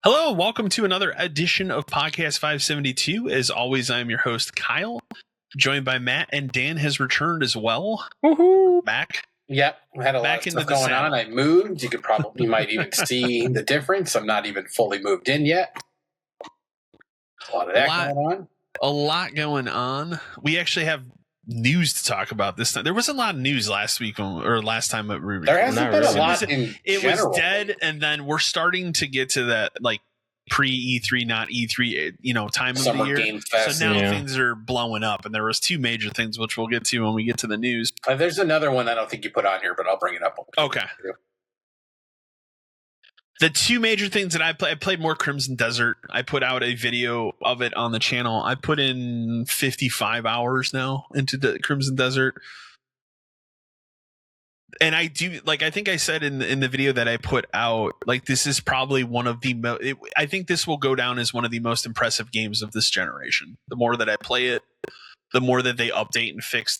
Hello, welcome to another edition of Podcast 572. As always, I'm your host, Kyle, joined by Matt, and Dan has returned as well. Woohoo! Back. Yep, I had a lot of stuff going on. I moved. You might even see the difference. I'm not even fully moved in yet. A lot of that going on. A lot going on. We actually have news to talk about this time. There was a lot of news last week or last time we recorded. There hasn't been a lot in It general. was dead, and then we're starting to get to that like pre E3, not E3, time of Summer the year. Game Fest. So now things are blowing up, and there was two major things which we'll get to when we get to the news. There's another one I don't think you put on here, but I'll bring it up. Okay. The two major things that I played more Crimson Desert. I put out a video of it on the channel. I put in 55 hours now into the Crimson Desert. And I do, I think I said in the video that I put out, this is probably one of the I think this will go down as one of the most impressive games of this generation. The more that I play it, the more that they update and fix.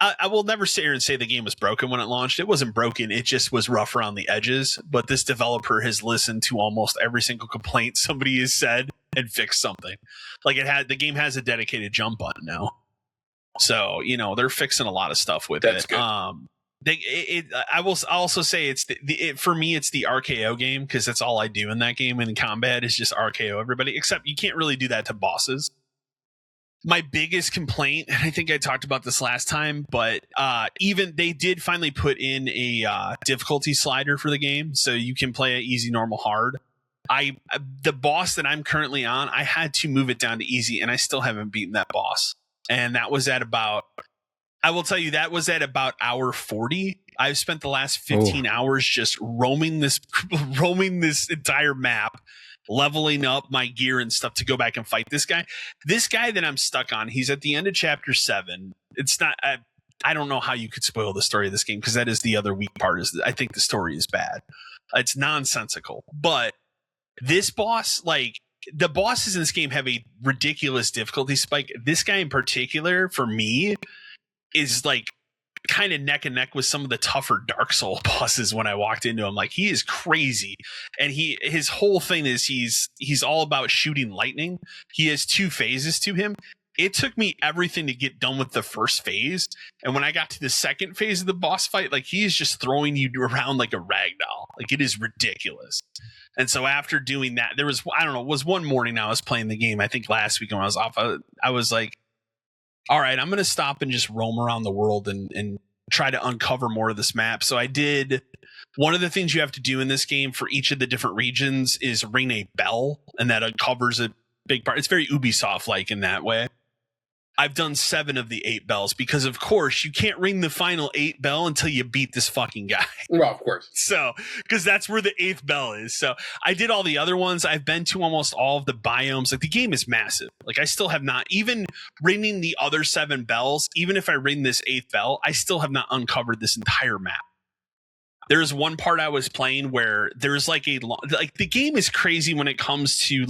I will never sit here and say the game was broken when it launched. It wasn't broken. It just was rough around the edges. But this developer has listened to almost every single complaint somebody has said and fixed something. The game has a dedicated jump button now. So, they're fixing a lot of stuff with That's it. Good. I will also say it's for me, it's the RKO game because that's all I do in that game. And combat is just RKO everybody, except you can't really do that to bosses. My biggest complaint, and I think I talked about this last time, but even they did finally put in a difficulty slider for the game, so you can play it easy, normal, hard. The boss that I'm currently on, I had to move it down to easy, and I still haven't beaten that boss. And that was at about, I will tell you, that was at about hour 40. I've spent the last 15 hours just roaming this entire map, leveling up my gear and stuff to go back and fight this guy. This guy that I'm stuck on, he's at the end of chapter 7. It's not, I don't know how you could spoil the story of this game because that is the other weak part. Is I think the story is bad. It's nonsensical. But this boss, the bosses in this game have a ridiculous difficulty spike. This guy in particular, for me, is kind of neck and neck with some of the tougher Dark Soul bosses when I walked into him. He is crazy. And his whole thing is he's all about shooting lightning. He has 2 phases to him. It took me everything to get done with the first phase. And when I got to the second phase of the boss fight, he is just throwing you around like a rag doll. It is ridiculous. And so after doing that, there was, I don't know, it was one morning I was playing the game. I think last week when I was off, I was like, all right, I'm going to stop and just roam around the world and try to uncover more of this map. So I did. One of the things you have to do in this game for each of the different regions is ring a bell, and that uncovers a big part. It's very Ubisoft-like in that way. I've done 7 of the 8 bells because, of course, you can't ring the final 8 bell until you beat this fucking guy. Well, of course. So, because that's where the 8th bell is. So I did all the other ones. I've been to almost all of the biomes. The game is massive. I still have not, even ringing the other 7 bells, even if I ring this 8th bell, I still have not uncovered this entire map. There's one part I was playing where there's the game is crazy when it comes to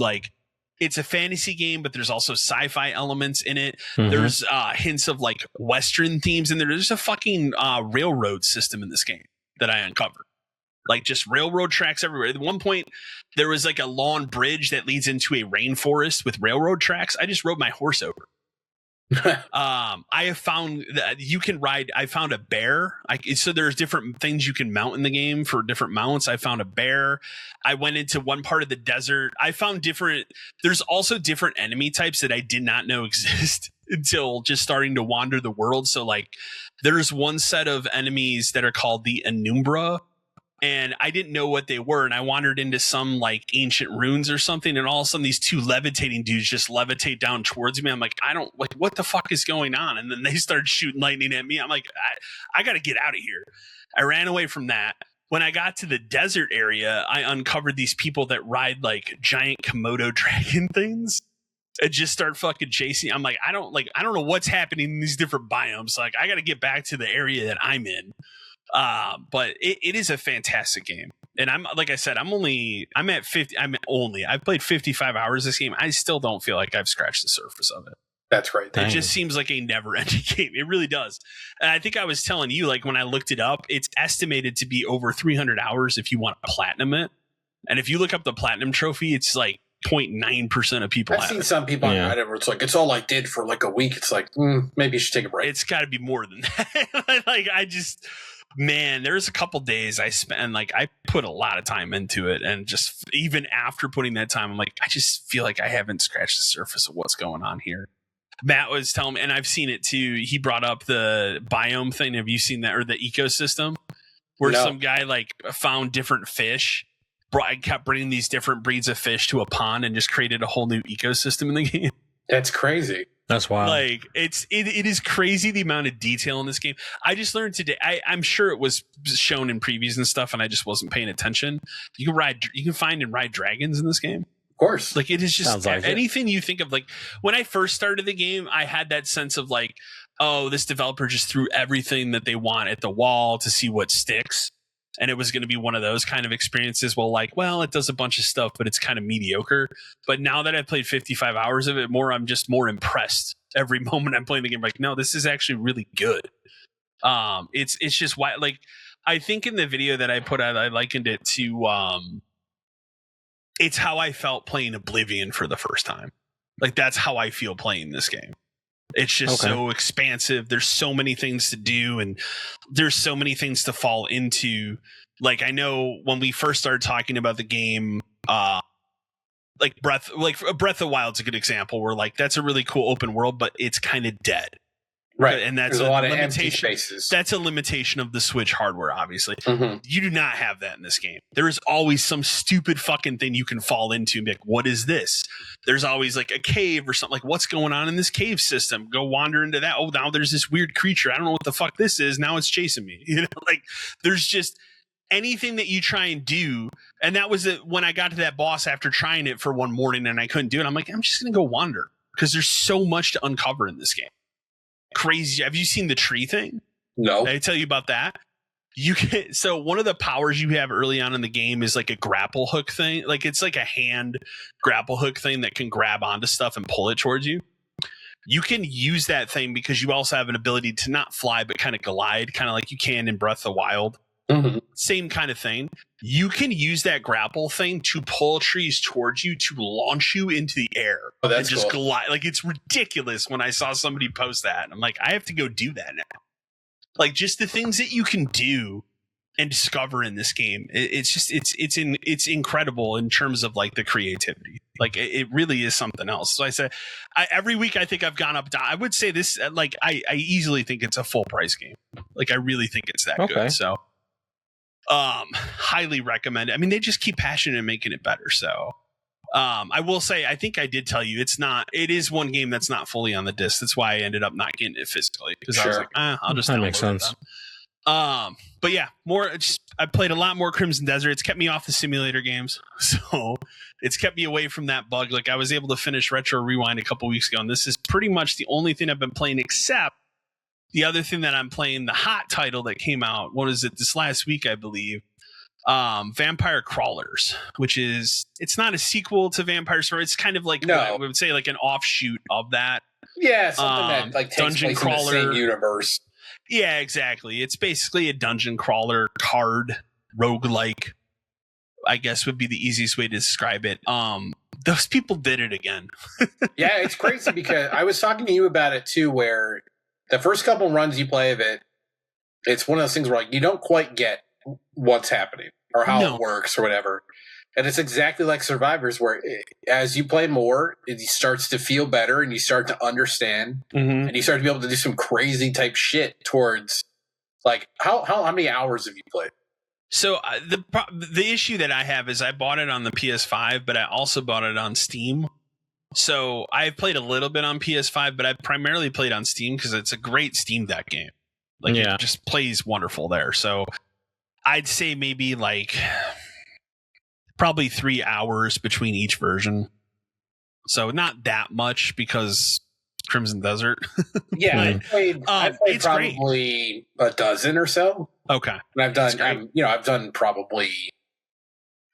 it's a fantasy game, but there's also sci-fi elements in it. Mm-hmm. There's hints of Western themes in there. There's a fucking railroad system in this game that I uncovered. Just railroad tracks everywhere. At one point, there was a lawn bridge that leads into a rainforest with railroad tracks. I just rode my horse over. I have found that you can ride. I found a bear. So there's different things you can mount in the game for different mounts. I found a bear. I went into one part of the desert. I found there's also different enemy types that I did not know exist until just starting to wander the world. So there's one set of enemies that are called the Anumbra. And I didn't know what they were. And I wandered into some ancient ruins or something. And all of a sudden these 2 levitating dudes just levitate down towards me. I'm what the fuck is going on? And then they started shooting lightning at me. I'm I got to get out of here. I ran away from that. When I got to the desert area, I uncovered these people that ride giant Komodo dragon things and just start fucking chasing. I'm I don't know what's happening in these different biomes. I got to get back to the area that I'm in. But it is a fantastic game. And I'm, like I said, I've played 55 hours this game. I still don't feel like I've scratched the surface of it. That's right. It just seems like a never ending game. It really does. And I think I was telling you, when I looked it up, it's estimated to be over 300 hours if you want to platinum it. And if you look up the platinum trophy, it's like 0.9% of people. I've seen some people on Reddit where it's like, it's all I did for like a week. It's like, maybe you should take a break. It's got to be more than that. Like, man, there's a couple days I spent, like, I put a lot of time into it. And just even after putting that time, I'm like, I just feel like I haven't scratched the surface of what's going on here. Matt was telling me, and I've seen it too. He brought up the biome thing. Have you seen that? Or the ecosystem where some guy like found different fish, kept bringing these different breeds of fish to a pond and just created a whole new ecosystem in the game. That's crazy. That's wild. Like it is crazy the amount of detail in this game. I just learned today. I'm sure it was shown in previews and stuff, and I just wasn't paying attention. You can find and ride dragons in this game. Of course. Like, it is just like anything you think of. Like, when I first started the game, I had that sense of like, oh, this developer just threw everything that they want at the wall to see what sticks. And it was going to be one of those kind of experiences. Well, it does a bunch of stuff, but it's kind of mediocre. But now that I've played 55 hours of it I'm just more impressed every moment I'm playing the game. Like, no, this is actually really good. It's just why, like, I think in the video that I put out, I likened it to, it's how I felt playing Oblivion for the first time. Like, that's how I feel playing this game. It's just so expansive. There's so many things to do, and there's so many things to fall into. Like, I know when we first started talking about the game, like Breath of the Wild's a good example where, like, that's a really cool open world, but it's kind of dead. Right. And that's a lot of limitation. empty spaces. That's a limitation of the Switch hardware, obviously. Mm-hmm. You do not have that in this game. There is always some stupid fucking thing you can fall into and be like, what is this? There's always like a cave or something. Like, what's going on in this cave system? Go wander into that. Oh, now there's this weird creature. I don't know what the fuck this is. Now it's chasing me. You know, like, there's just anything that you try and do. And that was it when I got to that boss after trying it for one morning and I couldn't do it. I'm like, I'm just going to go wander because there's so much to uncover in this game. Crazy. Have you seen the tree thing? No. Did I tell you about that? So one of the powers you have early on in the game is like a grapple hook thing. Like, it's like a hand grapple hook thing that can grab onto stuff and pull it towards you. You can use that thing because you also have an ability to not fly, but kind of glide, kind of like you can in Breath of the Wild. Mm-hmm. Same kind of thing. You can use that grapple thing to pull trees towards you to launch you into the air. Oh, that's and just cool. glide. Like, it's ridiculous when I saw somebody post that. And I'm like, I have to go do that now. Like, just the things that you can do and discover in this game. It's incredible in terms of like the creativity. Like, it really is something else. So I said, every week I think I've gone up. I would say this, like, I easily think it's a full price game. Like, I really think it's that good. So highly recommend it. I mean, they just keep passionate and making it better. So I will say, I think I did tell you it is one game that's not fully on the disc. That's why I ended up not getting it physically, because I was like, I'll just that makes sense. But yeah, I played a lot more Crimson Desert. It's kept me off the simulator games, so it's kept me away from that bug. Like, I was able to finish Retro Rewind a couple weeks ago, and this is pretty much the only thing I've been playing, except the other thing that I'm playing, the hot title that came out, what is it, this last week, I believe, Vampire Crawlers, which it's not a sequel to Vampire Story. It's kind of like, I would say, like an offshoot of that. Yeah, something that like takes dungeon place crawler in the same universe. Yeah, exactly. It's basically a dungeon crawler card roguelike, I guess would be the easiest way to describe it. Those people did it again. Yeah, it's crazy because I was talking to you about it too, where the first couple runs you play of it, it's one of those things where, like, you don't quite get what's happening or how it works or whatever. And it's exactly like Survivors, where as you play more, it starts to feel better and you start to understand, and you start to be able to do some crazy type shit towards, like, how many hours have you played? So the issue that I have is I bought it on the PS5, but I also bought it on Steam. So I've played a little bit on PS5, but I primarily played on Steam because it's a great Steam Deck game. Like, it just plays wonderful there. So I'd say maybe like probably 3 hours between each version. So not that much because Crimson Desert. Yeah, I played probably a dozen or so. Okay. And I've done probably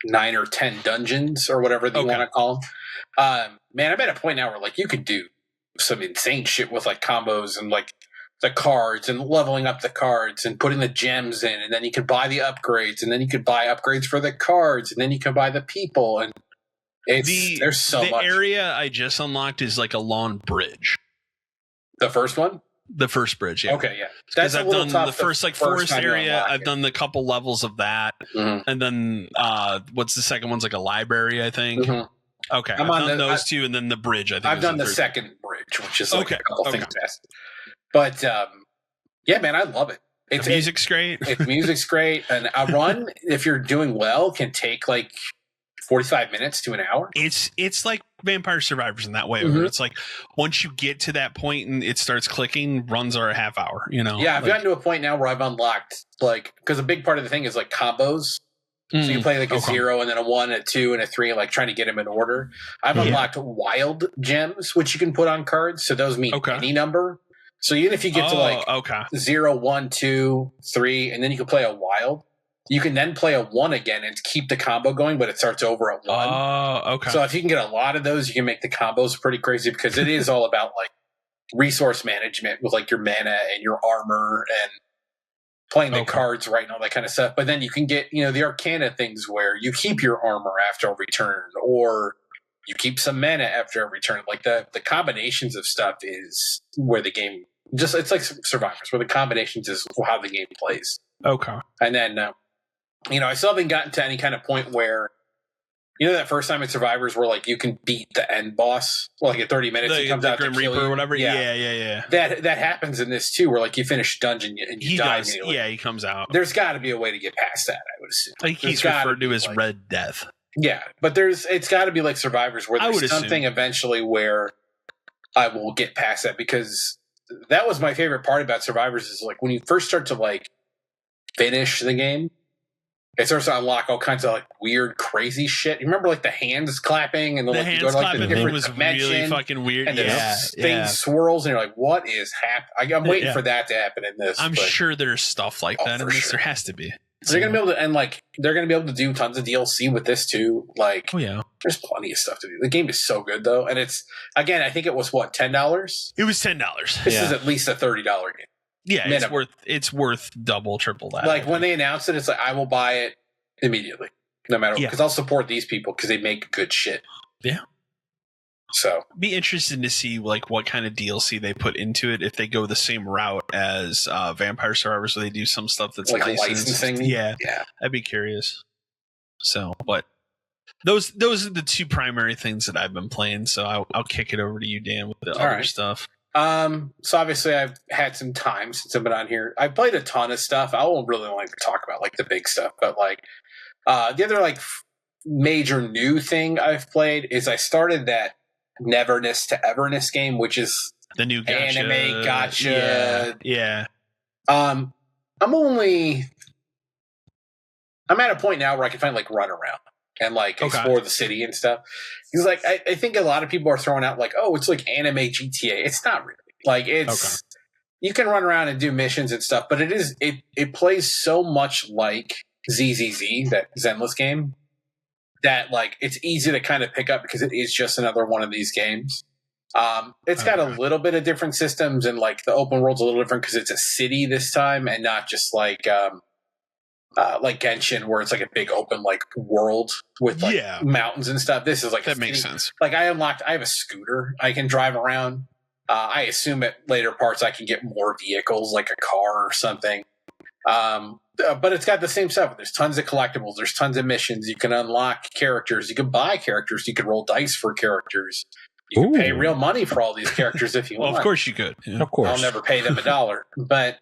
9 or 10 dungeons or whatever you want to call them. Man, I'm at a point now where, like, you could do some insane shit with, like, combos and, like, the cards and leveling up the cards and putting the gems in, and then you could buy the upgrades, and then you could buy upgrades for the cards, and then you could buy the people, and there's so much. The area I just unlocked is like a lawn bridge. The first one? The first bridge, yeah. Okay, yeah. Because I've done the first like forest area. I've done the couple levels of that, and then what's the second one's like a library, I think. Okay, I've done those two, and then the bridge. I think I've done the second bridge, which is like a couple things past. But yeah, man, I love it. The music's great. Music's great, and a run, if you're doing well, can take like 45 minutes to an hour. It's like Vampire Survivors in that way, where it's like once you get to that point and it starts clicking, runs are a half hour. You know. Yeah, I've gotten to a point now where I've unlocked like because a big part of the thing is like combos. So you play like a 0 and then a 1, a 2, and a 3, like trying to get them in order. I've unlocked wild gems, which you can put on cards. So those mean any number. So even if you get to like 0, 1, 2, 3, and then you can play a wild, you can then play a 1 again and keep the combo going, but it starts over at 1. Oh, okay. So if you can get a lot of those, you can make the combos pretty crazy because it is all about like resource management with like your mana and your armor and playing the cards right and all that kind of stuff. But then you can get, the Arcana things where you keep your armor after every turn or you keep some mana after every turn. Like the combinations of stuff is where the game it's like Survivors, where the combinations is how the game plays. Okay. And then, I still haven't gotten to any kind of point where, that first time in Survivors where like you can beat the end boss, like in 30 minutes, he comes out Grim to kill Reaper you. or whatever. Yeah. That happens in this too, where like you finish a dungeon and you die immediately. Yeah, he comes out. There's got to be a way to get past that, I would assume. Like he's referred to as Red Death. Yeah, but it's got to be like Survivors where there's something eventually where I will get past that, because that was my favorite part about Survivors is like when you first start to like finish the game, it starts to unlock all kinds of like weird, crazy shit. You remember like the hands clapping and the hands clapping thing was really fucking weird. And the thing swirls and you're like, what is happening? I'm waiting for that to happen in this. I'm sure there's stuff like that in this. Sure. There has to be. So they're gonna be able to, and like they're gonna be able to do tons of DLC with this too. Like, there's plenty of stuff to do. The game is so good though, and it's I think it was what, $10? It was $10. This is at least a $30 game. Yeah, it's worth double, triple that. Like when they announced it, it's like I will buy it immediately, no matter what, because I'll support these people because they make good shit. Yeah. So be interested to see like what kind of DLC they put into it, if they go the same route as Vampire Survivors, where they do some stuff that's like licensing. Yeah, I'd be curious. So, but those are the two primary things that I've been playing. So I'll kick it over to you, Dan, with the other stuff. So obviously I've had some time since I've been on here. I've played a ton of stuff. I won't really like to talk about like the big stuff, but like the other like major new thing I've played is I started that Neverness to Everness game, which is the new anime gacha. Yeah. I'm at a point now where I can find like run around and like explore the city and stuff. Because like I think a lot of people are throwing out like, oh, it's like anime GTA. It's not really. Like it's you can run around and do missions and stuff, but it plays so much like ZZZ, that Zenless game, that like it's easy to kind of pick up because it is just another one of these games. It's got a little bit of different systems, and like the open world's a little different because it's a city this time and not just like Genshin, where it's like a big open like world with like mountains and stuff. This is like that makes sense. Like I have a scooter I can drive around. I assume at later parts I can get more vehicles like a car or something. But it's got the same stuff. There's tons of collectibles. There's tons of missions. You can unlock characters. You can buy characters. You can roll dice for characters. You can pay real money for all these characters if you want. Of course you could. Yeah. Of course. I'll never pay them $1. But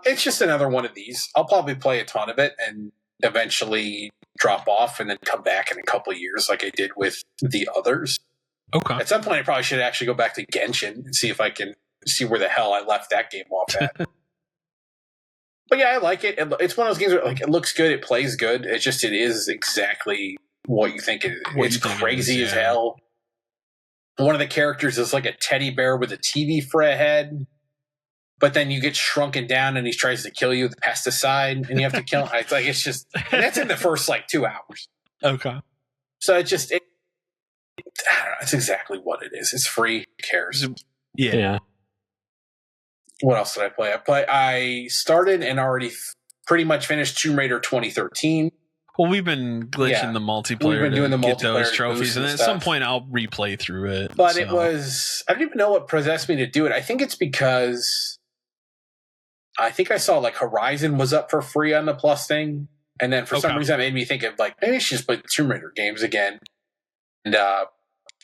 it's just another one of these. I'll probably play a ton of it and eventually drop off and then come back in a couple of years like I did with the others. Okay. At some point, I probably should actually go back to Genshin and see if I can see where the hell I left that game off at. But yeah, I like it. It's one of those games where like it looks good, it plays good. It is exactly what you think it is. It's crazy as hell. One of the characters is like a teddy bear with a TV for a head, but then you get shrunken down and he tries to kill you with pesticide and you have to kill him. It's just, and that's in the first like 2 hours. Okay. So I don't know. It's exactly what it is. It's free. Who cares? Yeah. what else did I play? I started and already pretty much finished Tomb Raider 2013. Well, we've been glitching the multiplayer. We've been doing the get multiplayer those trophies, and at some point I'll replay through it. But it was, I don't even know what possessed me to do it. I think it's because I think I saw like Horizon was up for free on the Plus thing, and then for some reason that made me think of like maybe I should just play the Tomb Raider games again. And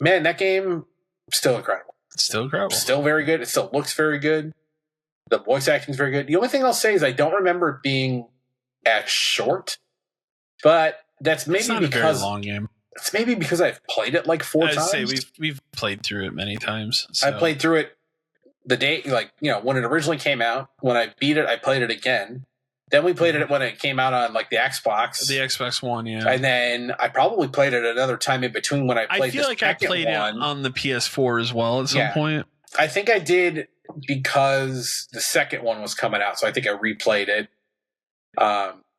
man, that game still incredible. It's still incredible. Still very good. It still looks very good. The voice acting is very good. The only thing I'll say is I don't remember it being as short. But that's maybe it's not because a very long game. It's maybe because I've played it like 4 times. I'd say we've played through it many times. So. I played through it the day, like, you know, when it originally came out. When I beat it, I played it again. Then we played it when it came out on like the Xbox. The Xbox One, yeah. And then I probably played it another time in between when I played. I feel like I played it on the PS4 as well at some point. I think I did because the second one was coming out, so I think I replayed it.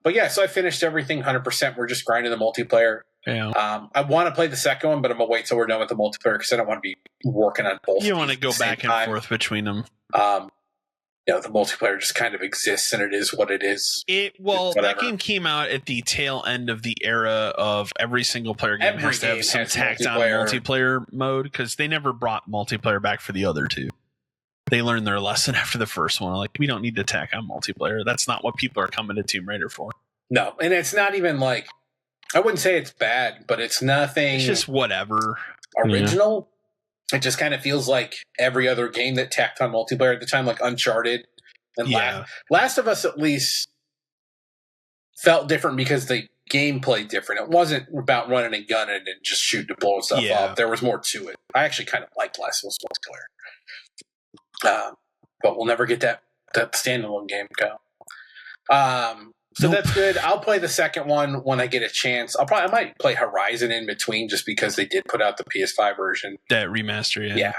But yeah, so I finished everything 100%. We're just grinding the multiplayer. Yeah. I want to play the second one, but I'm going to wait till we're done with the multiplayer because I don't want to be working on both. You don't want to go back and forth between them. You know, the multiplayer just kind of exists and it is what it is. That game came out at the tail end of the era of every single player game has to have some tacked on multiplayer mode because they never brought multiplayer back for the other two. They learned their lesson after the first one. Like, we don't need to tack on multiplayer. That's not what people are coming to Tomb Raider for. No, and it's not even like, I wouldn't say it's bad, but it's nothing. It's just whatever. Original. Yeah. It just kind of feels like every other game that tacked on multiplayer at the time, like Uncharted. And Last of Us at least felt different because the game played different. It wasn't about running and gunning and just shooting and blowing stuff up. There was more to it. I actually kind of liked Last of Us multiplayer. But we'll never get that standalone game go. So that's good. I'll play the second one when I get a chance. I might play Horizon in between just because they did put out the PS5 version. That remaster, yeah.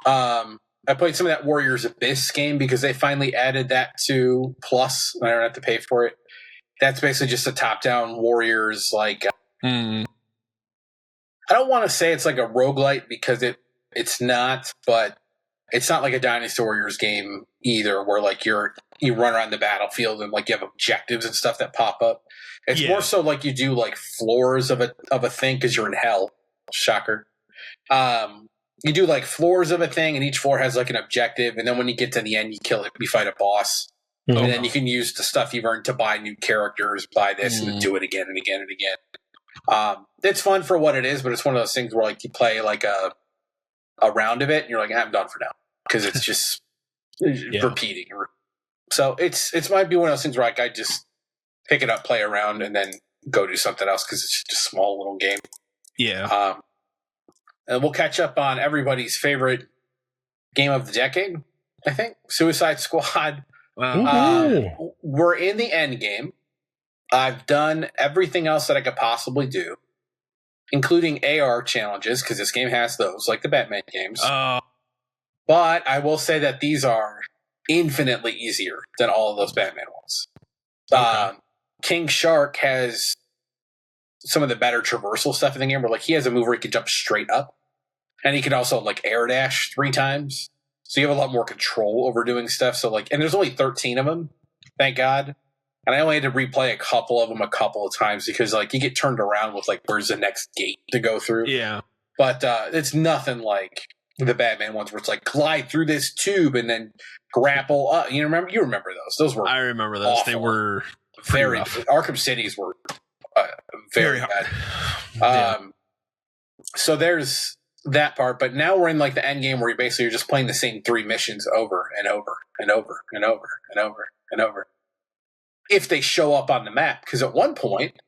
I played some of that Warriors Abyss game because they finally added that to Plus and I don't have to pay for it. That's basically just a top-down Warriors like I don't want to say it's like a roguelite because it's not, but it's not like a Dynasty Warriors game either, where like you run around the battlefield and like you have objectives and stuff that pop up. It's more so like you do like floors of a thing because you're in hell. Shocker. You do like floors of a thing, and each floor has like an objective, and then when you get to the end, you fight a boss, and then you can use the stuff you've earned to buy new characters, buy this, and then do it again and again and again. It's fun for what it is, but it's one of those things where like you play like a round of it and you're like, I'm done for now because it's just repeating. So it might be one of those things where like I just pick it up, play around, and then go do something else because it's just a small little game. Yeah. And we'll catch up on everybody's favorite game of the decade, I think. Suicide Squad. We're in the end game. I've done everything else that I could possibly do, including AR challenges, because this game has those, like the Batman games. But I will say that these are infinitely easier than all of those Batman ones. King Shark has some of the better traversal stuff in the game, where like he has a move where he can jump straight up, and he can also like air dash 3 times. So you have a lot more control over doing stuff. So like, and there's only 13 of them, thank God. And I only had to replay a couple of them a couple of times because like you get turned around with like where's the next gate to go through. Yeah. But it's nothing like the Batman ones where it's like glide through this tube and then grapple up. You remember those? Those were. I remember those. Awful. They were very rough. Arkham Cities were very bad. So there's that part, but now we're in like the end game where you're just playing the same 3 missions over and over and over and over and over and over. If they show up on the map, because at one point,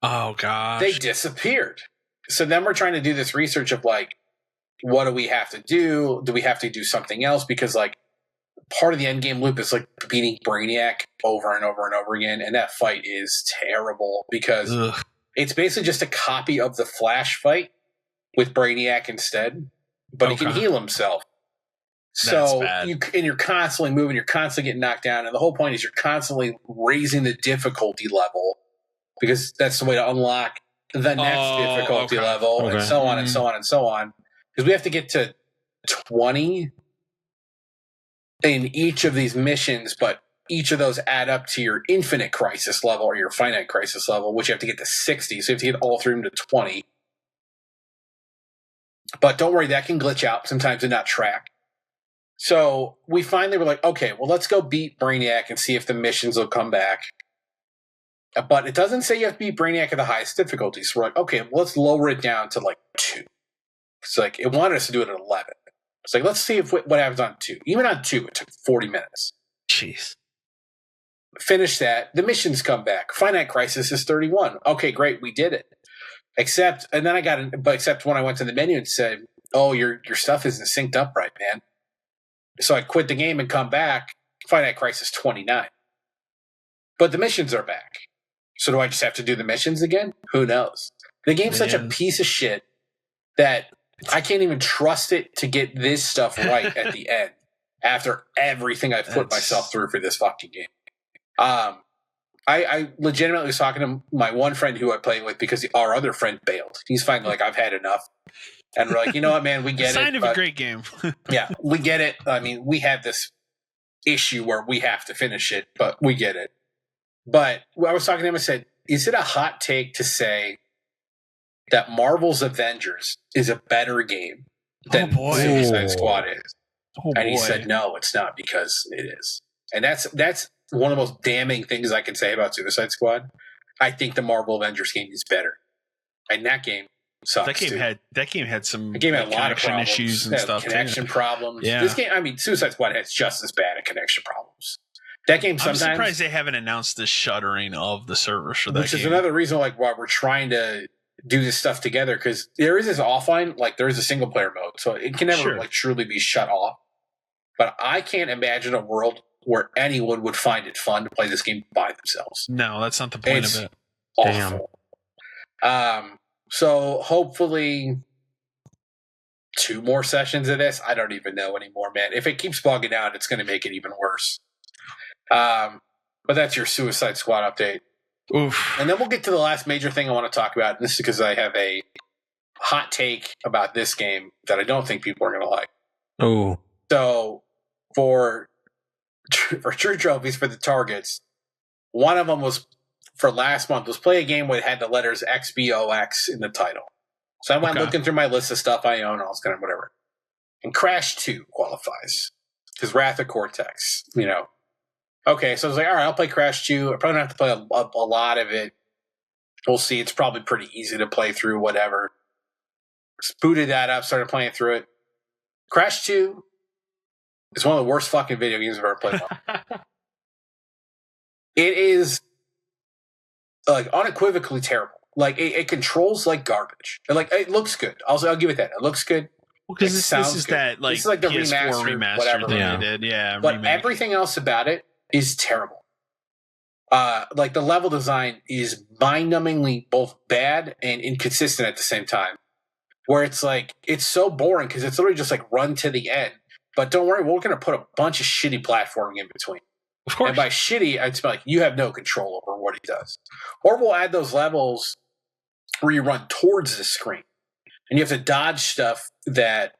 they disappeared. So then we're trying to do this research of like, what do we have to do? Do we have to do something else? Because like part of the end game loop is like beating Brainiac over and over and over again, and that fight is terrible because it's basically just a copy of the Flash fight with Brainiac instead, but he can heal himself. So you're constantly moving, you're constantly getting knocked down, and the whole point is you're constantly raising the difficulty level because that's the way to unlock the next difficulty level, and so on and so on and so on. Because we have to get to 20 in each of these missions, but each of those add up to your infinite crisis level or your finite crisis level, which you have to get to 60. So you have to get all three of them to 20. But don't worry, that can glitch out sometimes and not track. So we finally were like, okay, well, let's go beat Brainiac and see if the missions will come back. But it doesn't say you have to beat Brainiac at the highest difficulty. So we're like, okay, well, let's lower it down to like 2. It's like, it wanted us to do it at 11. It's like, let's see what happens on 2. Even on 2, it took 40 minutes. Jeez. Finish that. The missions come back. Finite crisis is 31. Okay, great. We did it. Except when I went to the menu and said, oh, your stuff isn't synced up right, man. So I quit the game and come back. Finite crisis 29. But the missions are back. So do I just have to do the missions again? Who knows? The game's such a piece of shit that I can't even trust it to get this stuff right at the end after everything I've put myself through for this fucking game. I legitimately was talking to my one friend who I play with because our other friend bailed. He's finally like, I've had enough. And we're like, you know what, man, we get it. Sign of a great game. Yeah, we get it. I mean, we have this issue where we have to finish it, but we get it. But I was talking to him and said, is it a hot take to say that Marvel's Avengers is a better game than Suicide Squad is? And he said, no, it's not, because it is. And that's one of the most damning things I can say about Suicide Squad. I think the Marvel Avengers game is better. And that game sucks. That game had some a lot of problems, issues and stuff. Connection problems. Yeah. This game, I mean, Suicide Squad has just as bad at connection problems. That game sometimes. I'm surprised they haven't announced the shuttering of the servers for that which is another reason why we're trying to do this stuff together, because there is this offline, like there is a single player mode, so it can never truly be shut off. But I can't imagine a world where anyone would find it fun to play this game by themselves. No, that's not the point of it. Awful. Damn. So hopefully 2 more sessions of this. I don't even know anymore, man. If it keeps bugging out, it's going to make it even worse. But that's your Suicide Squad update. Oof. And then we'll get to the last major thing I want to talk about. And this is because I have a hot take about this game that I don't think people are going to like. Oh. So for true trophies for the targets, one of them was for last month was play a game where it had the letters XBOX in the title. So I went looking through my list of stuff I own, all this kind of whatever. And Crash 2 qualifies. Because Wrath of Cortex, you know. Okay, so I was like, all right, I'll play Crash 2. I probably don't have to play a lot of it. We'll see. It's probably pretty easy to play through, whatever. Booted that up, started playing through it. Crash 2 is one of the worst fucking video games I've ever played. It is like unequivocally terrible. Like it controls like garbage. Like it looks good. I'll give it that. It looks good. Well, because this is good. That like, this is like the PS4 remaster whatever thing they did. Yeah, but everything else about it is terrible. Like the level design is mind-numbingly both bad and inconsistent at the same time. Where it's like it's so boring because it's literally just like run to the end. But don't worry, we're going to put a bunch of shitty platforming in between. Of course. And by shitty, I'd be like, you have no control over what he does. Or we'll add those levels where you run towards the screen. And you have to dodge stuff that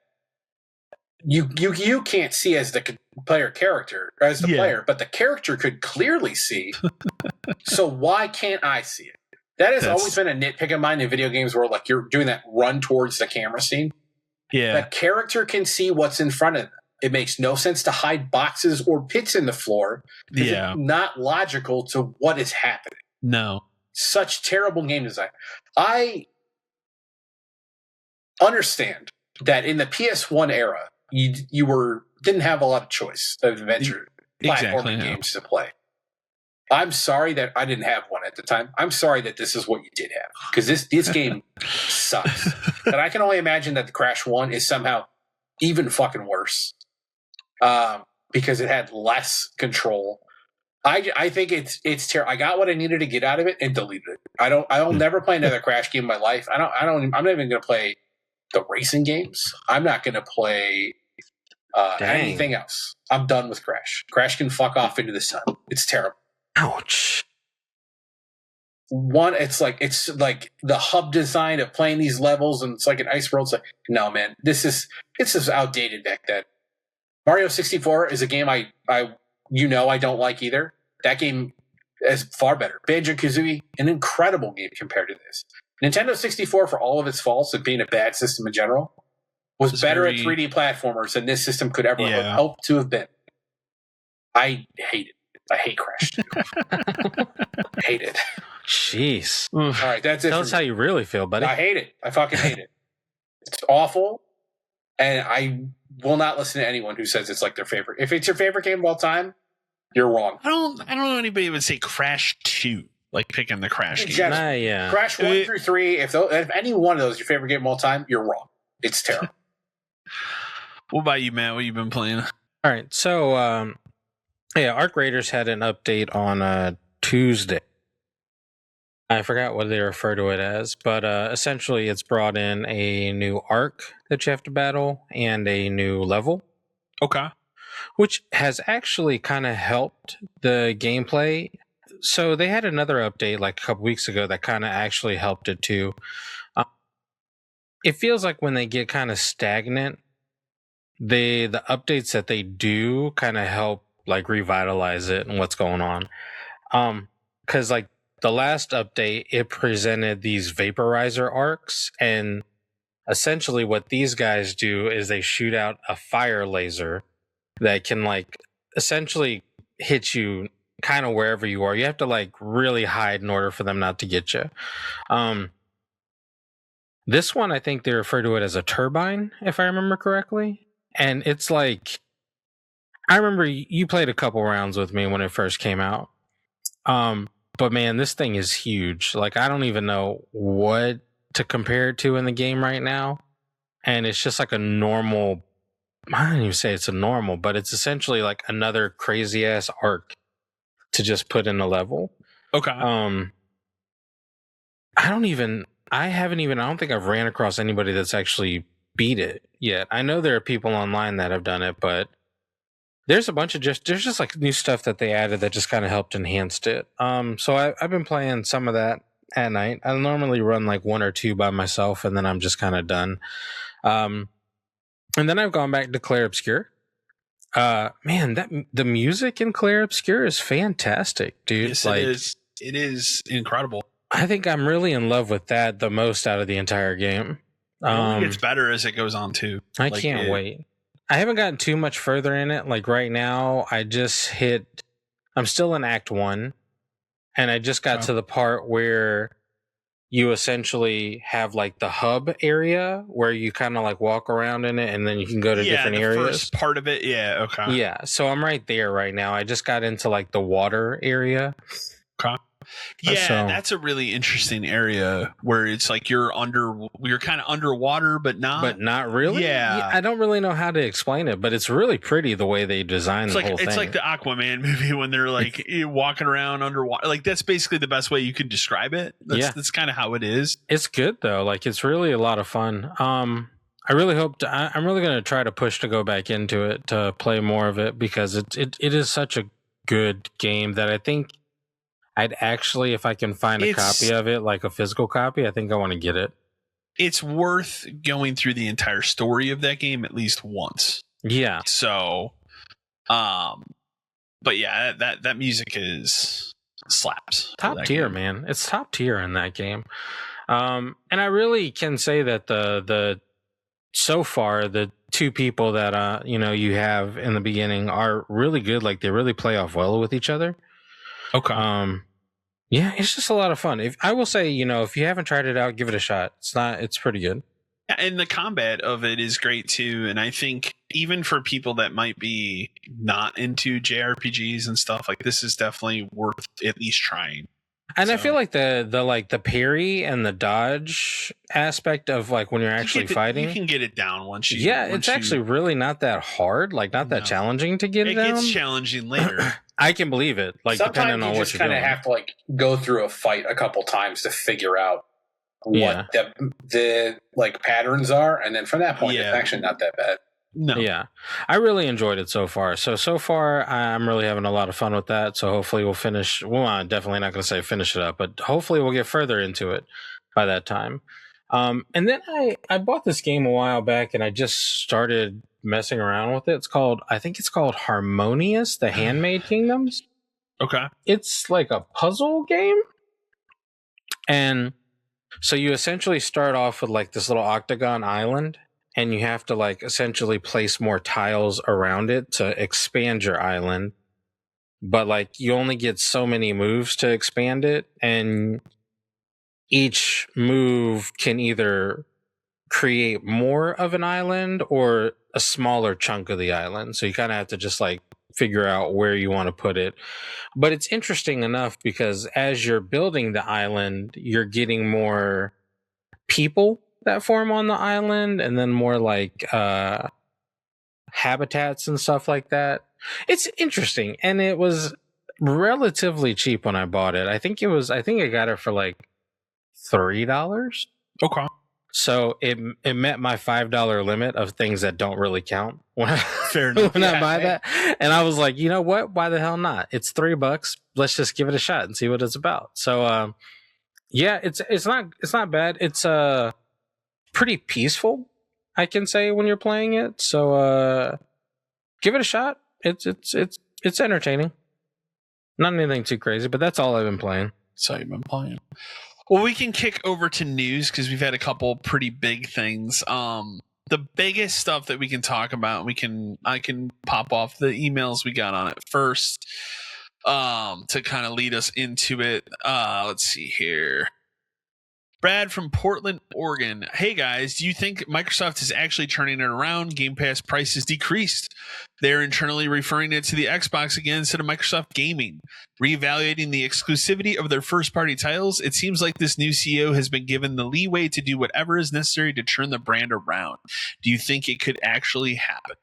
you can't see as the player character, or as the player, but the character could clearly see. So why can't I see it? That has always been a nitpick of mine in video games where like you're doing that run towards the camera scene. Yeah. The character can see what's in front of them. It makes no sense to hide boxes or pits in the floor. Yeah. It's not logical to what is happening. No. Such terrible game design. I understand that in the PS1 era, you didn't have a lot of choice of adventure platforming games to play. I'm sorry that I didn't have one at the time. I'm sorry that this is what you did have, because this game sucks. And I can only imagine that the Crash 1 is somehow even fucking worse because it had less control. I think it's terrible. I got what I needed to get out of it and deleted it. I'll never play another Crash game in my life. I'm not even going to play the racing games. I'm not going to play anything else. I'm done with Crash. Crash can fuck off into the sun. It's terrible. Ouch. It's like the hub design of playing these levels, and it's like an ice world. It's like, no, man, this is outdated back then. Mario 64 is a game I don't like either. That game is far better. Banjo-Kazooie, an incredible game compared to this. Nintendo 64, for all of its faults and being a bad system in general, was better at 3D platformers than this system could ever hope to have been. I hate it. I hate Crash 2. Hate it. Jeez. All right, that's it. Tell us how you really feel, buddy. I hate it. I fucking hate it. It's awful, and I will not listen to anyone who says it's like their favorite. If it's your favorite game of all time, you're wrong. I don't know anybody would say Crash 2, like picking the Crash game. Yeah. Crash 1 through 3, if any one of those is your favorite game of all time, you're wrong. It's terrible. What about you, Matt? What you been playing? All right, so Arc Raiders had an update on Tuesday. I forgot what they refer to it as, but essentially it's brought in a new arc that you have to battle and a new level. Okay. Which has actually kind of helped the gameplay. So they had another update like a couple weeks ago that kind of actually helped it too. It feels like when they get kind of stagnant, the updates that they do kind of help like revitalize it and what's going on. Because like the last update, it presented these vaporizer arcs, and essentially what these guys do is they shoot out a fire laser that can like essentially hit you kind of wherever you are. You have to like really hide in order for them not to get you. This one, I think they refer to it as a turbine, if I remember correctly. And it's like, I remember you played a couple rounds with me when it first came out. But man, this thing is huge. Like, I don't even know what to compare it to in the game right now. And it's just like a normal, I don't even say it's a normal, but it's essentially like another crazy ass arc to just put in a level. Okay. I don't think I've ran across anybody that's actually beat it yet. I know there are people online that have done it, but there's a bunch of there's just like new stuff that they added that just kind of helped enhanced it. So I've been playing some of that at night. I normally run like 1 or 2 by myself, and then I'm just kind of done. And then I've gone back to Clair Obscur. Man, the music in Clair Obscur is fantastic, dude. Yes, like, it is. It is incredible. I think I'm really in love with that the most out of the entire game. It only gets better as it goes on too. I can't wait. I haven't gotten too much further in it. Like right now, I'm still in Act 1, and I just got to the part where you essentially have like the hub area where you kind of like walk around in it, and then you can go to different areas. First part of it, yeah, okay. Yeah, so I'm right there right now. I just got into like the water area. Okay. Yeah, that's a really interesting area where it's like you're kind of underwater, but not really. Yeah, I don't really know how to explain it, but it's really pretty the way they designed the whole thing. It's like the Aquaman movie when they're like walking around underwater. Like that's basically the best way you could describe it. That's kind of how it is. It's good though. Like it's really a lot of fun. I really hope I'm really going to try to push to go back into it to play more of it because it is such a good game that I think I'd actually, if I can find a copy of it, like a physical copy, I think I want to get it. It's worth going through the entire story of that game at least once. Yeah. So, but yeah, that music is slaps. Top tier, man. It's top tier in that game. And I really can say that so far the 2 people that you have in the beginning are really good. Like they really play off well with each other. Okay. Yeah, it's just a lot of fun. If I will say, if you haven't tried it out, give it a shot. It's pretty good. Yeah, and the combat of it is great too. And I think even for people that might be not into JRPGs and stuff, like this is definitely worth at least trying. And I feel like the parry and the dodge aspect of like when you're actually fighting, you can get it down once you. Yeah, it's actually really not that hard, like not that challenging to get it down. It gets challenging later. I can believe it. Like sometimes depending on what you're doing, you just kind of have to like go through a fight a couple times to figure out what the like patterns are, and then from that point, it's actually not that bad. No. Yeah. I really enjoyed it so far. So far, I'm really having a lot of fun with that. So hopefully we'll finish. Well, I'm definitely not going to say finish it up, but hopefully we'll get further into it by that time. And then I bought this game a while back and I just started messing around with it. I think it's called Harmonious, the Handmade Kingdoms. Okay. It's like a puzzle game. And so you essentially start off with like this little octagon island, and you have to like essentially place more tiles around it to expand your island. But like you only get so many moves to expand it, and each move can either create more of an island or a smaller chunk of the island. So you kind of have to just like figure out where you want to put it. But it's interesting enough because as you're building the island, you're getting more people that form on the island, and then more like habitats and stuff like that. It's interesting, and it was relatively cheap when I bought it. I think I got it for like $3. Okay. So it met my $5 limit of things that don't really count when I, Fair enough. when I buy that. And I was like, you know what? Why the hell not? It's $3. Let's just give it a shot and see what it's about. So yeah, it's not bad. It's pretty peaceful, I can say, when you're playing it. So give it a shot. It's entertaining. Not anything too crazy, but that's all I've been playing. That's all you've been playing. Well, we can kick over to news because we've had a couple pretty big things. The biggest stuff that we can talk about, I can pop off the emails we got on it first to kind of lead us into it. Let's see here. Brad from Portland, Oregon. Hey guys, do you think Microsoft is actually turning it around? Game Pass prices decreased. They're internally referring it to the Xbox again instead of Microsoft Gaming. Reevaluating the exclusivity of their first-party titles, it seems like this new CEO has been given the leeway to do whatever is necessary to turn the brand around. Do you think it could actually happen?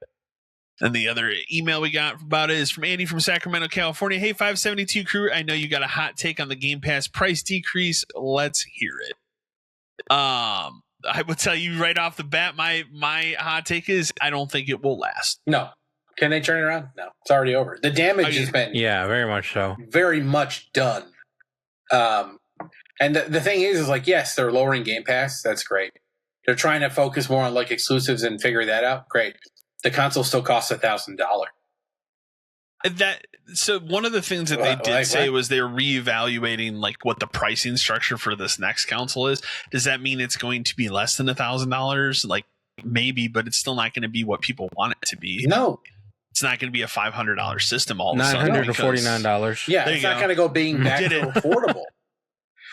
And the other email we got about it is from Andy from Sacramento, California. Hey, 572 crew, I know you got a hot take on the Game Pass price decrease. Let's hear it. I would tell you right off the bat, my hot take is I don't think it will last. No. Can they turn it around? No. It's already over. The damage has been very much so. Very much done. And the thing is like, yes, they're lowering Game Pass. That's great. They're trying to focus more on like exclusives and figure that out. Great. The console still costs $1,000. So one of the things that they did say was they were reevaluating like what the pricing structure for this next console is. Does that mean it's going to be less than $1,000? Like maybe, but it's still not going to be what people want it to be. No, it's not going to be a $500 system. All of a sudden, $949. Yeah, it's not going to go being back to affordable.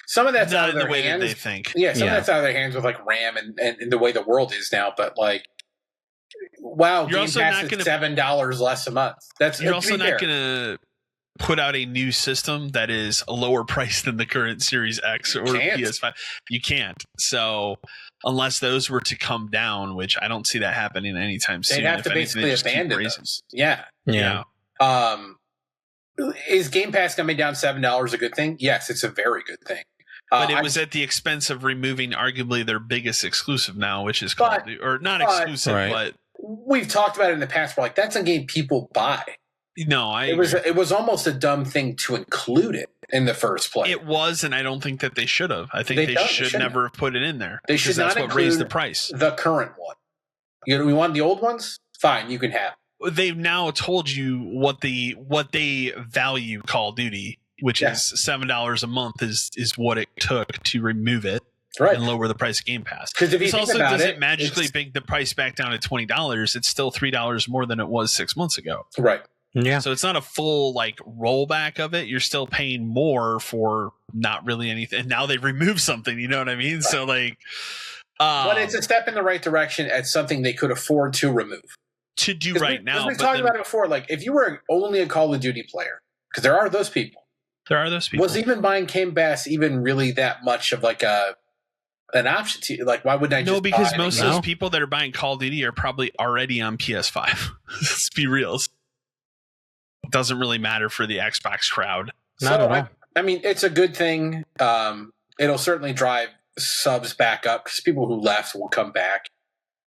Some of that's out of their hands. They think. Yeah, some of that's out of their hands with like RAM and the way the world is now. But like, wow, Game Pass is $7 less a month. You're also not going to put out a new system that is a lower price than the current Series X or PS5. You can't. So unless those were to come down, which I don't see that happening anytime soon. They'd have to basically abandon those. Yeah. Is Game Pass coming down $7 a good thing? Yes, it's a very good thing. But it was at the expense of removing arguably their biggest exclusive now, which is Call of Duty, or not exclusive, but we've talked about it in the past. But like that's a game people buy. No, it was almost a dumb thing to include it in the first place. It was, and I don't think that they should have. I think they should never have put it in there. They should not include raised the price. The current one. We want the old ones? Fine, you can have. They've now told you what they value Call of Duty, which is $7 a month is what it took to remove it. Right. And lower the price of Game Pass. Because if you think about doesn't magically bring the price back down to $20. It's still $3 more than it was 6 months ago. Right. Yeah. So it's not a full like rollback of it. You're still paying more for not really anything. And now they've removed something. You know what I mean? Right. So like, but it's a step in the right direction at something they could afford to remove. To do right now. We've talked about it before. Like if you were only a Call of Duty player, because there are those people. Was even buying Game Pass even really that much of like an option to like? Why wouldn't I? No, because most of those people that are buying Call of Duty are probably already on PS5. Let's be real. It doesn't really matter for the Xbox crowd. Not at all. I mean, it's a good thing. It'll certainly drive subs back up because people who left will come back.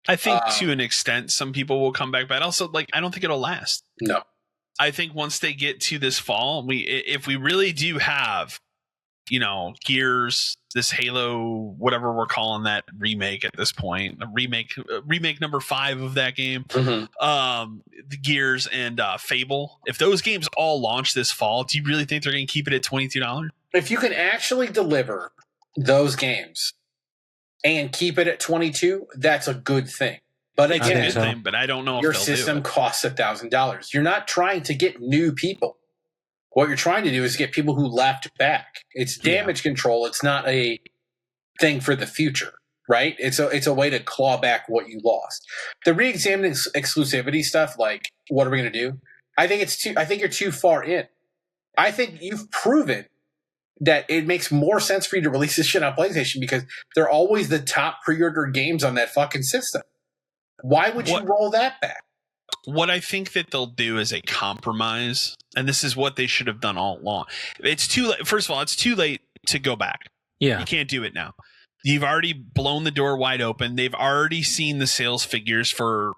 I think to an extent, some people will come back, but also like I don't think it'll last. No. I think once they get to this fall, if we really do have, Gears Halo, whatever we're calling that remake at this point, remake number 5 of that game, the Gears and Fable. If those games all launch this fall, do you really think they're going to keep it at $22? If you can actually deliver those games and keep it at 22, that's a good thing. But again, but I don't know if your system costs $1,000. You're not trying to get new people. What you're trying to do is get people who left back. It's damage control. It's not a thing for the future, right? It's a way to claw back what you lost. The re-examining exclusivity stuff, like, what are we going to do? I think you're too far in. I think you've proven that it makes more sense for you to release this shit on PlayStation because they're always the top pre-order games on that fucking system. Why would you roll that back? What I think that they'll do is a compromise, and this is what they should have done all along. It's too late. First of all, it's too late to go back. Yeah. You can't do it now. You've already blown the door wide open. They've already seen the sales figures for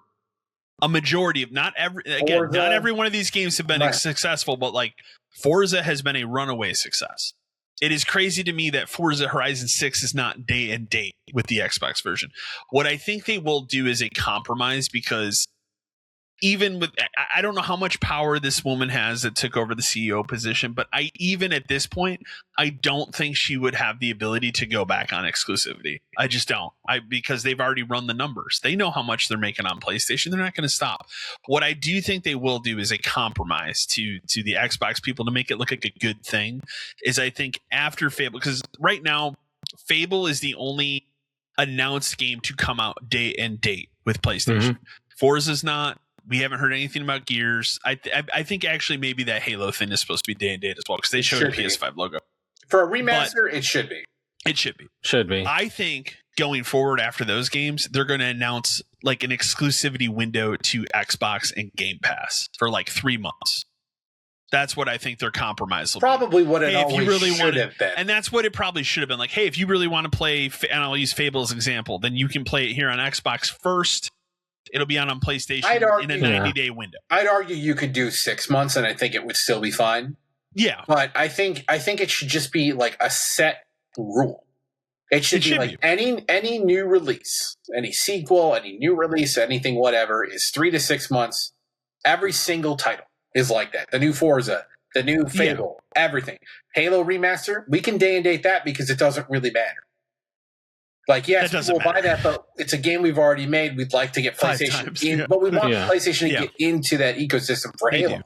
a majority of not every one of these games have been successful, but like Forza has been a runaway success. It is crazy to me that Forza Horizon 6 is not day and date with the Xbox version. What I think they will do is a compromise because even with, I don't know how much power this woman has that took over the CEO position, but even at this point, I don't think she would have the ability to go back on exclusivity. I just don't. Because they've already run the numbers. They know how much they're making on PlayStation. They're not going to stop. What I do think they will do is a compromise to the Xbox people to make it look like a good thing. Is I think after Fable, because right now Fable is the only announced game to come out day and date with PlayStation. Forza's not. We haven't heard anything about Gears. I think actually maybe that Halo thing is supposed to be day and date as well because they showed a PS5 logo. For a remaster, it should be. It should be. Should be. I think going forward after those games, they're going to announce like an exclusivity window to Xbox and Game Pass for like 3 months. That's what I think their compromise will probably be. What it always should have been. And that's what it probably should have been. Like, hey, if you really want to play, and I'll use Fable as an example, then you can play it here on Xbox first. It'll be on PlayStation in a 90-day window. I'd argue you could do 6 months, and I think it would still be fine. Yeah, but I think it should just be like a set rule. It should be any new release, any sequel, any new release, anything, whatever, is 3 to 6 months. Every single title is like that. The new Forza, the new Fable, everything. Halo remaster, we can day and date that because it doesn't really matter. Like, yes, we'll buy that, but it's a game we've already made. We'd like to get PlayStation in, but we want PlayStation to get into that ecosystem for Halo.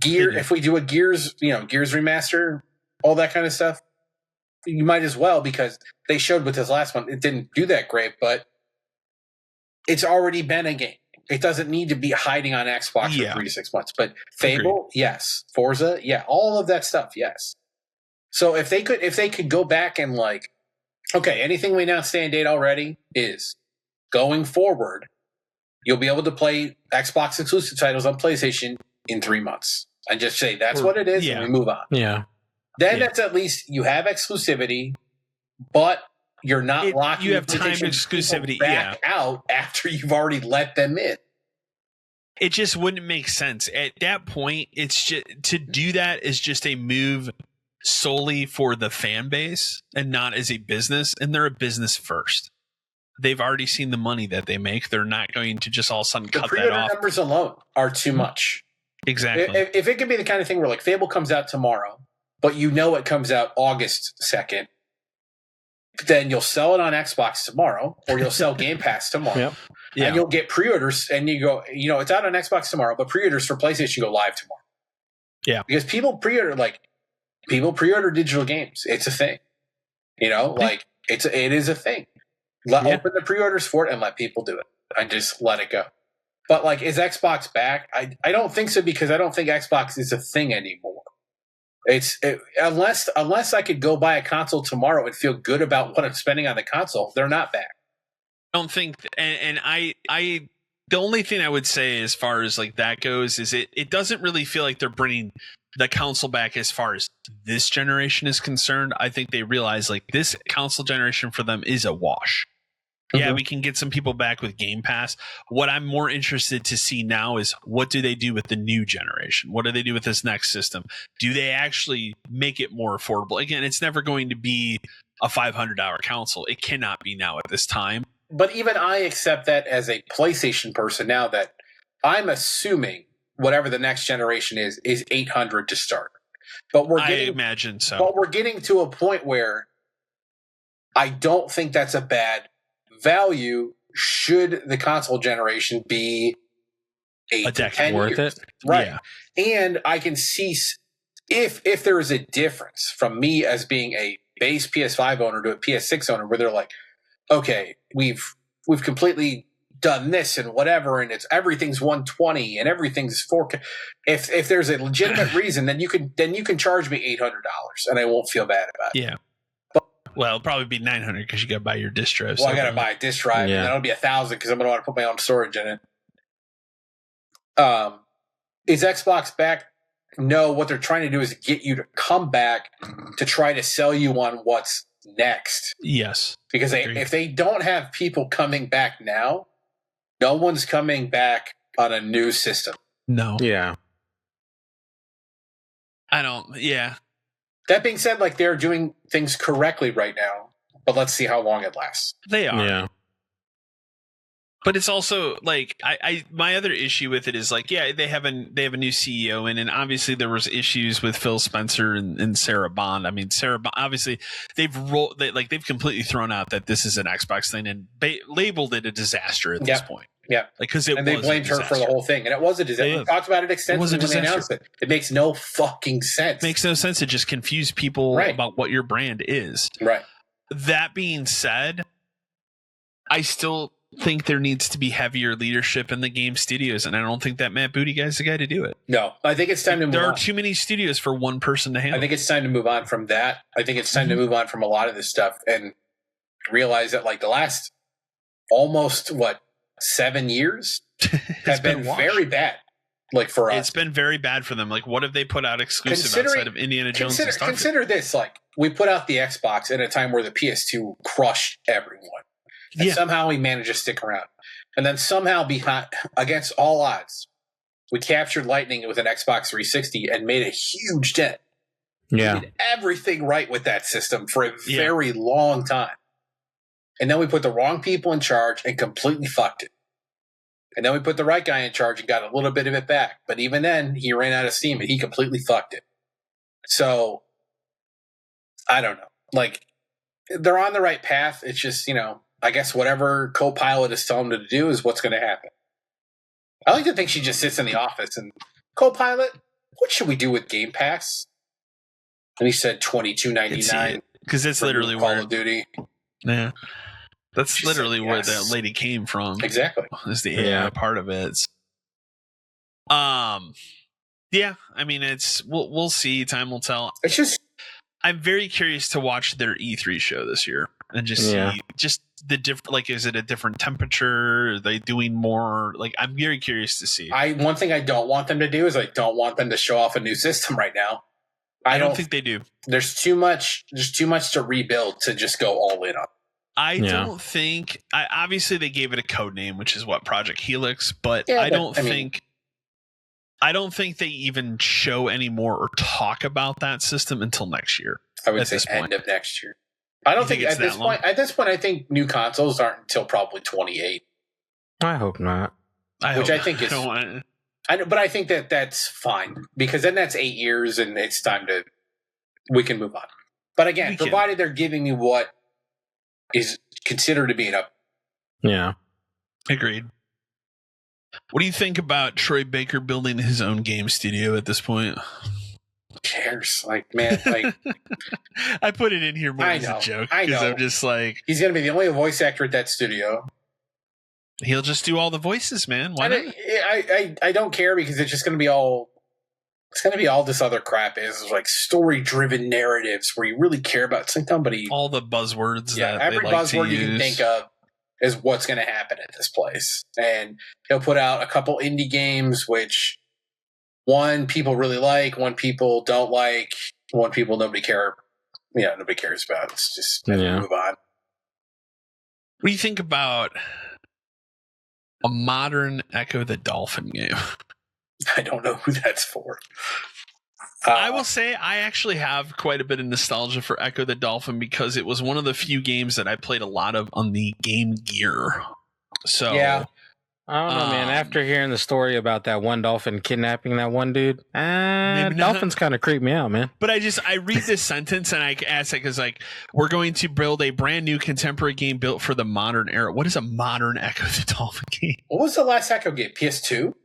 If we do a Gears remaster, all that kind of stuff, you might as well because they showed with this last one, it didn't do that great, but it's already been a game. It doesn't need to be hiding on Xbox for 3 to 6 months. But Fable, yes. Forza, all of that stuff, yes. So if they could go back and like, okay, anything we announced day and date already is going forward, you'll be able to play Xbox exclusive titles on PlayStation in 3 months. And just say that's what it is, and we move on. Yeah. Then that's at least you have exclusivity, but you're not locking. You have time exclusivity back out after you've already let them in. It just wouldn't make sense at that point. It's just to do that is just a move solely for the fan base and not as a business, and they're a business first. They've already seen the money that they make. They're not going to just all of a sudden cut that off. The numbers alone are too much. Exactly. If it could be the kind of thing where like Fable comes out tomorrow, but you know it comes out August 2nd, then you'll sell it on Xbox tomorrow, or you'll sell Game Pass tomorrow. And you'll get pre-orders, and you go, it's out on Xbox tomorrow, but pre-orders for PlayStation go live tomorrow. Yeah. Because people pre-order digital games. It's a thing. It is a thing. Open the pre-orders for it and let people do it. And just let it go. But like, is Xbox back? I don't think so, because I don't think Xbox is a thing anymore. Unless I could go buy a console tomorrow and feel good about what I'm spending on the console, they're not back. I don't think, and I the only thing I would say as far as like that goes is it doesn't really feel like they're bringing the console back as far as this generation is concerned. I think they realize like this console generation for them is a wash. Yeah, we can get some people back with Game Pass. What I'm more interested to see now is what do they do with the new generation? What do they do with this next system? Do they actually make it more affordable? Again, it's never going to be a $500 console. It cannot be now at this time. But even I accept that as a PlayStation person now, that I'm assuming whatever the next generation is $800 to start. But I imagine so. But we're getting to a point where I don't think that's a bad value should the console generation be a decade worth years. It, right? Yeah. And I can see if there is a difference from me as being a base PS5 owner to a PS6 owner, where they're like, okay, we've completely done this and whatever, and everything's 120 and everything's 4K. If there's a legitimate reason, then you can charge me $800 and I won't feel bad about it. Yeah. Well, it'll probably be $900 because you got to buy your disk drive. Well, I got to buy a disk drive, and that'll be $1,000 because I'm going to want to put my own storage in it. Is Xbox back? No. What they're trying to do is get you to come back to try to sell you on what's next. Yes, because if they don't have people coming back now, no one's coming back on a new system. No. Yeah. I don't. Yeah. That being said, like, they're doing things correctly right now, but let's see how long it lasts. They are. Yeah. But it's also like my other issue with it is like, yeah, they have a new CEO and obviously there was issues with Phil Spencer and Sarah Bond. I mean, Sarah Bond, obviously they've completely thrown out that this is an Xbox thing and labeled it a disaster at this point. Yeah, like because they blamed her for the whole thing, and it was a disaster. We talked about it extensively when they announced it. It makes no fucking sense. It makes no sense to just confuse people about what your brand is. Right. That being said, I still think there needs to be heavier leadership in the game studios, and I don't think that Matt Booty guy's the guy to do it. No, I think it's time to move on. There are too many studios for one person to handle. I think it's time to move on from that. I think it's time to move on from a lot of this stuff and realize that, like, the last almost 7 years have been very bad. Like, for us, it's been very bad for them. Like, what have they put out exclusive outside of Indiana Jones and Starfield? Consider this: like, we put out the Xbox at a time where the PS2 crushed everyone, and somehow we managed to stick around. And then somehow, against all odds, we captured Lightning with an Xbox 360 and made a huge dent. Yeah, we did everything right with that system for a very long time. And then we put the wrong people in charge and completely fucked it. And then we put the right guy in charge and got a little bit of it back. But even then, he ran out of steam and he completely fucked it. So, I don't know. Like, they're on the right path. It's just, I guess whatever Copilot is telling them to do is what's going to happen. I like to think she just sits in the office and, Copilot, what should we do with Game Pass? And he said $22.99. Because it's literally Call of Duty. Yeah. That's literally where that lady came from. Exactly. Is the AI part of it. Yeah, I mean, we'll see. Time will tell. It's just, I'm very curious to watch their E3 show this year and just see just the different. Like, is it a different temperature? Are they doing more? Like, I'm very curious to see. One thing I don't want them to do is I don't want them to show off a new system right now. I don't think they do. There's too much to rebuild to just go all in on. I don't think. Obviously, they gave it a code name, which is Project Helix. But I don't think they even show anymore or talk about that system until next year. I would say end of next year. I don't think at this point. At this point, I think new consoles aren't until probably 28. I hope not. I think is. But I think that's fine because then that's 8 years and it's time to. We can move on. But again, provided they're giving me what is considered to be an up. Yeah. Agreed. What do you think about Troy Baker building his own game studio at this point? Who cares? Like, man, like I put it in here more as a joke. I know. I'm just like, he's going to be the only voice actor at that studio. He'll just do all the voices, man. Why not? I don't care because it's just going to be all. It's going to be all this other crap is like story-driven narratives where you really care about. It's like nobody. All the buzzwords. Yeah, that every they like buzzword you can think of is what's going to happen at this place. And he'll put out a couple indie games, which one people really like, one people don't like, one people nobody cares about. It's just move on. What do you think about a modern Echo the Dolphin game? I don't know who that's for. I will say I actually have quite a bit of nostalgia for Echo the Dolphin because it was one of the few games that I played a lot of on the Game Gear. So yeah. I don't know, man. After hearing the story about that one dolphin kidnapping that one dude, dolphins kind of creep me out, man. But I read this sentence and I ask it because like we're going to build a brand new contemporary game built for the modern era. What is a modern Echo the Dolphin game? What was the last Echo game? PS2?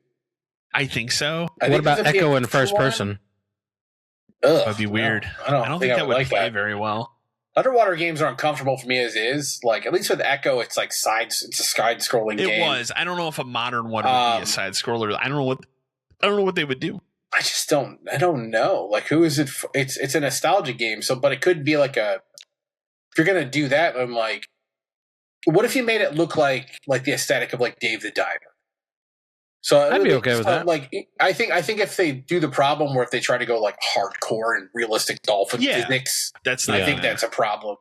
I think so. What about Echo in first person? That'd be weird. I don't think that would like play very well. Underwater games are uncomfortable for me as is. Like, at least with Echo, it's like it's a side-scrolling game. It was. I don't know if a modern one would be a side scroller. I don't know what they would do. I don't know. Like, who is it? It's a nostalgia game. So, but it could be like if you're gonna do that, I'm like, what if you made it look like the aesthetic of like Dave the Diver? So I'd be okay with that. Like, I think if they do the problem where if they try to go like hardcore and realistic dolphin physics, I think that's a problem.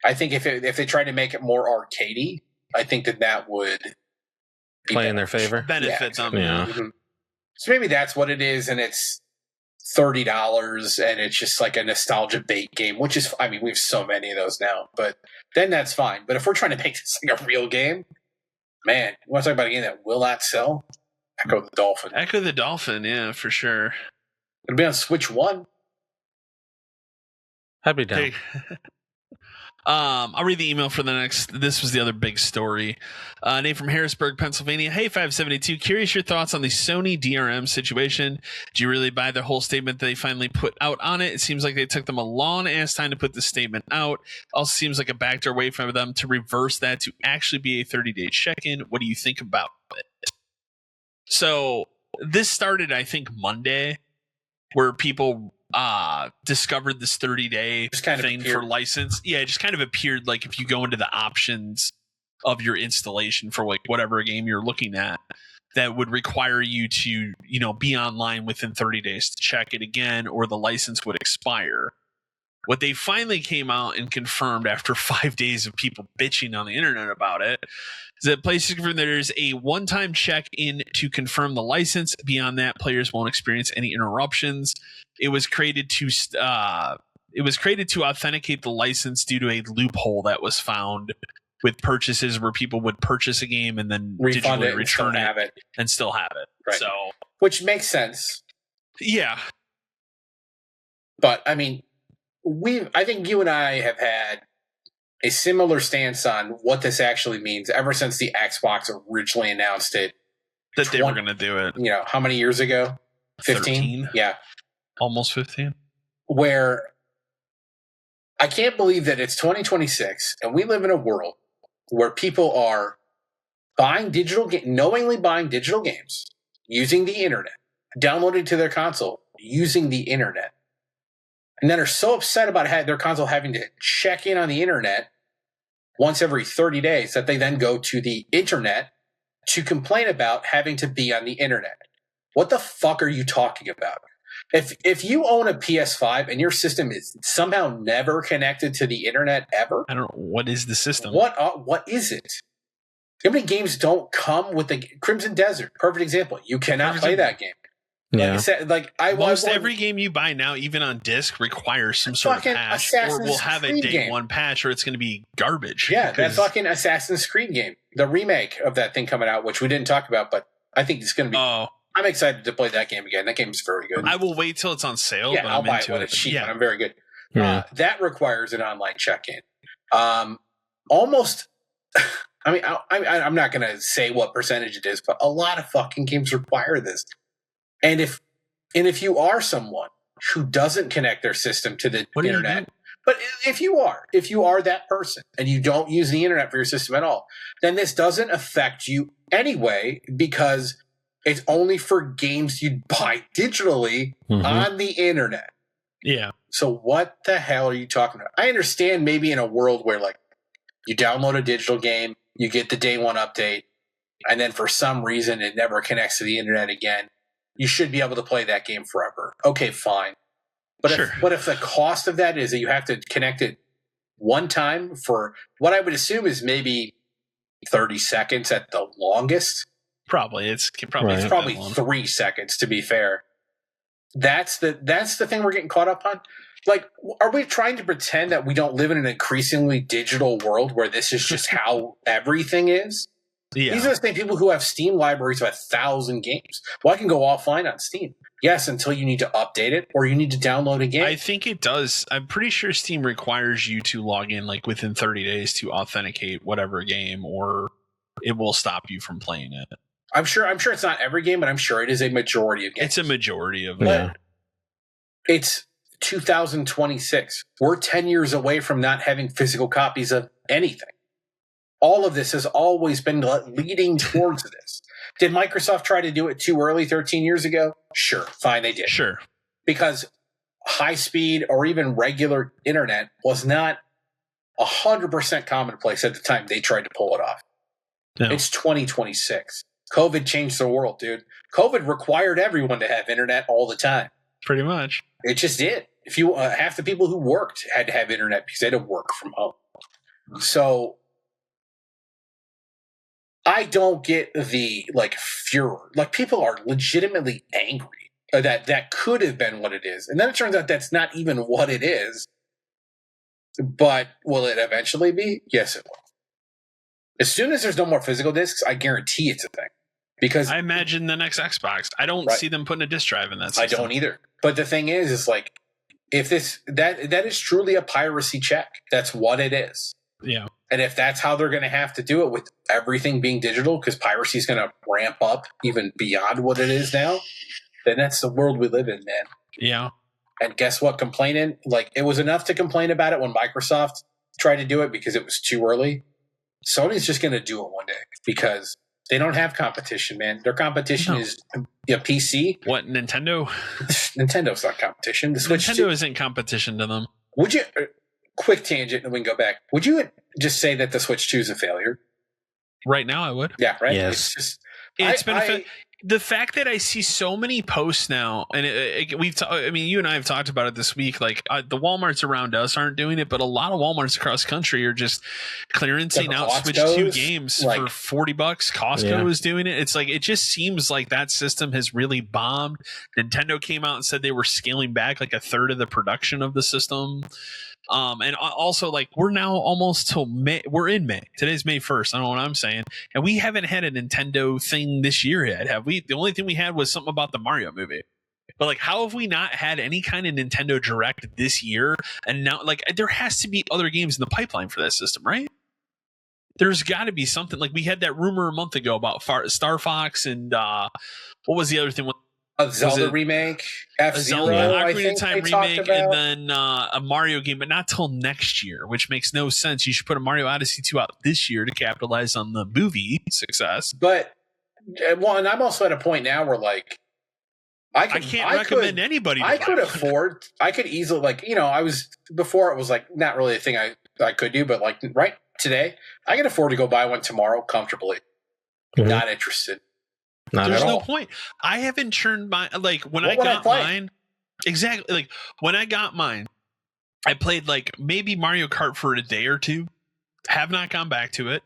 I think if they try to make it more arcadey, I think that would play in their favor, benefit them. Yeah. Mm-hmm. So maybe that's what it is, and it's $30, and it's just like a nostalgia bait game. Which is, I mean, we have so many of those now, but then that's fine. But if we're trying to make this like a real game, man, you want to talk about a game that will not sell? Echo the Dolphin. Echo the Dolphin, yeah, for sure. It'll be on Switch 1. I'd be down. Hey. I'll read the email for the next. This was the other big story. Name from Harrisburg, Pennsylvania. Hey, 572. Curious your thoughts on the Sony DRM situation. Do you really buy the whole statement they finally put out on it? It seems like they took them a long ass time to put the statement out. Also seems like a backdoor way for them to reverse that to actually be a 30-day check-in. What do you think about it? So this started, I think, Monday, where people discovered this 30-day thing for license. Yeah, it just kind of appeared like if you go into the options of your installation for like whatever game you're looking at, that would require you to, be online within 30 days to check it again, or the license would expire. What they finally came out and confirmed after 5 days of people bitching on the internet about it is that PlayStation confirmed there's a one-time check-in to confirm the license. Beyond that, players won't experience any interruptions. It was created to authenticate the license due to a loophole that was found with purchases where people would purchase a game and then digitally return it and still have it. Right. So, which makes sense. Yeah. But I mean, I think you and I have had a similar stance on what this actually means ever since the Xbox originally announced it. That they were going to do it. How many years ago? 15? Yeah. Almost 15. Where I can't believe that it's 2026 and we live in a world where people are knowingly buying digital games, using the internet, downloading to their console, using the internet, and then are so upset about their console having to check in on the internet once every 30 days that they then go to the internet to complain about having to be on the internet. What the fuck are you talking about? If you own a PS5 and your system is somehow never connected to the internet ever, I don't know, what is the system? What is it? How many games don't come with the Crimson Desert? Perfect example. You cannot play that game. Yeah. Almost every game you buy now, even on disc, requires some sort of patch, or will have a day one patch, or it's going to be garbage. Yeah, that fucking Assassin's Creed game, the remake of that thing coming out, which we didn't talk about, but I think it's going to be. I'm excited to play that game again. That game is very good. I will wait till it's on sale. Yeah, but I'll buy it when it's cheap. Yeah. I'm very good. Yeah. That requires an online check-in. Almost. I mean, I'm not going to say what percentage it is, but a lot of fucking games require this. And if you are someone who doesn't connect their system to the internet, but if you are that person and you don't use the internet for your system at all, then this doesn't affect you anyway, because it's only for games you buy digitally on the internet. Yeah. So what the hell are you talking about? I understand maybe in a world where like you download a digital game, you get the day one update, and then for some reason it never connects to the internet again. You should be able to play that game forever. Okay, fine. But if the cost of that is that you have to connect it one time for what I would assume is maybe 30 seconds at the longest. Probably it's probably 3 seconds, to be fair. That's the thing we're getting caught up on. Like, are we trying to pretend that we don't live in an increasingly digital world where this is just how everything is? Yeah. These are the same people who have Steam libraries of 1,000 games. Well, I can go offline on Steam. Yes, until you need to update it or you need to download a game. I think it does. I'm pretty sure Steam requires you to log in like within 30 days to authenticate whatever game, or it will stop you from playing it. I'm sure it's not every game, but I'm sure it is a majority of games. It's a majority of them. It's 2026. We're 10 years away from not having physical copies of anything. All of this has always been leading towards this. Did Microsoft try to do it too early 13 years ago? Sure. Fine, they did. Sure. Because high speed or even regular internet was not 100% commonplace at the time they tried to pull it off. No. It's 2026. COVID changed the world, dude. COVID required everyone to have internet all the time. Pretty much. It just did. If you half the people who worked had to have internet because they had to work from home. So I don't get the furor. Like, people are legitimately angry that could have been what it is. And then it turns out that's not even what it is. But will it eventually be? Yes, it will. As soon as there's no more physical discs, I guarantee it's a thing. Because I imagine the next Xbox. I don't see them putting a disc drive in that system. I don't either. But the thing is like, if that is truly a piracy check. That's what it is. Yeah. And if that's how they're going to have to do it with everything being digital, because piracy is going to ramp up even beyond what it is now, then that's the world we live in, man. Yeah. And guess what? It was enough to complain about it when Microsoft tried to do it because it was too early. Sony's just going to do it one day because they don't have competition, man. Their competition is PC. What, Nintendo? Nintendo's not competition. The Switch Nintendo isn't competition to them. Would you... Quick tangent, and we can go back. Would you just say that the Switch 2 is a failure? Right now, I would. Yeah, right? Yes. It's been the fact that I see so many posts now, and you and I have talked about it this week. Like, the Walmarts around us aren't doing it, but a lot of Walmarts across the country are just clearancing out Switch 2 games for $40. Costco is doing it. It's like, it just seems like that system has really bombed. Nintendo came out and said they were scaling back like a third of the production of the system. And also, like, we're now almost till May. We're in May. Today's May 1st. I don't know what I'm saying. And we haven't had a Nintendo thing this year yet, have we? The only thing we had was something about the Mario movie. But, like, how have we not had any kind of Nintendo Direct this year? And now, like, there has to be other games in the pipeline for that system, right? There's got to be something. Like, we had that rumor a month ago about Star Fox and what was the other thing? A Zelda remake, F-Zero, Ocarina of Time remake, and then a Mario game, but not till next year, which makes no sense. You should put a Mario Odyssey 2 out this year to capitalize on the movie success. But, well, and I'm also at a point now where, like, I can't recommend anybody. I could easily, like, before it was, like, not really a thing I could do, but, like, right today, I can afford to go buy one tomorrow comfortably. Mm-hmm. Not interested. There's no point. I haven't churned my when I got mine. Exactly. Like, when I got mine, I played like maybe Mario Kart for a day or two. Have not gone back to it.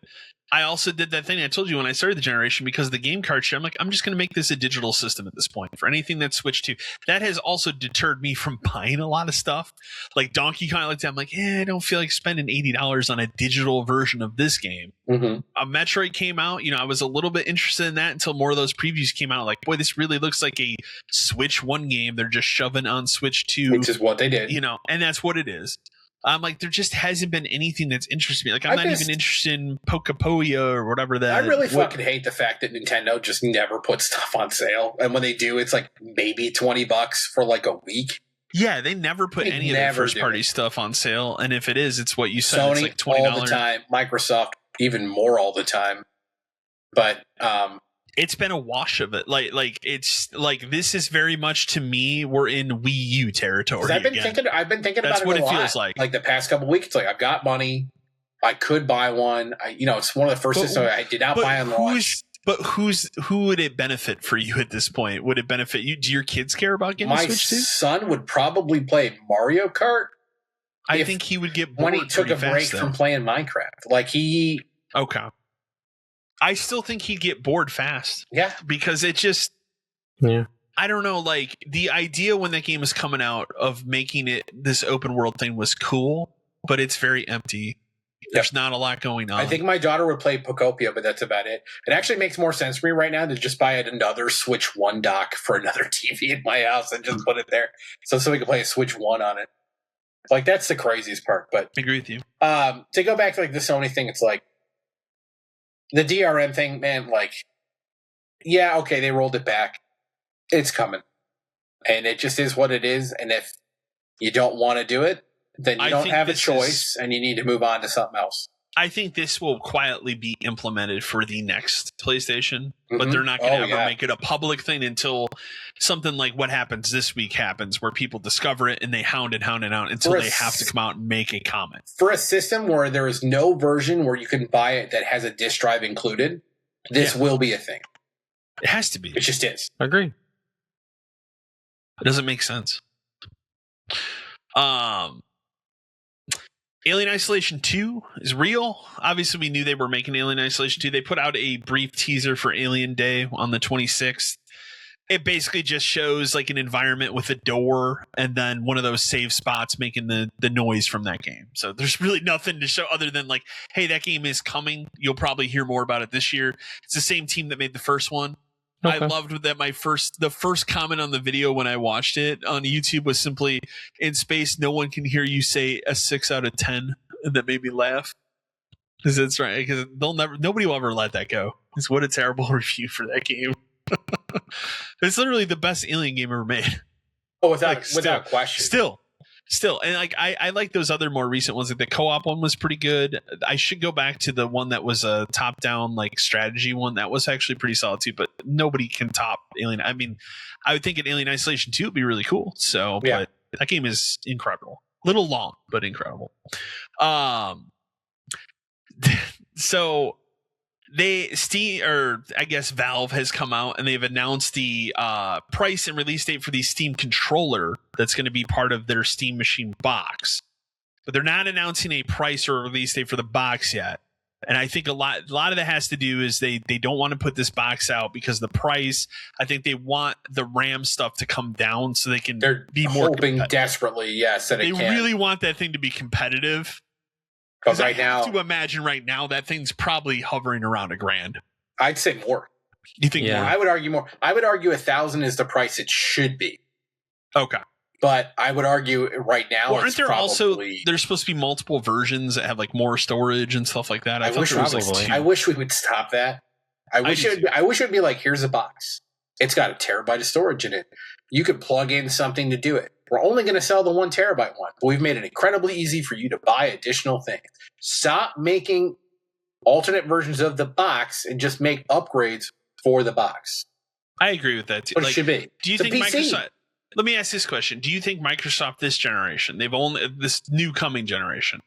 I also did that thing I told you when I started the generation because of the game card share. I'm like, I'm just going to make this a digital system at this point for anything that's switched to. That has also deterred me from buying a lot of stuff. Like Donkey Kong, like that. I'm like, I don't feel like spending $80 on a digital version of this game. Mm-hmm. Metroid came out. I was a little bit interested in that until more of those previews came out. Like, boy, this really looks like a Switch 1 game. They're just shoving on Switch 2. Which is what they did. And that's what it is. I'm like, there just hasn't been anything that's interested me. Like, I'm not even interested in Pokepoia or whatever that. I really fucking hate the fact that Nintendo just never puts stuff on sale, and when they do, it's like maybe $20 for like a week. Yeah, they never put any of their first party stuff on sale, and if it is, it's what you said. Sony, it's like $20 all the time. Microsoft even more all the time. But it's been a wash of it. Like it's like, this is very much, to me, we're in Wii U territory. I've been thinking That's about it. What it feels like. Like the past couple of weeks, it's like I've got money. I could buy one. It's one of the first systems I did not buy on launch. But who would it benefit for you at this point? Would it benefit you? Do your kids care about getting a Switch too? My son would probably play Mario Kart. I think he would get bored when he took a break from playing Minecraft. Like he. Okay. I still think he'd get bored fast. Yeah. Because it just, I don't know, like the idea when that game was coming out of making it this open world thing was cool, but it's very empty. There's not a lot going on. I think my daughter would play Pocopia, but that's about it. It actually makes more sense for me right now to just buy another Switch 1 dock for another TV in my house and just put it there so we can play a Switch 1 on it. Like, that's the craziest part. But I agree with you. To go back to like the Sony thing, it's like the DRM thing, man, like, yeah, okay, they rolled it back. It's coming. And it just is what it is. And if you don't want to do it, then you don't have a choice and you need to move on to something else. I think this will quietly be implemented for the next PlayStation, but they're not going to ever make it a public thing until something like what happens this week happens, where people discover it and they hound it until they have to come out and make a comment. For a system where there is no version where you can buy it that has a disc drive included, this will be a thing. It has to be. It just is. I agree. It doesn't make sense. Alien Isolation 2 is real. Obviously, we knew they were making Alien Isolation 2. They put out a brief teaser for Alien Day on the 26th. It basically just shows like an environment with a door and then one of those save spots making the noise from that game. So there's really nothing to show other than like, hey, that game is coming. You'll probably hear more about it this year. It's the same team that made the first one. Okay. I loved that the first comment on the video when I watched it on YouTube was simply, in space, no one can hear you say a 6 out of 10. And that made me laugh. Because it's right. Because nobody will ever let that go. It's what a terrible review for that game. It's literally the best Alien game ever made. Oh, without question. Still, and like I like those other more recent ones. Like the co-op one was pretty good. I should go back to the one that was a top-down like strategy one. That was actually pretty solid too. But nobody can top Alien. I mean, I would think an Alien Isolation 2 would be really cool. So, but that game is incredible. Little long, but incredible. So Valve has come out and they've announced the price and release date for the Steam controller that's going to be part of their Steam Machine box, but they're not announcing a price or a release date for the box yet. And I think a lot of that has to do is they don't want to put this box out because the price. I think they want the RAM stuff to come down so they can be more hoping desperately. Yes, that they really want that thing to be competitive. Because right now, to imagine right now that thing's probably hovering around $1,000. I'd say more. You think more? I would argue more. I would argue 1,000 is the price it should be. Okay. But I would argue right now, aren't there also there's supposed to be multiple versions that have like more storage and stuff like that? I wish we would stop that. I wish it would be like, here's a box. It's got 1 terabyte of storage in it. You could plug in something to do it. We're only going to sell the 1 terabyte one, but we've made it incredibly easy for you to buy additional things. Stop making alternate versions of the box and just make upgrades for the box. I agree with that too. What it should be. Do you think Microsoft? Let me ask this question: do you think Microsoft this generation, this new coming generation,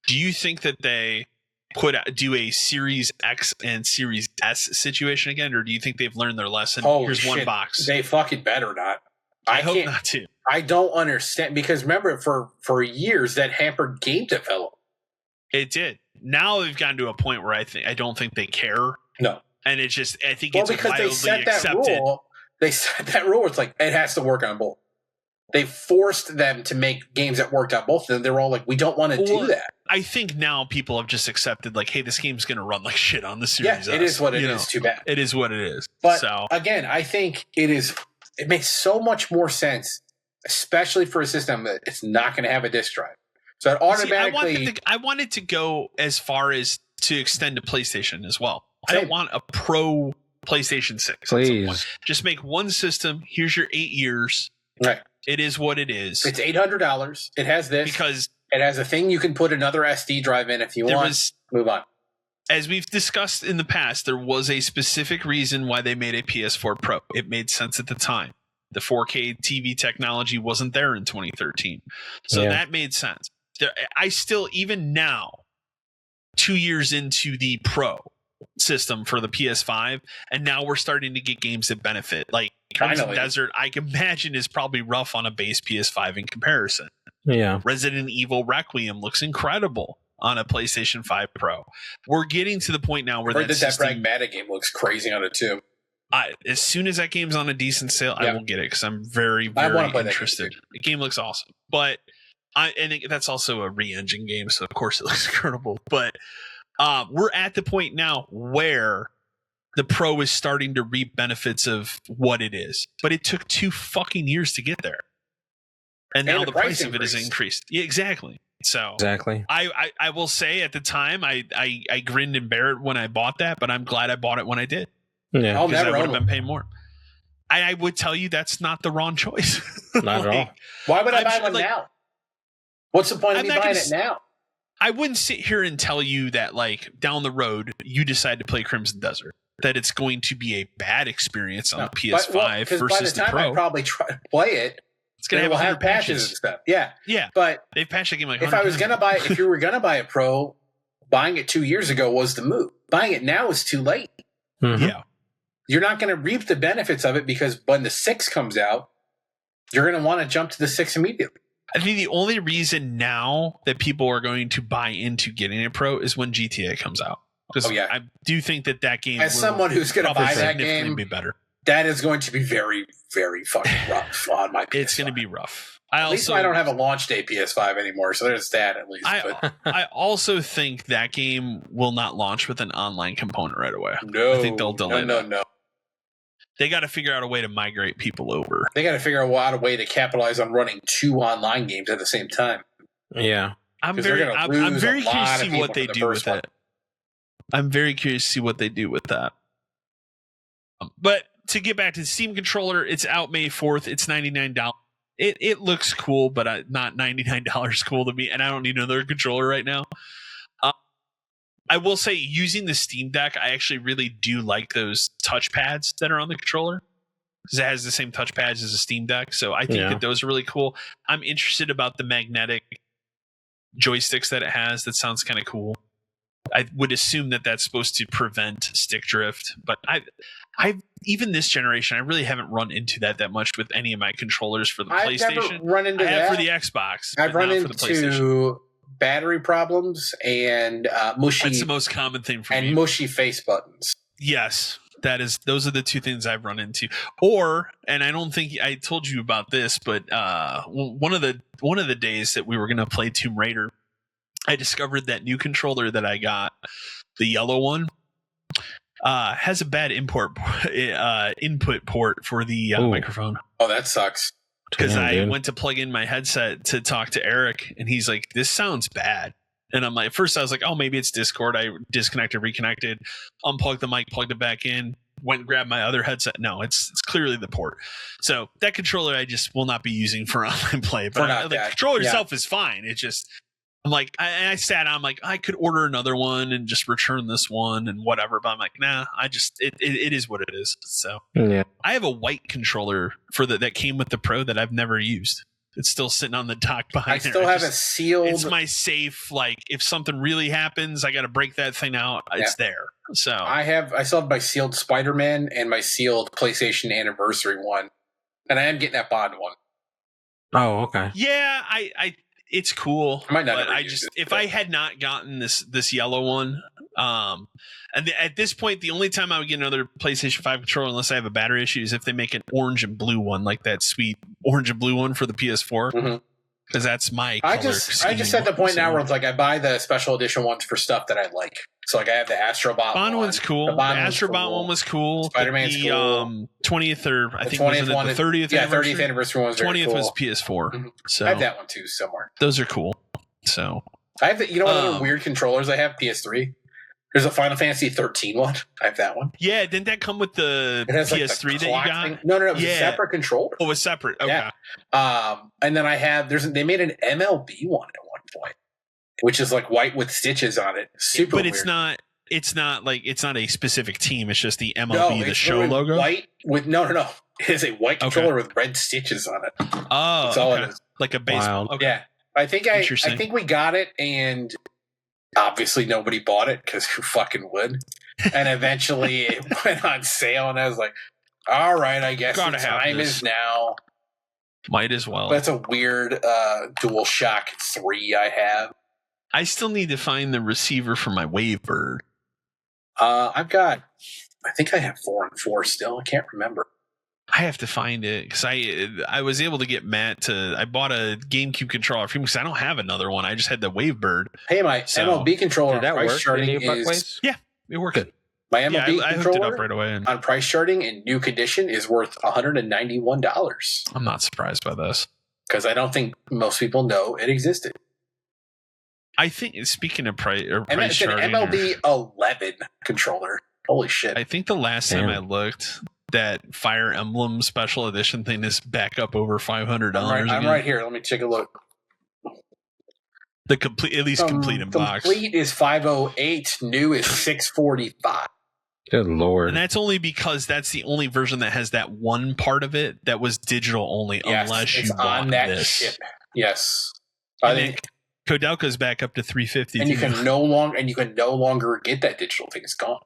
do you think that they do a Series X and Series S situation again, or do you think they've learned their lesson? Here's one box. They fucking better not. I hope not too. I don't understand, because remember, for years that hampered game development. It did. Now they've gotten to a point where I don't think they care. No, and it's just it's because wildly they set accepted. That rule. They set that rule. It's like it has to work on both. They forced them to make games that worked on both of them. They were all like, we don't want to do that. I think now people have just accepted, like, hey, this game's going to run like shit on the Series S. It is what it is. Too bad. It is what it is. But again, I think it makes so much more sense, especially for a system that it's not going to have a disk drive. So it automatically. I want it to go as far as to extend to PlayStation as well. Same. I don't want a pro PlayStation 6. Please. Just make one system. Here's your 8 years. Right. It is what it is. It's $800. It has this. Because it has a thing you can put another SD drive in if you want. Move on. As we've discussed in the past, there was a specific reason why they made a PS4 Pro. It made sense at the time. The 4K TV technology wasn't there in 2013. So that made sense. I still, even now, 2 years into the Pro system for the PS5, and now we're starting to get games that benefit. Like Crimson Desert, I can imagine, is probably rough on a base PS5 in comparison. Yeah. Resident Evil Requiem looks incredible. on a PlayStation 5 Pro. We're getting to the point now where that Pragmatic game looks crazy on it too. As soon as that game's on a decent sale, I will get it because I'm very, very interested. The game looks awesome, but that's also a re-engine game, so of course it looks incredible. But we're at the point now where the Pro is starting to reap benefits of what it is, but it took 2 fucking years to get there, and now the price of it has increased. Yeah, exactly. So exactly. I will say at the time I grinned and bared it when I bought that, but I'm glad I bought it when I did. Yeah, because I would have been paying more. I would tell you that's not the wrong choice. Not at all. Why would I buy one now? What's the point of me buying it now? I wouldn't sit here and tell you that like down the road you decide to play Crimson Desert, that it's going to be a bad experience on the PS5 versus by the time Pro. I probably try to play it, it's going to have patches and stuff. Yeah. But they've patched the game like if you were going to buy a Pro, buying it 2 years ago was the move. Buying it now is too late. Mm-hmm. Yeah. You're not going to reap the benefits of it because when the 6 comes out, you're going to want to jump to the 6 immediately. I think the only reason now that people are going to buy into getting a Pro is when GTA comes out. Because I do think that game, as someone who's going to buy that game, be better. That is going to be very, very fucking rough on my PS5. It's going to be rough. At least I don't have a launch day PS5 anymore, so there's that at least. I also think that game will not launch with an online component right away. No, I think they'll delay that. No. They got to figure out a way to migrate people over. They got to figure out a way to capitalize on running 2 online games at the same time. Yeah. I'm very curious to see what they do with it. I'm very curious to see what they do with that. But to get back to the Steam controller, it's out May 4th. It's $99. It looks cool, but not $99 cool to me, and I don't need another controller right now. I will say, using the Steam Deck, I actually really do like those touchpads that are on the controller, because it has the same touchpads as a Steam Deck. So I think that those are really cool. I'm interested about the magnetic joysticks that it has. That sounds kind of cool. I would assume that that's supposed to prevent stick drift, but I even this generation, I really haven't run into that much with any of my controllers for the PlayStation. I've never run into that. For the Xbox. I've run into battery problems and mushy. That's the most common thing for me. And mushy face buttons. Yes, those are the 2 things I've run into. And I don't think I told you about this, but one of the days that we were going to play Tomb Raider, I discovered that new controller that I got, the yellow one, has a bad input port for the microphone. Oh, that sucks. Because I went to plug in my headset to talk to Eric, and he's like, "This sounds bad." And I'm like, first I was like, "Oh, maybe it's Discord." I disconnected, reconnected, unplugged the mic, plugged it back in, went and grabbed my other headset. No, it's clearly the port. So that controller I just will not be using for online play. But the controller itself is fine. It's just, I'm like, I sat down, I'm like, I could order another one and just return this one and whatever. But I'm like, nah, it is what it is. So I have a white controller that came with the Pro that I've never used. It's still sitting on the dock behind there. I still have a sealed. It's my safe. Like, if something really happens, I got to break that thing out. It's there. So I still have my sealed Spider-Man and my sealed PlayStation Anniversary one, and I am getting that Bond one. Oh, okay. Yeah, it's cool. I might not. But if I had not gotten this yellow one, and at this point, the only time I would get another PlayStation 5 controller, unless I have a battery issue, is if they make an orange and blue one, like that sweet orange and blue one for the PS4. Because that's my color. I just at the point now where it's like I buy the special edition ones for stuff that I like. So like I have the Astrobot Bond one's cool. The Astrobot one was cool. Spider-Man's cool. 20th or I think was it the 30th? Yeah, 30th anniversary one was 20th cool. was PS4. So I have that one too somewhere. Those are cool. So I have what other weird controllers I have? PS3. There's a Final Fantasy 13 one. I have that one. Yeah, didn't that come with the PS3 that you got? Thing. No, it was a separate controller. Oh, it was separate. Okay. Yeah. And then I have they made an MLB one at one point, which is like white with stitches on it. Super but weird. it's not a specific team. It's just the MLB, the show logo. White with no. It is a white controller with red stitches on it. Oh, that's all it is. Like a baseball. Okay. Yeah, I think we got it, and obviously nobody bought it because who fucking would? And eventually it went on sale, and I was like, "All right, I guess the time is now." Might as well. That's a weird DualShock 3 I have. I still need to find the receiver for my Wavebird. I think I have 4 and 4 still. I can't remember. I have to find it because I was able to get Matt to. I bought a GameCube controller for him because I don't have another one. I just had the Wavebird. Hey, my MLB controller Did that price work? charting is It worked. Good. my MLB I hooked it controller up right away. And on price charting in new condition is worth $191 I'm not surprised by this. because I don't think most people know it existed. I think speaking of price And it's an charting, MLB 11 controller. Holy shit! I think the last time I looked, that Fire Emblem Special Edition thing is back up over $500. I'm right here. Let me take a look. The complete, at least complete in box. Complete is 508. New is 645. Good lord. And that's only because that's the only version that has that one part of it that was digital only, Yes, unless it's you bought on that this. chip. Yes, And then Kodelka's back up to 350. and you can no longer get that digital thing. It's gone.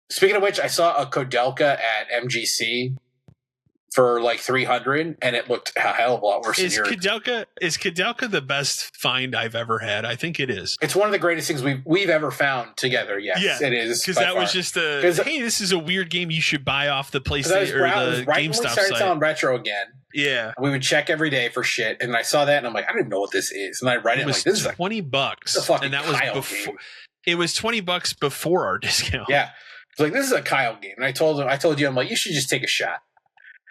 Speaking of which, I saw a Kodelka at MGC for like 300, and it looked a hell of a lot worse than yours. Is Kodelka the best find I've ever had? I think it is. It's one of the greatest things we've ever found together. Yes, it is. Because that was just hey, this is a weird game you should buy off the PlayStation or the right when we GameStop started site. selling retro again. Yeah, we would check every day for shit, and I saw that, and I'm like, I don't even know what this is, and I read it, was like, this is $20, and that was before. Game. It was $20 before our discount. Yeah, it's like, this is a Kyle game, and I told you, I'm like, you should just take a shot,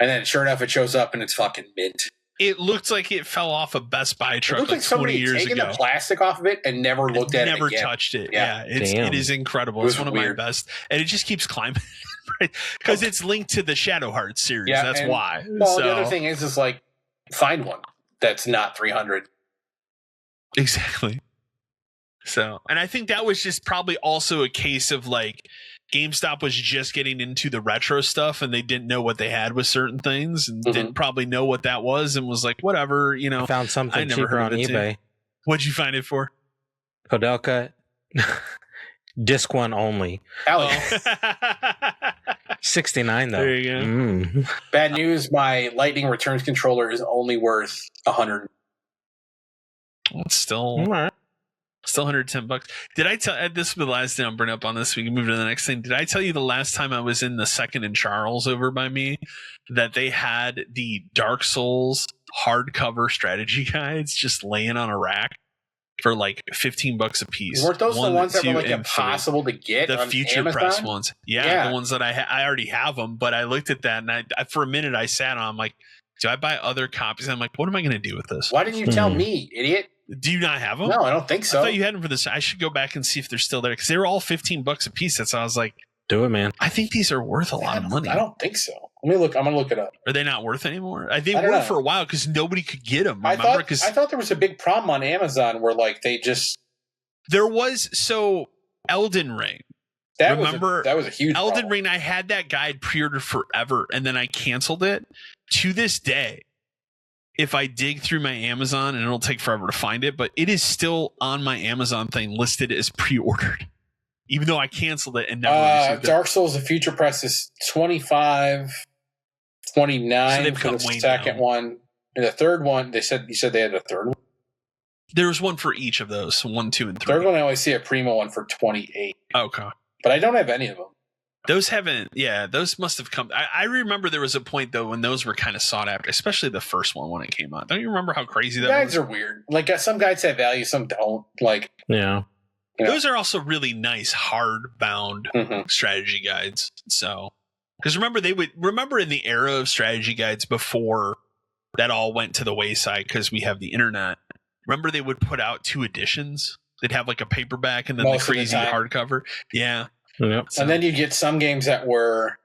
and then sure enough, it shows up, and it's fucking mint. It looked like it fell off a Best Buy truck like 20 years taken ago. The plastic off of it and never looked at it. Never again. touched it. Yeah, it is incredible. It's one of my best, and it just keeps climbing because it's linked to the Shadow Hearts series. Yeah, that's why. Well, the other thing is like, find one that's not 300. Exactly. So, and I think that was just probably also a case of like GameStop was just getting into the retro stuff and they didn't know what they had with certain things and didn't probably know what that was and was like, whatever, you know. I found something cheaper on eBay. What'd you find it for? Kodelka disc one only. $69 though. There you go. Bad news, my Lightning Returns controller is only worth $100. Well, it's still $110. Did I tell this is the last thing I'm bringing up on this? We can move to the next thing. Did I tell you the last time I was in the Second and Charles over by me that they had the Dark Souls hardcover strategy guides just laying on a rack for like $15 a piece? Weren't those the ones that were like impossible to get? The on Future Amazon? Press ones. Yeah, the ones that I already have them, but I looked at that and I for a minute I sat on, I'm like, do I buy other copies? I'm like, what am I going to do with this? Why didn't you tell me, idiot? Do you not have them? No, I don't think so. I thought you had them for this. I should go back and see if they're still there because they were all $15 a piece. That's how I was like, do it, man. I think these are worth a lot of money. I don't think so. Let me look. I'm gonna look it up. Are they not worth anymore? They were for a while because nobody could get them. Remember? I thought there was a big problem on Amazon where like they just there was Elden Ring. That was a huge Elden problem. Ring. I had that guide pre-ordered forever, and then I canceled it. To this day, if I dig through my Amazon, and it'll take forever to find it, but it is still on my Amazon thing listed as pre-ordered, even though I canceled it and never received it. Dark Souls: The Future Press is $25, $29 for the second one, and the third one. You said they had a third one. There was one for each of those, so 1, 2, and 3. Third one, I always see a Primo one for $28. Okay, but I don't have any of them. Those haven't. Yeah, those must have come. I remember there was a point though when those were kind of sought after, especially the first one when it came out. Don't you remember how crazy that was? Guides are weird. Like some guides have value, some don't. Like yeah, those are also really nice hardbound strategy guides. So because remember in the era of strategy guides before that all went to the wayside because we have the internet. Remember they would put out 2 editions. They'd have like a paperback and then the crazy hardcover. Yeah. Yep. And then you get some games that were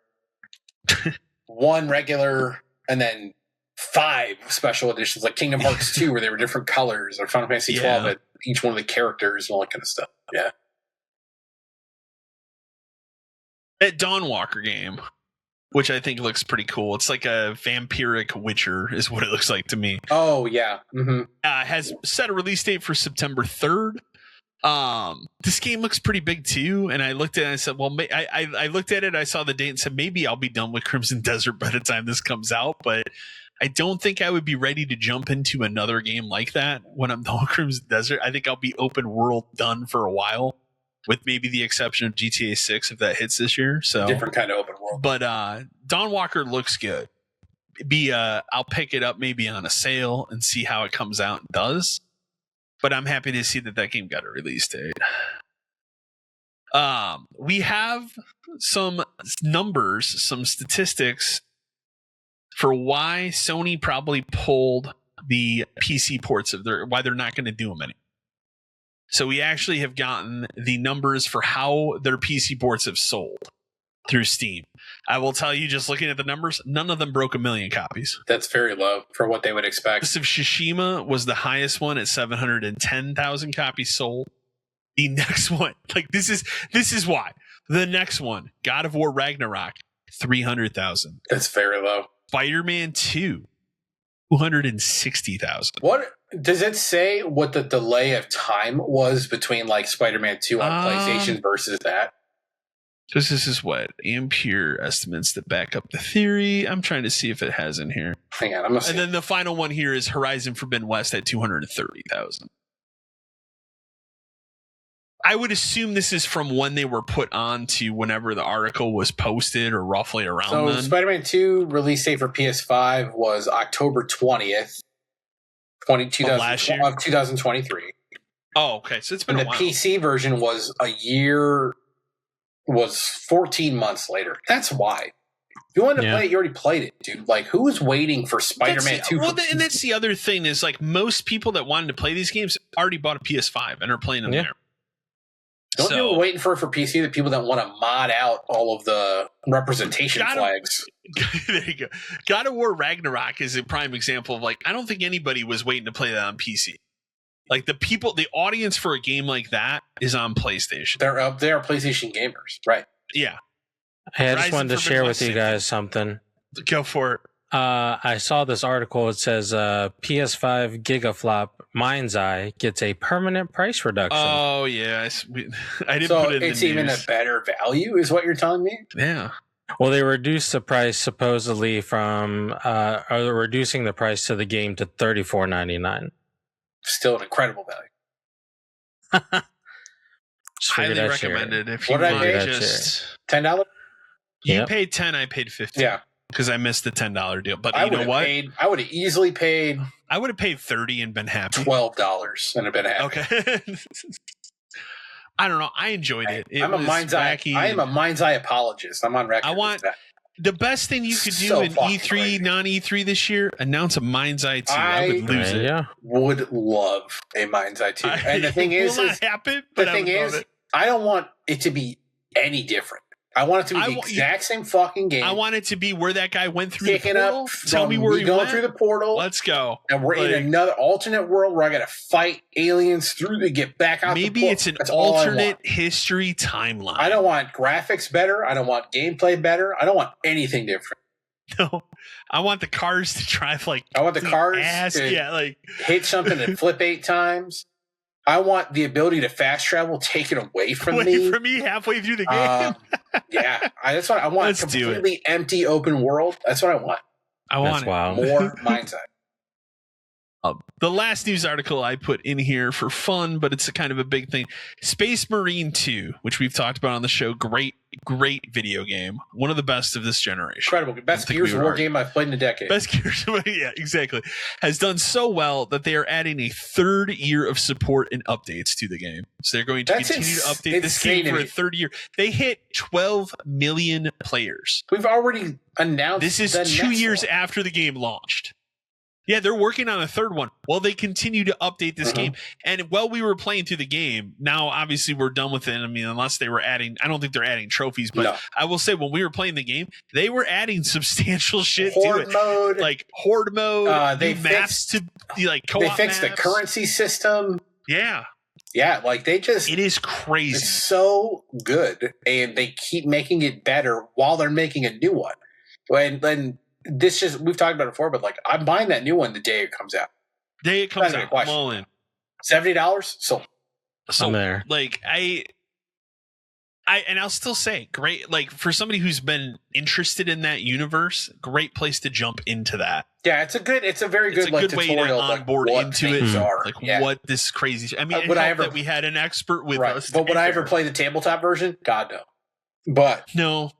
1 regular and then 5 special editions, like Kingdom Hearts 2, where they were different colors, or Final Fantasy 12 at each one of the characters and all that kind of stuff. Yeah. That Dawnwalker game, which I think looks pretty cool. It's like a vampiric Witcher, is what it looks like to me. Oh yeah. Has set a release date for September 3rd. This game looks pretty big too, and I looked at it and I said, well, I looked at it, I saw the date and said maybe I'll be done with Crimson Desert by the time this comes out, but I don't think I would be ready to jump into another game like that when I'm the Crimson Desert. I think I'll be open world done for a while, with maybe the exception of GTA 6 if that hits this year. So different kind of open world. But Dawn Walker looks good. I'll pick it up maybe on a sale and see how it comes out and does. But I'm happy to see that game got a release date. We have some numbers, some statistics for why Sony probably pulled the PC ports of why they're not going to do them anymore. So we actually have gotten the numbers for how their PC ports have sold through Steam. I will tell you, just looking at the numbers, none of them broke 1 million copies. That's very low for what they would expect. Ghost of Tsushima was the highest one at 710,000 copies sold. The next one, this is why. The next one, God of War Ragnarok, 300,000. That's very low. Spider-Man 2, 260,000. What does it say? What the delay of time was between Spider-Man 2 on PlayStation versus that? This is what Ampere estimates that back up the theory. I'm trying to see if it has in here. Hang on, and then the final one here is Horizon Forbidden West at 230,000. I would assume this is from when they were put on to whenever the article was posted, or roughly around then. So Spider-Man 2 release date for PS5 was October 20th, 2023. Oh, okay. So it's been a while. And the PC version was 14 months later. That's why. If you wanted to play it, you already played it, dude. Who was waiting for Spider-Man 2? And that's the other thing is, most people that wanted to play these games already bought a PS5 and are playing them there. Don't you were waiting for PC, the people that want to mod out all of the representation flags. There you go. God of War Ragnarok is a prime example of I don't think anybody was waiting to play that on PC. The audience for a game like that is on PlayStation. They are PlayStation gamers, right? Yeah. Hey, I just wanted to share with you guys something. Go for it. I saw this article. It says PS5 Gigaflop Mind's Eye gets a permanent price reduction. Oh, yeah. I didn't put it in the news. It's even a better value, is what you're telling me? Yeah. Well, they reduced the price supposedly from, or reducing the price to the game to $34.99. Still an incredible value. Highly recommended. If you what did want I pay? just $10? You paid 10, I paid 15. Yeah. Because I missed the $10 deal. But you know what? I would have easily paid. I would have paid $30 and been happy. $12 and have been happy. Okay. I don't know. I enjoyed it. I'm a Mind's Eye. I am a Mind's Eye apologist. I'm on record. I want the best thing you could do in E3, non-E3 this year. Announce a Mind's Eye 2. I would lose it. Yeah. Would love a Mind's Eye 2. And the thing is, not happen. But the thing is, I don't want it to be any different. I want it to be the exact same fucking game. I want it to be where that guy went through the portal. Up Tell me where he went. Through the portal. Let's go. And we're in another alternate world where I got to fight aliens through to get back out. Maybe it's an alternate history timeline. I don't want graphics better. I don't want gameplay better. I don't want anything different. No, I want the cars to drive I want the cars to hit something and flip 8 times. I want the ability to fast travel taken away from me halfway through the game. That's what I want. Let's completely empty open world. That's what I want. I want more Mind's Eye. The last news article I put in here for fun, but it's a kind of a big thing. Space Marine 2, which we've talked about on the show. Great video game. One of the best of this generation. Incredible. Best Gears of War game I've played in a decade. Best Gears of War, yeah, exactly. Has done so well that they are adding a 3rd year of support and updates to the game. So they're going to continue to update this game for a 3rd year. They hit 12 million players. We've already announced this is 2 years after the game launched. Yeah, they're working on a 3rd one. Well, they continue to update this game. And while we were playing through the game, now obviously we're done with it. I mean, unless they were adding, I don't think they're adding trophies, but I will say when we were playing the game, they were adding substantial shit to it. Mode. Horde mode, they maps to co-op. They fixed the currency system. Yeah. Yeah, it is crazy. It's so good. And they keep making it better while they're making a new one. We've talked about it before, but I'm buying that new one the day it comes out. I'm all in. $70? Sold. I'm there. I'll still say great, like for somebody who's been interested in that universe, great place to jump into that. Yeah, it's a very good way tutorial, to onboard like, into it. Are. Like what this crazy. I mean, that we had an expert with us. But would I ever play the tabletop version? God no. But no,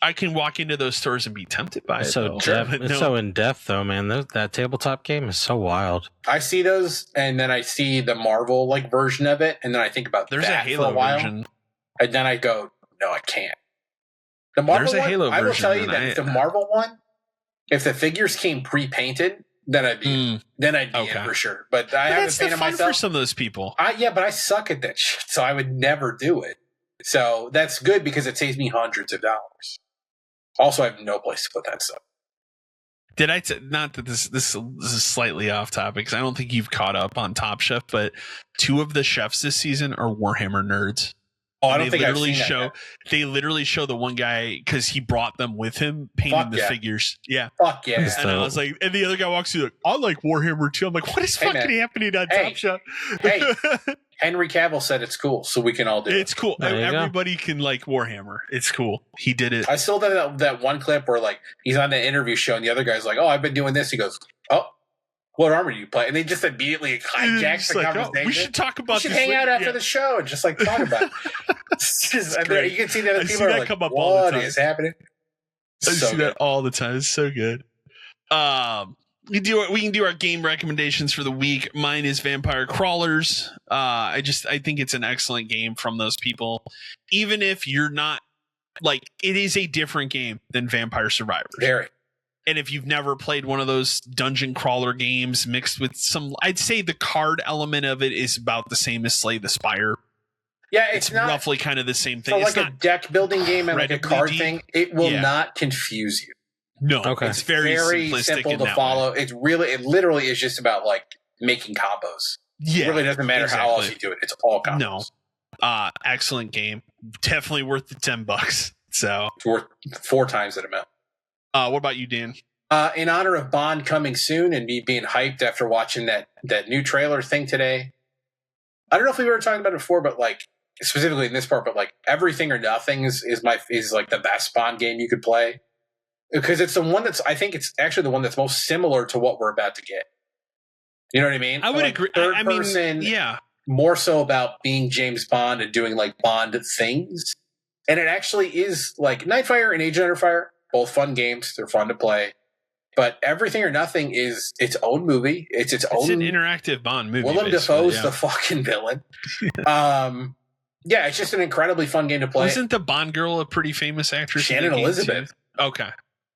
I can walk into those stores and be tempted by it. It's so in depth, though, man. That tabletop game is so wild. I see those, and then I see the Marvel like version of it, and then I think about there's a Halo for a while, version, and then I go, no, I can't. The Marvel there's a Halo I will version, tell you that the Marvel one, if the figures came pre-painted, then I'd be in for sure. But I haven't painted myself for some of those people. But I suck at that shit, so I would never do it. So that's good because it saves me hundreds of dollars. Also, I have no place to put that stuff. Did I not that this is slightly off topic because I don't think you've caught up on Top Chef, but 2 of the chefs this season are Warhammer nerds. Oh, I don't think I've seen that yet. They literally show the one guy because he brought them with him painting the figures. Yeah, fuck yeah. And I was like, and the other guy walks through like, I like Warhammer too. I'm like, what is happening on Top Chef? Hey, Henry Cavill said it's cool, so we can all do it. It's cool. Everybody can like Warhammer. It's cool. He did it. I still did that one clip where like he's on the interview show and the other guy's like, oh, I've been doing this. He goes, oh, what armor do you play? And they just immediately hijack the conversation. Oh, we should talk about this. We should hang out after the show and just like talk about it. You can see the other people are like, what is happening? I see that all the time. It's so good. We can do our game recommendations for the week. Mine is Vampire Crawlers. I think it's an excellent game from those people. Even if you're not like, it is a different game than Vampire Survivors. Very. And if you've never played one of those dungeon crawler games mixed with I'd say the card element of it is about the same as Slay the Spire. Yeah, it's not roughly kind of the same thing. So it's like a deck building game and like a card thing. It will not confuse you. No, it's very simple to follow. It literally is just about like making combos. Yeah, it really doesn't matter how else you do it. It's all combos. No, excellent game. Definitely worth the $10. So it's worth 4 times that amount. What about you, Dan? In honor of Bond coming soon and me being hyped after watching that new trailer thing today, I don't know if we were talking about it before, but like specifically in this part, but like Everything or Nothing is like the best Bond game you could play because it's the one I think it's actually the one that's most similar to what we're about to get. You know what I mean? I would agree. Third person, more so about being James Bond and doing like Bond things, and it actually is like Nightfire and Agent Under Fire. Both fun games. They're fun to play. But Everything or Nothing is its own movie. It's an interactive Bond movie. Willem Dafoe's the fucking villain. It's just an incredibly fun game to play. Wasn't the Bond girl a pretty famous actress? Shannon Elizabeth. Okay.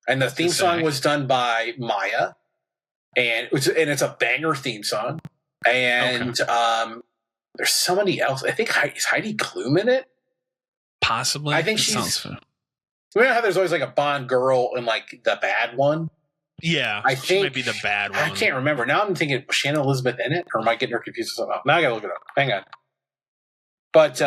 And the theme song was done by Maya. And it's a banger theme song. And there's somebody else. I think is Heidi Klum in it? Possibly. I think sounds fun. You know how there's always like a Bond girl and like the bad one? Yeah, I think she might be the bad one. I can't remember. Now I'm thinking, was Shannon Elizabeth in it? Or am I getting her confused with something else? Now I gotta look it up. Hang on. But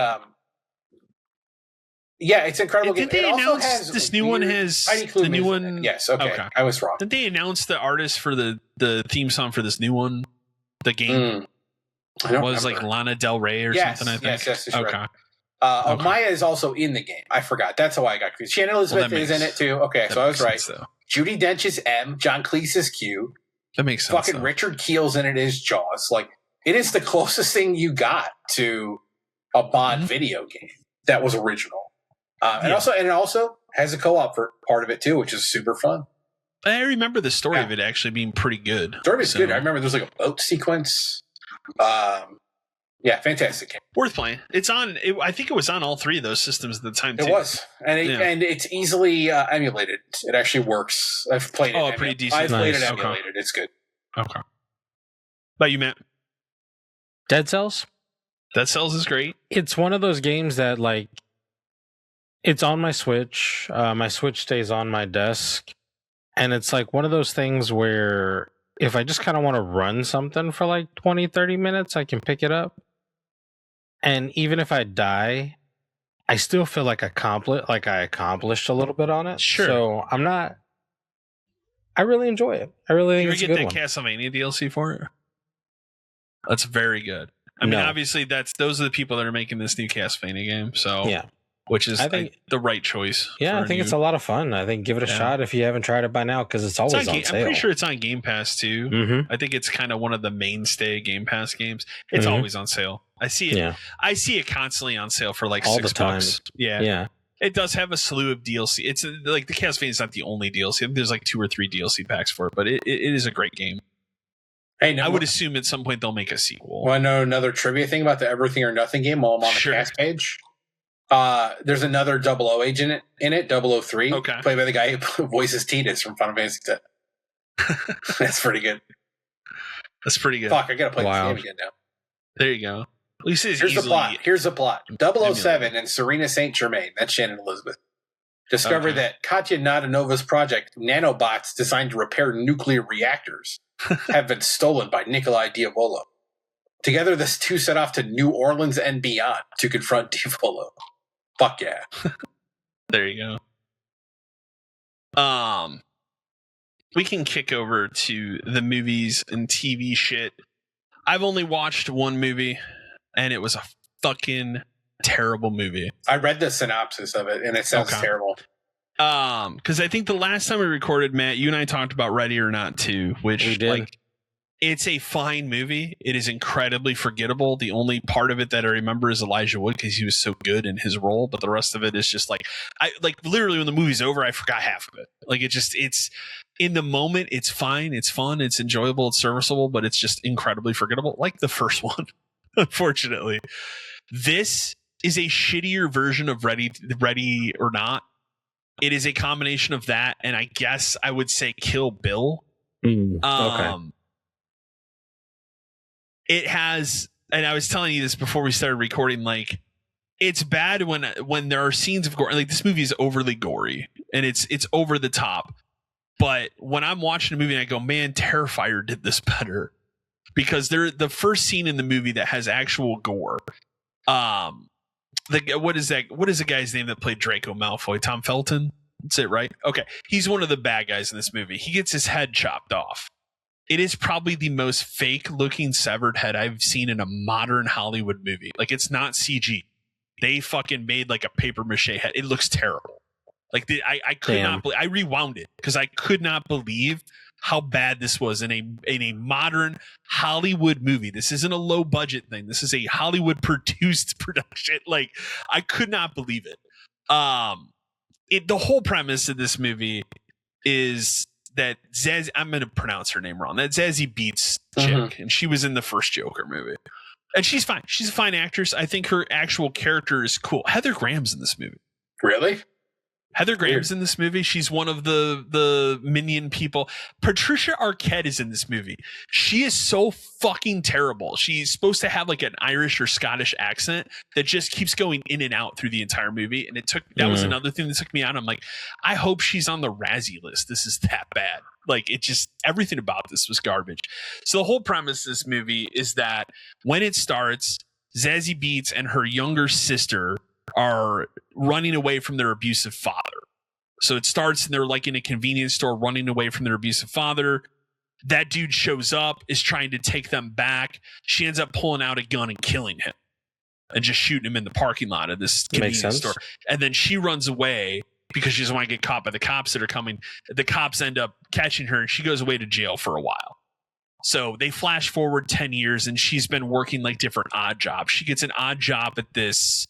it's incredible. Did they announce this new one has the new one? Yes, okay. I was wrong. Did they announce the artist for the theme song for this new one? The game was like Lana Del Rey or something, I think. Yes, okay. Right. Maya is also in the game. I forgot. That's how I got confused. Shannon Elizabeth is in it too. Okay, so I was right. Judi Dench is M. John Cleese is Q. That makes sense. Fucking Richard Keel's in it as Jaws. Like, it is the closest thing you got to a Bond video game that was original. And it also has a co-op for part of it too, which is super fun. I remember the story of it actually being pretty good. Story was good. I remember there's like a boat sequence. Fantastic game. Worth playing. It's on. I think it was on all 3 of those systems at the time, too. It was. And it's easily emulated. It actually works. I've played it. Oh, pretty decent. I've played it emulated. Okay. It's good. Okay. About you, Matt? Dead Cells? Dead Cells is great. It's one of those games that, like, it's on my Switch. My Switch stays on my desk. And it's like one of those things where if I just kind of want to run something for like 20, 30 minutes, I can pick it up. And even if I die, I still feel like I accomplished a little bit on it. Sure. So I really enjoy it. I really think it's a good one. You get that Castlevania DLC for it? That's very good. I mean, obviously, those are the people that are making this new Castlevania game. So yeah, which is I think the right choice. Yeah, I think it's a lot of fun. I think give it a shot if you haven't tried it by now, because it's always on sale. I'm pretty sure it's on Game Pass too. Mm-hmm. I think it's kind of one of the mainstay Game Pass games. It's always on sale. I see it. Yeah. I see it constantly on sale for like all $6. Yeah. It does have a slew of DLC. It's like the Castlevania is not the only DLC. There's like 2 or 3 DLC packs for it, but it is a great game. Hey, I would assume at some point they'll make a sequel. Want to know another trivia thing about the Everything or Nothing game while I'm on the cast page? There's another 00 agent in it, 003, played by the guy who voices Tidus from Final Fantasy X. That's pretty good. That's pretty good. Fuck, I gotta play this game again now. There you go. At least Here's the plot. 007 and Serena St. Germain, that's Shannon Elizabeth, discovered that Katya Nadanova's project, nanobots designed to repair nuclear reactors, have been stolen by Nikolai Diavolo. Together, the two set off to New Orleans and beyond to confront Diavolo. Fuck yeah. There you go. We can kick over to the movies and TV shit. I've only watched one movie, and it was a fucking terrible movie. I read the synopsis of it, and it sounds terrible. Because I think the last time we recorded, Matt, you and I talked about Ready or Not 2, which we did. Like, it's a fine movie. It is incredibly forgettable. The only part of it that I remember is Elijah Wood because he was so good in his role, but the rest of it is just like literally when the movie's over, I forgot half of it. Like it's in the moment, it's fine, it's fun, it's enjoyable, it's serviceable, but it's just incredibly forgettable, like the first one. Unfortunately, this is a shittier version of Ready or Not. It is a combination of that, and I guess I would say Kill Bill. Okay. It has, and I was telling you this before we started recording, like, it's bad when there are scenes of gore. Like, this movie is overly gory and it's over the top. But when I'm watching a movie and I go, man, Terrifier did this better, because they're the first scene in the movie that has actual gore. What is the guy's name that played Draco Malfoy? Tom Felton? That's it, right? Okay. He's one of the bad guys in this movie. He gets his head chopped off. It is probably the most fake looking severed head I've seen in a modern Hollywood movie. Like, it's not CG. They fucking made like a paper mache head. It looks terrible. Like, I could not believe. I rewound it because I could not believe how bad this was in a modern Hollywood movie. This isn't a low budget thing. This is a Hollywood produced production. Like, I could not believe it. The whole premise of this movie is that I'm going to pronounce her name wrong. That Zazie Beetz chick, and she was in the first Joker movie. And she's fine. She's a fine actress. I think her actual character is cool. Heather Graham's in this movie. Really? Heather Graham's in this movie. She's one of the minion people. Patricia Arquette is in this movie. She is so fucking terrible. She's supposed to have like an Irish or Scottish accent that just keeps going in and out through the entire movie. And that was another thing that took me out. I'm like, I hope she's on the Razzie list. This is that bad. Like, it just, everything about this was garbage. So the whole premise of this movie is that when it starts, Zazie Beetz and her younger sister are running away from their abusive father. So it starts and they're like in a convenience store running away from their abusive father. That dude shows up, is trying to take them back. She ends up pulling out a gun and killing him and just shooting him in the parking lot of this convenience store. And then she runs away because she doesn't want to get caught by the cops that are coming. The cops end up catching her and she goes away to jail for a while. So they flash forward 10 years and she's been working like different odd jobs. She gets an odd job at this,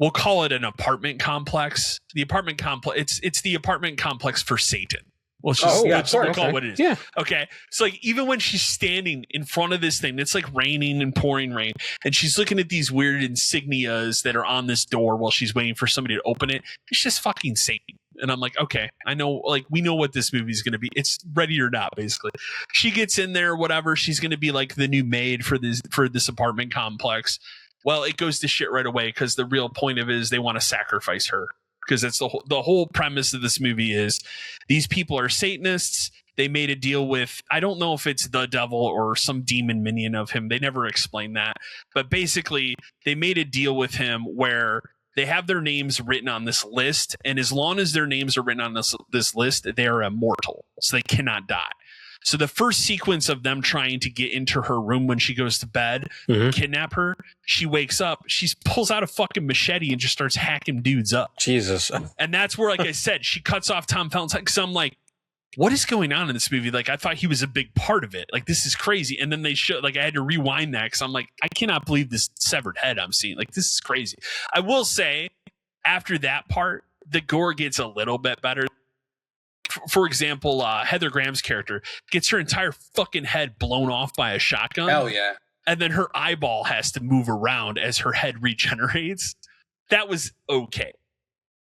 we'll call it an apartment complex. The apartment complex, it's the apartment complex for Satan. We'll call it what it is. Yeah. Okay. So like, even when she's standing in front of this thing, it's like raining and pouring rain, and she's looking at these weird insignias that are on this door while she's waiting for somebody to open it. It's just fucking Satan. And I'm like, okay, I know, like, we know what this movie is going to be. It's Ready or Not, basically. She gets in there, whatever. She's going to be like the new maid for this apartment complex. Well, it goes to shit right away because the real point of it is they want to sacrifice her. Because that's the whole premise of this movie is these people are Satanists. They made a deal with, I don't know if it's the devil or some demon minion of him. They never explain that. But basically, they made a deal with him where they have their names written on this list. And as long as their names are written on this list, they are immortal. So they cannot die. So the first sequence of them trying to get into her room when she goes to bed, kidnap her, she wakes up, she pulls out a fucking machete and just starts hacking dudes up. Jesus. And that's where, like I said, she cuts off Tom Felton's head, because I'm like, what is going on in this movie? Like, I thought he was a big part of it. Like, this is crazy. And then they show, like, I had to rewind that because I'm like, I cannot believe this severed head I'm seeing. Like, this is crazy. I will say, after that part, the gore gets a little bit better. For example, Heather Graham's character gets her entire fucking head blown off by a shotgun. Hell yeah. And then her eyeball has to move around as her head regenerates. That was okay.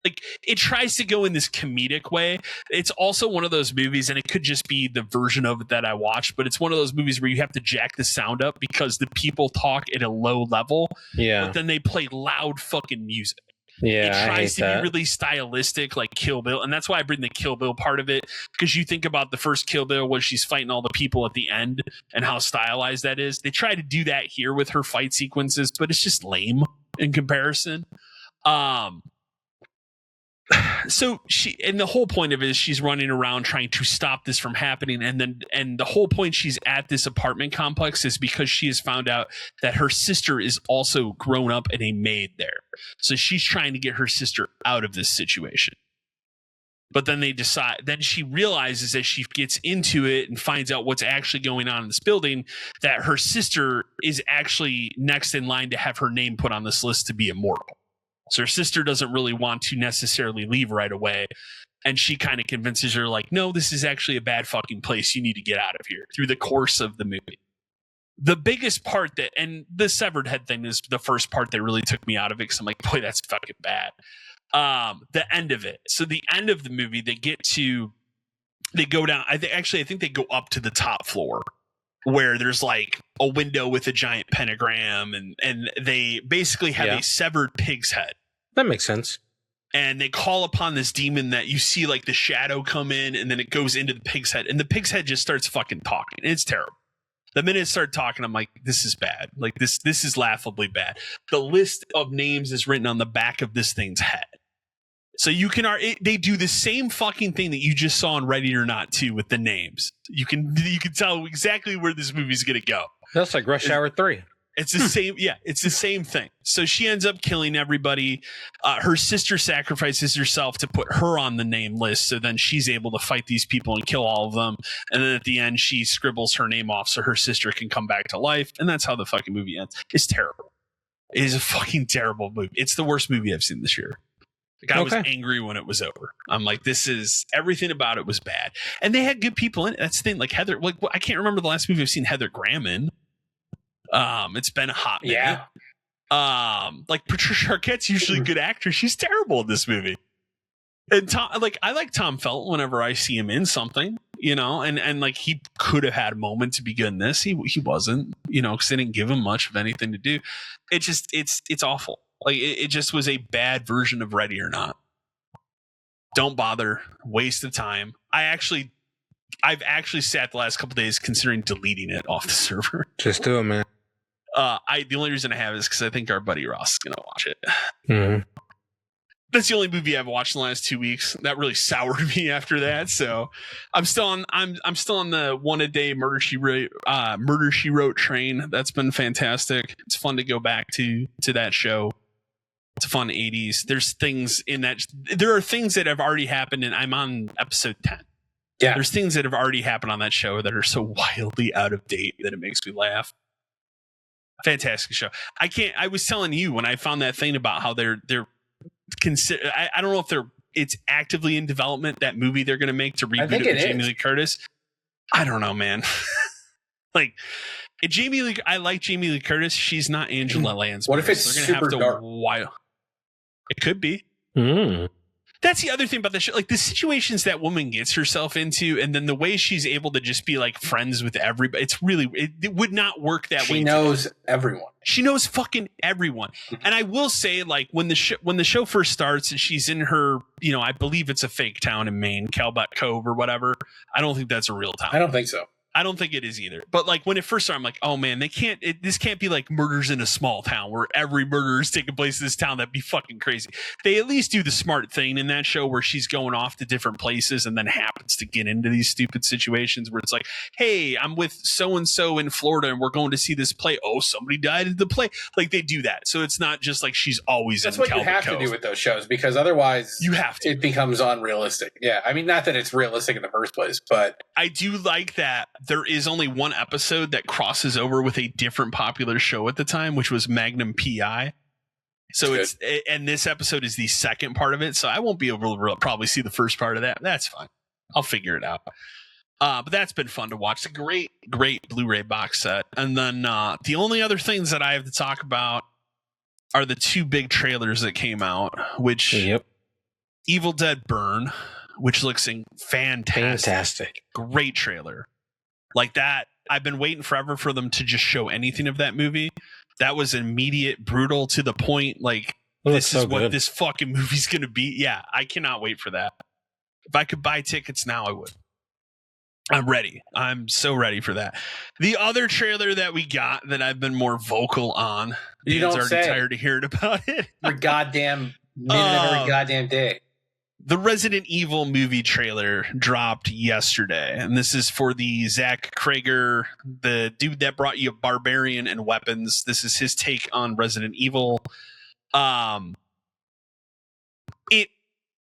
Like, it tries to go in this comedic way. It's also one of those movies, and it could just be the version of it that I watched, but it's one of those movies where you have to jack the sound up because the people talk at a low level. Yeah. But then they play loud fucking music. Yeah. It tries to be really stylistic, like Kill Bill. And that's why I bring the Kill Bill part of it, because you think about the first Kill Bill when she's fighting all the people at the end and how stylized that is. They try to do that here with her fight sequences, but it's just lame in comparison. So and the whole point of it is she's running around trying to stop this from happening. And the whole point she's at this apartment complex is because she has found out that her sister is also grown up and a maid there. So she's trying to get her sister out of this situation. But then then she realizes as she gets into it and finds out what's actually going on in this building, that her sister is actually next in line to have her name put on this list to be immortal. So her sister doesn't really want to necessarily leave right away. And she kind of convinces her, like, no, this is actually a bad fucking place. You need to get out of here through the course of the movie. The biggest part and the severed head thing is the first part that really took me out of it, because I'm like, boy, that's fucking bad. The end of it. So the end of the movie, they go down. I think they go up to the top floor, where there's like a window with a giant pentagram, and they basically have a severed pig's head. That makes sense. And they call upon this demon that you see like the shadow come in, and then it goes into the pig's head, and the pig's head just starts fucking talking. It's terrible. The minute it started talking, I'm like, this is bad. Like this is laughably bad. The list of names is written on the back of this thing's head. So you can they do the same fucking thing that you just saw in Ready or Not 2 with the names. You can tell exactly where this movie's gonna go. That's like Rush Hour 3. It's the same, it's the same thing. So she ends up killing everybody. Her sister sacrifices herself to put her on the name list, so then she's able to fight these people and kill all of them. And then at the end, she scribbles her name off so her sister can come back to life. And that's how the fucking movie ends. It's terrible. It is a fucking terrible movie. It's the worst movie I've seen this year. Like, I was angry when it was over. I'm like, everything about it was bad. And they had good people in it. That's the thing. Like Heather, I can't remember the last movie I've seen Heather Graham in. It's been a hot minute. Yeah. Like Patricia Arquette's usually a good actor. She's terrible in this movie. And I like Tom Felton whenever I see him in something, and like he could have had a moment to be good in this. He wasn't, because they didn't give him much of anything to do. It's awful. Like it just was a bad version of Ready or Not. Don't bother. Waste of time. I've actually sat the last couple of days considering deleting it off the server. Just do it, man. The only reason I have is because I think our buddy Ross is gonna watch it. Mm-hmm. That's the only movie I've watched in the last 2 weeks. That really soured me after that. So I'm still on the one a day Murder She Wrote train. That's been fantastic. It's fun to go back to that show. It's a fun 80s. There's things in that. There are things that have already happened, and I'm on episode 10. Yeah. There's things that have already happened on that show that are so wildly out of date that it makes me laugh. Fantastic show. I was telling you when I found that thing about how they're consider. I don't know if it's actively in development, that movie they're going to make to reboot it with Jamie Lee Curtis. I don't know, man. Like, I like Jamie Lee Curtis. She's not Angela Lansbury. What if it's super dark? It could be. That's the other thing about the show. Like the situations that woman gets herself into, and then the way she's able to just be like friends with everybody. It's really, it would not work that way. She knows everyone. She knows fucking everyone. And I will say, like when the show first starts and she's in her, I believe it's a fake town in Maine, Calbutt Cove or whatever. I don't think that's a real town. I don't think so. I don't think it is either. But like when it first started, I'm like, oh man, this can't be like Murders in a Small Town where every murder is taking place in this town. That'd be fucking crazy. They at least do the smart thing in that show where she's going off to different places and then happens to get into these stupid situations where it's like, hey, I'm with so-and-so in Florida and we're going to see this play. Oh, somebody died at the play. Like they do that. So it's not just like she's always That's in what Calvert you have Cove. to do with those shows because otherwise you have to. It becomes unrealistic. Yeah. I mean, not that it's realistic in the first place, but I do like that there is only one episode that crosses over with a different popular show at the time, which was Magnum PI. So and this episode is the second part of it. So I won't be able to probably see the first part of that. That's fine. I'll figure it out. But that's been fun to watch. It's a great Blu-ray box set. And then the only other things that I have to talk about are the two big trailers that came out, which Evil Dead Burn, which looks fantastic. Great trailer. Like that. I've been waiting forever for them to just show anything of that movie. That was immediate, brutal, to the point. Like, this is what this fucking movie's going to be. Yeah, I cannot wait for that. If I could buy tickets now, I would. I'm ready. I'm so ready for that. The other trailer that we got that I've been more vocal on, Dan's already tired of hearing about it. Every goddamn minute of every goddamn day. The Resident Evil movie trailer dropped yesterday, and this is for the Zach Krager, the dude that brought you Barbarian and Weapons. This is his take on Resident Evil.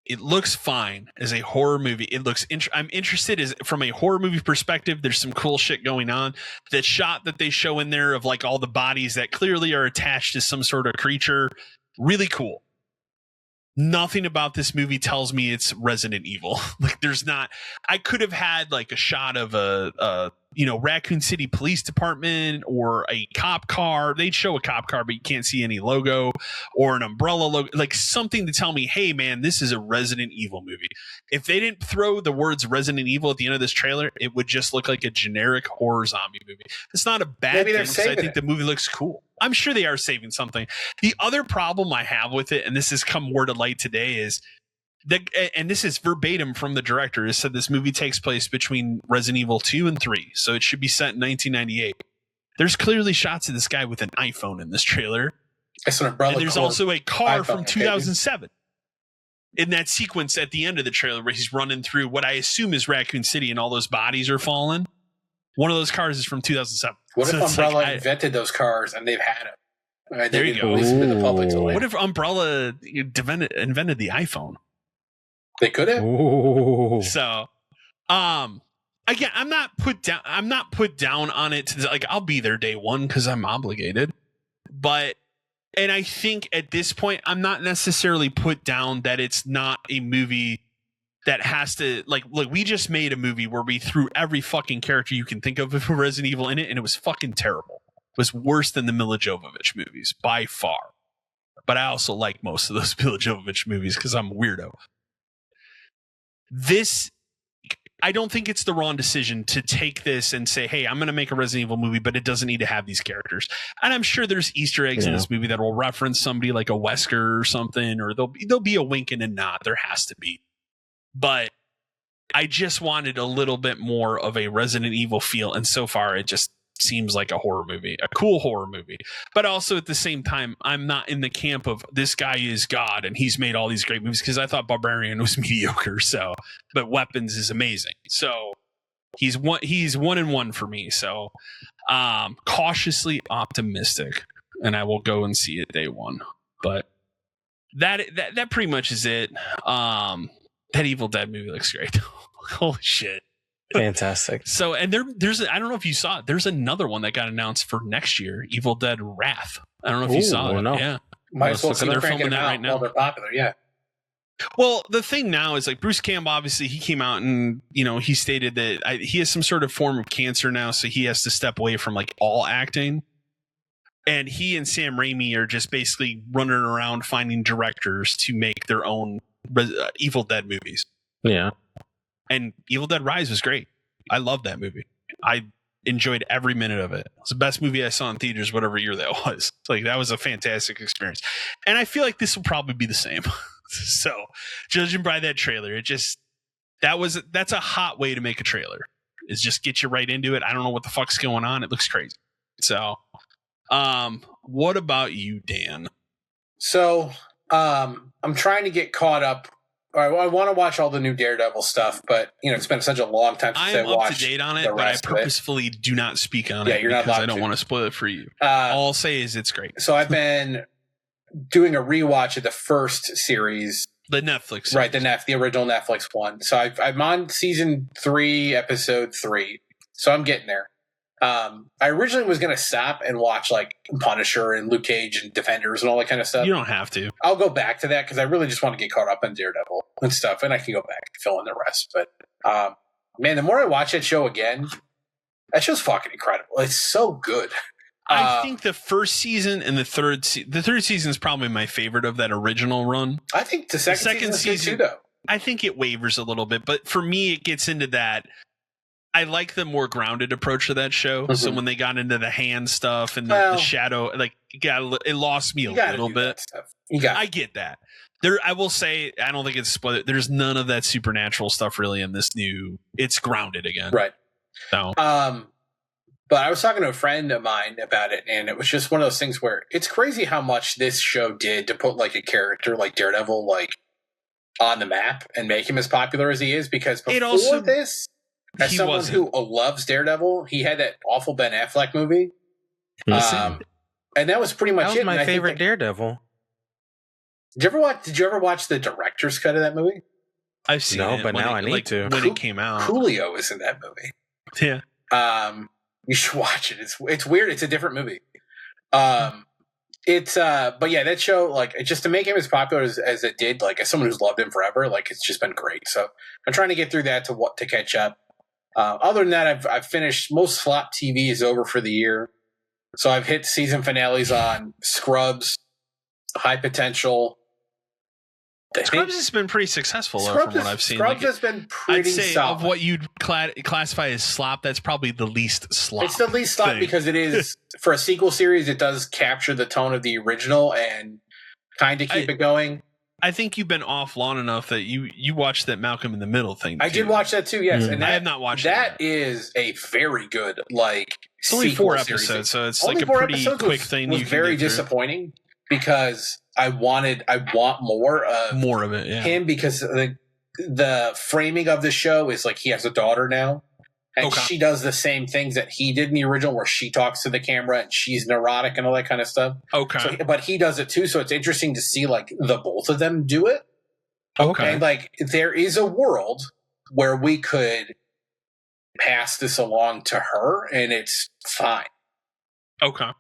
It looks fine as a horror movie. It looks I'm interested from a horror movie perspective. There's some cool shit going on. The shot that they show in there of like all the bodies that clearly are attached to some sort of creature, really cool. Nothing about this movie tells me it's Resident Evil. Like there's not, I could have had like a shot of a Raccoon City Police Department or a cop car. They'd show a cop car, but you can't see any logo, or an umbrella logo, like something to tell me, hey man, this is a Resident Evil movie. If they didn't throw the words Resident Evil at the end of this trailer, it would just look like a generic horror zombie movie. It's not a bad thing because I think the movie looks cool. I'm sure they are saving something. The other problem I have with it, and this has come more to light today, is and this is verbatim from the director, is said this movie takes place between Resident Evil 2 and 3, so it should be set in 1998. There's clearly shots of this guy with an iPhone in this trailer. It's an umbrella. And there's also a car from 2007 in that sequence at the end of the trailer where he's running through what I assume is Raccoon City and all those bodies are falling. One of those cars is from 2007. What if Umbrella invented those cars and they've had them? Right, there you go. The public to what if Umbrella invented the iPhone? They could have. Ooh. So, again, I'm not put down on it to like I'll be there day one because I'm obligated. And I think at this point I'm not necessarily put down that it's not a movie that has to like we just made a movie where we threw every fucking character you can think of for Resident Evil in it, and it was fucking terrible. It was worse than the Mila Jovovich movies by far. But I also like most of those Mila Jovovich movies because I'm a weirdo. This, I don't think it's the wrong decision to take this and say, hey, I'm going to make a Resident Evil movie, but it doesn't need to have these characters. And I'm sure there's Easter eggs in this movie that will reference somebody like a Wesker or something, or there'll be a wink and a nod. There has to be. But I just wanted a little bit more of a Resident Evil feel. And so far, it just seems like a horror movie, a cool horror movie. But also at the same time, I'm not in the camp of this guy is God and he's made all these great movies, because I thought Barbarian was mediocre. So, but Weapons is amazing. So he's 1-1 for me. So cautiously optimistic, and I will go and see it day one. But that pretty much is it. That Evil Dead movie looks great. Holy shit. Fantastic. So, and there's I don't know if you saw it. There's another one that got announced for next year, Evil Dead Wrath. I don't know if you saw it. No. Yeah. Might as well see they're filming that right now. While they're popular, yeah. Well, the thing now is like Bruce Campbell, obviously he came out and, he stated that he has some sort of form of cancer now. So he has to step away from like all acting. And he and Sam Raimi are just basically running around finding directors to make their own Evil Dead movies. Yeah. And Evil Dead Rise was great. I loved that movie. I enjoyed every minute of it. It's the best movie I saw in theaters, whatever year that was. Like, that was a fantastic experience. And I feel like this will probably be the same. So, judging by that trailer, that's a hot way to make a trailer. is just get you right into it. I don't know what the fuck's going on. It looks crazy. So, what about you, Dan? So, I'm trying to get caught up. I want to watch all the new Daredevil stuff, but it's been such a long time since I watched. I'm up to date on it, but I purposefully do not speak on it because I don't want to spoil it for you. All I'll say is it's great. So I've been doing a rewatch of the first series, the Netflix series. Right? The original Netflix one. So I'm on season 3, episode 3. So I'm getting there. I originally was going to stop and watch like Punisher and Luke Cage and Defenders and all that kind of stuff. You don't have to. I'll go back to that because I really just want to get caught up on Daredevil and stuff, and I can go back and fill in the rest. But man, the more I watch that show again, that show's fucking incredible. It's so good. I think the first season and the third season is probably my favorite of that original run. I think the second season too, though. I think it wavers a little bit, but for me, it gets into that. I like the more grounded approach to that show. Mm-hmm. So when they got into the hand stuff and the shadow, like it lost me a little bit. I get that. I will say, I don't think it's split. There's none of that supernatural stuff really in this new. It's grounded again, right? So, but I was talking to a friend of mine about it, and it was just one of those things where it's crazy how much this show did to put like a character like Daredevil like on the map and make him as popular as he is. Because before this. As someone who loves Daredevil, he had that awful Ben Affleck movie. And that was pretty much it. That was my favorite Daredevil. Did you ever watch the director's cut of that movie? I've seen it. But now I need to. When it came out. Coolio is in that movie. Yeah. You should watch it. It's weird. It's a different movie. But yeah, that show, like, just to make him as popular as it did, like, as someone who's loved him forever, like, it's just been great. So I'm trying to get through that to catch up. Other than that, I've finished most slot TV is over for the year. So I've hit season finales on Scrubs, High Potential. Scrubs has been pretty successful from what I've seen. Scrubs has been pretty solid. I'd say of what you'd classify as slop, that's probably the least slop. It's the least slop because it is, for a sequel series, it does capture the tone of the original and kind of keep it going. I think you've been off long enough that you watched that Malcolm in the Middle thing. I did watch that too, yes. Mm-hmm. And I have not watched that. That is a very good, like, it's only 4 episodes, so it's only like a pretty quick thing. It was very disappointing because I want more of it, yeah. Him, because the framing of the show is like he has a daughter now. And she does the same things that he did in the original, where she talks to the camera and she's neurotic and all that kind of stuff. Okay. But he does it too, so it's interesting to see like the both of them do it. Okay. And like there is a world where we could pass this along to her and it's fine. Okay.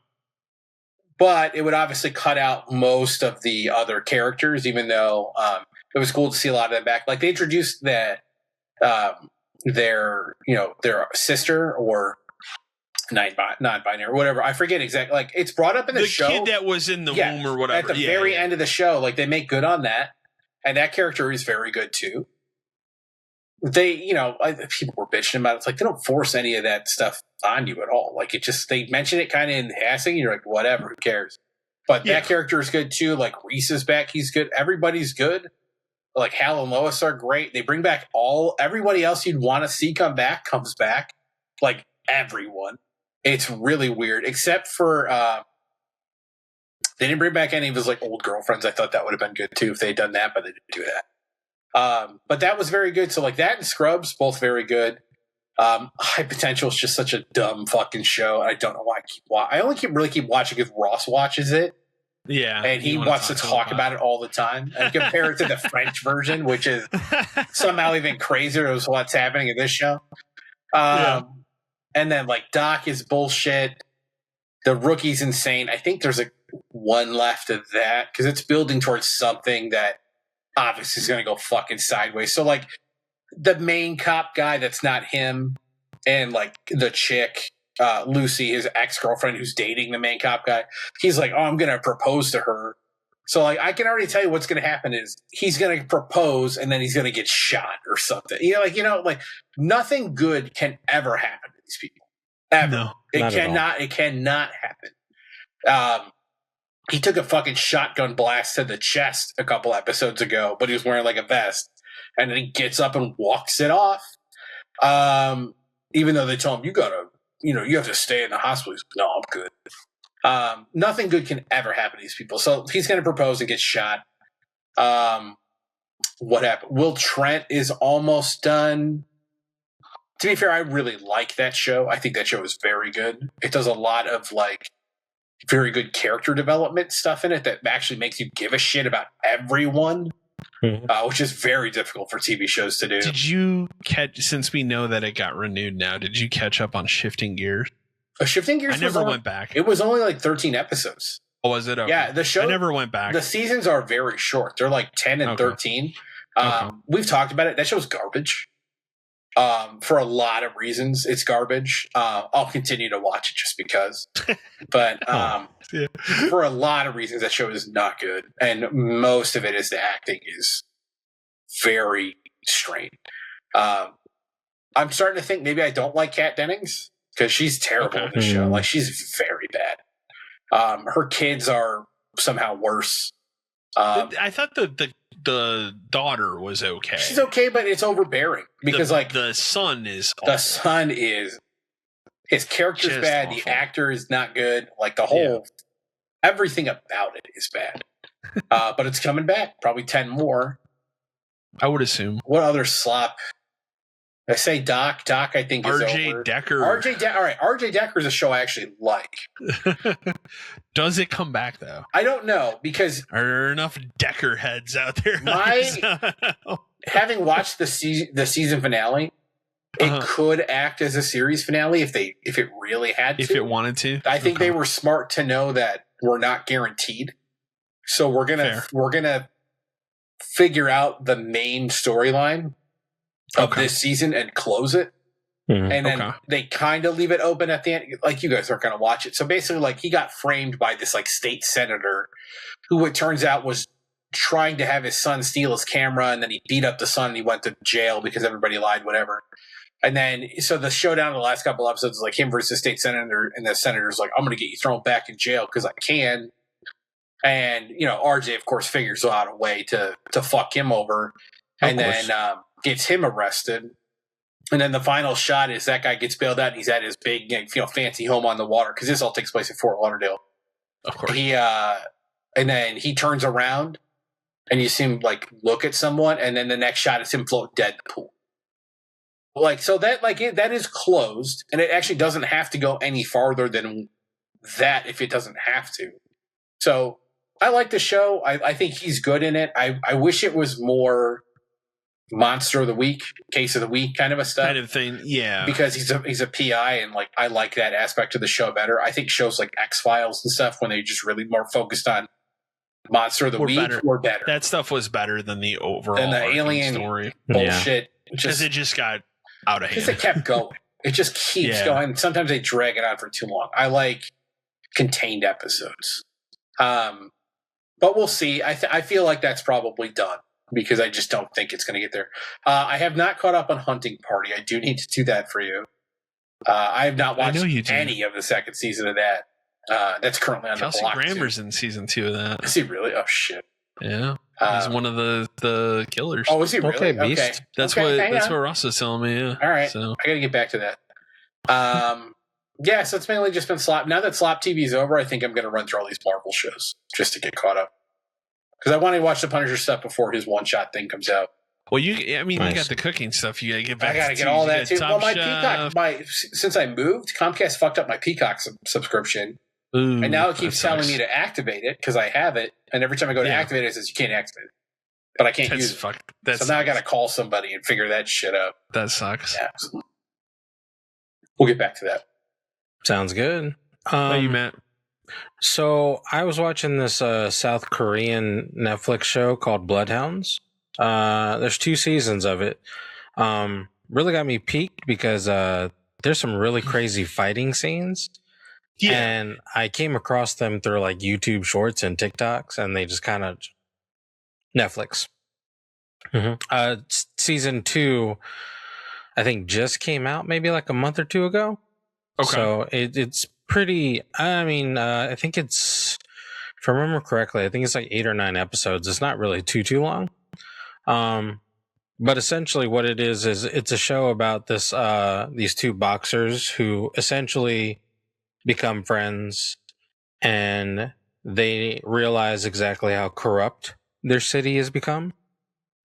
But it would obviously cut out most of the other characters, even though it was cool to see a lot of them back. Like they introduced that their sister or non-binary or whatever. I forget exactly. Like it's brought up in the show. The kid that was in the womb or whatever. At the very end of the show, like they make good on that, and that character is very good too. They, people were bitching about it. It's like they don't force any of that stuff on you at all. Like they mention it kind of in passing. And you're like, whatever, who cares? But that character is good too. Like Reese is back. He's good. Everybody's good. Like Hal and Lois are great. They bring back everybody else you'd want to see come back comes back. Like everyone. It's really weird. Except for they didn't bring back any of his like old girlfriends. I thought that would have been good too if they'd done that, but they didn't do that. But that was very good. So like that and Scrubs, both very good. High Potential is just such a dumb fucking show. I don't know why I only keep watching because Ross watches it. Yeah. And he wants to talk about it all the time and compare it to the French version, which is somehow even crazier as what's happening in this show. And then like Doc is bullshit. The Rookie's insane. I think there's one left of that because it's building towards something that obviously is going to go fucking sideways. So like the main cop guy that's not him and like the chick, Lucy, his ex-girlfriend who's dating the main cop guy, he's like, oh, I'm going to propose to her. So like I can already tell you what's going to happen is he's going to propose and then he's going to get shot or something. Like nothing good can ever happen to these people. Ever. No, it cannot happen. He took a fucking shotgun blast to the chest a couple episodes ago, but he was wearing like a vest, and then he gets up and walks it off. even though they told him, you have to stay in the hospital. He's like, no, I'm good. Nothing good can ever happen to these people. So he's going to propose and get shot. What happened? Will Trent is almost done. To be fair, I really like that show. I think that show is very good. It does a lot of like very good character development stuff in it that actually makes you give a shit about everyone, which is very difficult for TV shows to do. Did you catch, since we know that it got renewed now, did you catch up on Shifting Gears? Shifting Gears? I never went back. It was only like 13 episodes. Oh, was it? Okay. Yeah, the show. I never went back. The seasons are very short. They're like 10 and 13. We've talked about it. That show's garbage. For a lot of reasons, it's garbage. I'll continue to watch it just because. But for a lot of reasons, that show is not good. And most of it is the acting is very strained. I'm starting to think maybe I don't like Kat Dennings because she's terrible in the show. Like, she's very bad. Her kids are somehow worse. I thought the daughter was okay. She's okay, but it's overbearing because the son is awful. The son is, his character's just bad. Awful. The actor is not good. Like the whole everything about it is bad. But it's coming back. Probably 10 more. I would assume. What other slop? I say Doc, I think is RJ over. Decker. All right, RJ Decker is a show I actually like. Does it come back though? I don't know because are there enough Decker heads out there? Having watched the season finale, it could act as a series finale if it really had to. If it wanted to. I think they were smart to know that we're not guaranteed. So we're gonna figure out the main storyline of this season and close it. And then they kind of leave it open at the end. Like, you guys aren't going to watch it. So basically, like, he got framed by this like state senator who it turns out was trying to have his son steal his camera, and then he beat up the son and he went to jail because everybody lied, whatever. And then, so the showdown in the last couple episodes is like him versus the state senator, and the senator's like, I'm going to get you thrown back in jail because I can. And, RJ, of course, figures out a way to fuck him over and then gets him arrested. And then the final shot is that guy gets bailed out and he's at his big, fancy home on the water because this all takes place in Fort Lauderdale. Of course. And then he turns around and you see him like look at someone, and then the next shot is him float dead in the pool. Like, so that that is closed, and it actually doesn't have to go any farther than that if it doesn't have to. So I like the show. I think he's good in it. I wish it was more monster of the week, case of the week kind of a stuff. Kind of thing, yeah. Because he's a PI, and like I like that aspect of the show better. I think shows like X-Files and stuff, when they just really more focused on monster of the week, were better. That stuff was better than the overall than the alien story bullshit. Because it just got out of hand. Because it kept going. It just keeps going. Sometimes they drag it on for too long. I like contained episodes. But we'll see. I feel like that's probably done because I just don't think it's going to get there. I have not caught up on Hunting Party. I do need to do that for you. I have not watched any of the second season of that. That's currently on Kelsey the block. Grammer's in season 2 of that. Is he really? Oh, shit. Yeah. He's one of the killers. Oh, is he really? Okay, Beast. Okay. That's what Ross was telling me. Yeah. All right. So I got to get back to that. Yeah, so it's mainly just been Slop. Now that Slop TV is over, I think I'm going to run through all these Marvel shows just to get caught up. Because I want to watch the Punisher stuff before his one-shot thing comes out. Well, you got the cooking stuff. You got to get back. I got to get all that too. Well, my Peacock, since I moved, Comcast fucked up my Peacock subscription. Ooh, and now it keeps telling me to activate it because I have it. And every time I go to activate it, it says you can't activate it. But I can't use it. So now I got to call somebody and figure that shit out. That sucks. Yeah. We'll get back to that. Sounds good. How you, Matt? So I was watching this South Korean Netflix show called Bloodhounds. There's 2 seasons of it. Really got me peaked because there's some really crazy fighting scenes. Yeah. And I came across them through like YouTube Shorts and TikToks, and they just kind of Netflix. Mm-hmm. Season 2, I think, just came out maybe like a month or 2 ago. Okay. So it's pretty. I mean, I think it's, if I remember correctly, I think it's like 8 or 9 episodes. It's not really too long. But essentially what it is it's a show about these two boxers who essentially become friends, and they realize exactly how corrupt their city has become.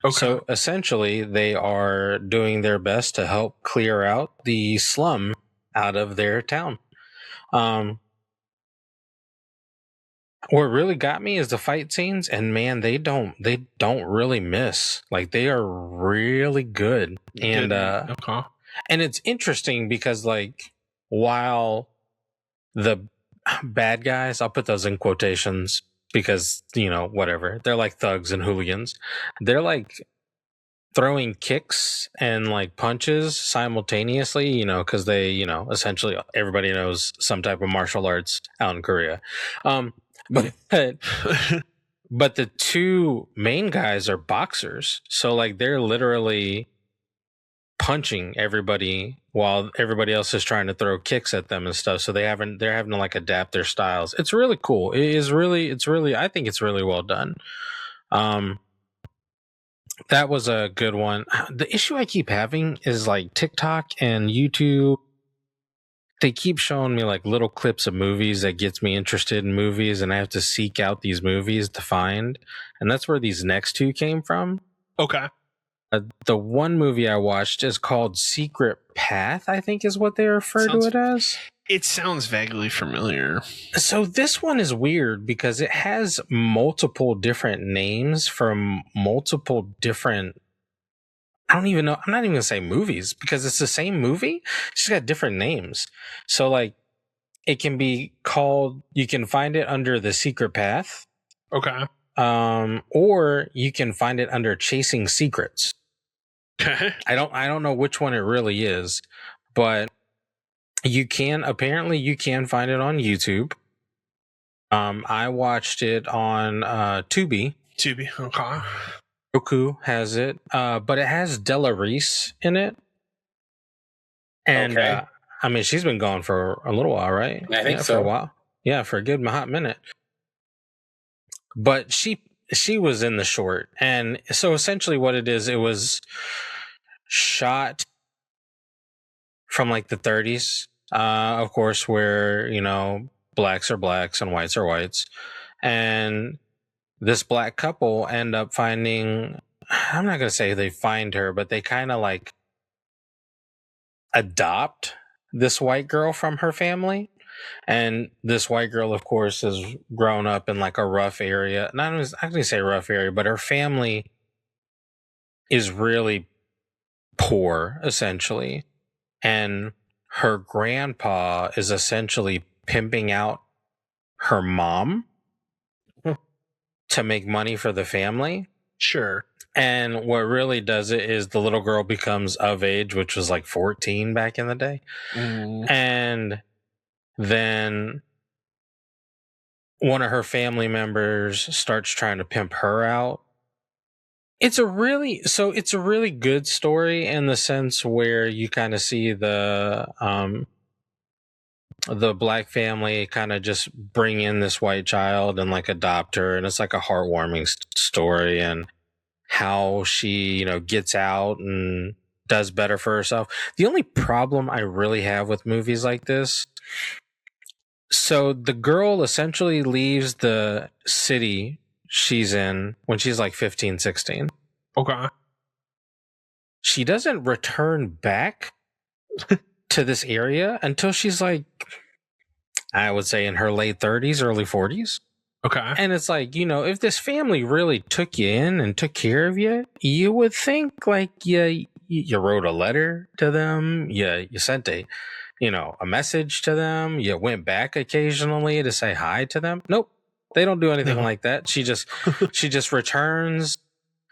Okay. So essentially they are doing their best to help clear out the slum out of their town. What really got me is the fight scenes, and man, they don't really miss. Like, they are really good. And okay. And it's interesting because, like, while the bad guys, I'll put those in quotations because, you know, whatever, they're like thugs and hooligans. They're like throwing kicks and like punches simultaneously, you know, because they, you know, essentially everybody knows some type of martial arts out in Korea. But but the two main guys are boxers, so like they're literally punching everybody while everybody else is trying to throw kicks at them and stuff. So they're having to like adapt their styles. It's really cool. It's really I think it's really well done. That was a good one. The issue I keep having is like TikTok and YouTube. They keep showing me like little clips of movies that gets me interested in movies, and I have to seek out these movies to find. And that's where these next two came from. Okay. The one movie I watched is called Secret Path, I think is what they refer to it as. It sounds vaguely familiar. So this one is weird because it has multiple different names from multiple different, I don't even know, I'm not even gonna say movies because it's the same movie. It's just got different names. So like it can be called, you can find it under The Secret Path. Okay. Or you can find it under Chasing Secrets. I don't know which one it really is, but you can find it on YouTube. I watched it on Tubi. Okay. Roku has it, but it has Della Reese in it. And Okay. I mean, she's been gone for a little while, right? I think so. For a while. Yeah, for a good hot minute. But she was in the short. And so essentially what it is, it was shot from like the 30s, of course, where, you know, blacks are blacks and whites are whites. And this black couple end up finding, I'm not going to say they find her, but they kind of like adopt this white girl from her family. And this white girl, of course, has grown up in like a rough area. Not going to say rough area, but her family is really poor, essentially. And her grandpa is essentially pimping out her mom to make money for the family. Sure. And what really does it is the little girl becomes of age, which was like 14 back in the day. And then one of her family members starts trying to pimp her out. It's a really good story in the sense where you kind of see the black family kind of just bring in this white child and like adopt her, and it's like a heartwarming story and how she, you know, gets out and does better for herself. The only problem I really have with movies like this, so the girl essentially leaves the city she's in when she's like 15, 16. Okay. She doesn't return back to this area until she's like, I would say in her late 30s, early 40s. Okay. And it's like, you know, if this family really took you in and took care of you, you would think like you wrote a letter to them, you sent a message to them, you went back occasionally to say hi to them. Nope. They don't do anything like that. She just returns,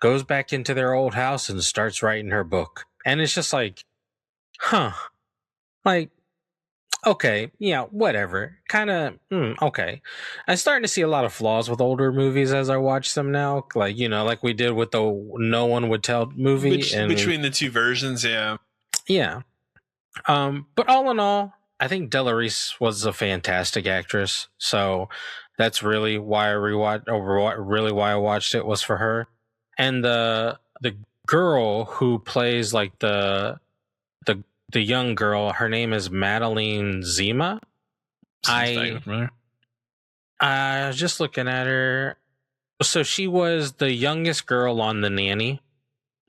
goes back into their old house and starts writing her book. And it's just like, huh. Like, okay, yeah, whatever. Kind of, okay. I'm starting to see a lot of flaws with older movies as I watch them now. Like, you know, like we did with the No One Would Tell movie. Between the two versions, yeah. Yeah. But all in all, I think Della Reese was a fantastic actress. So that's really why I watched it, was for her. And the girl who plays like the young girl. Her name is Madeline Zima. I was just looking at her. So she was the youngest girl on The Nanny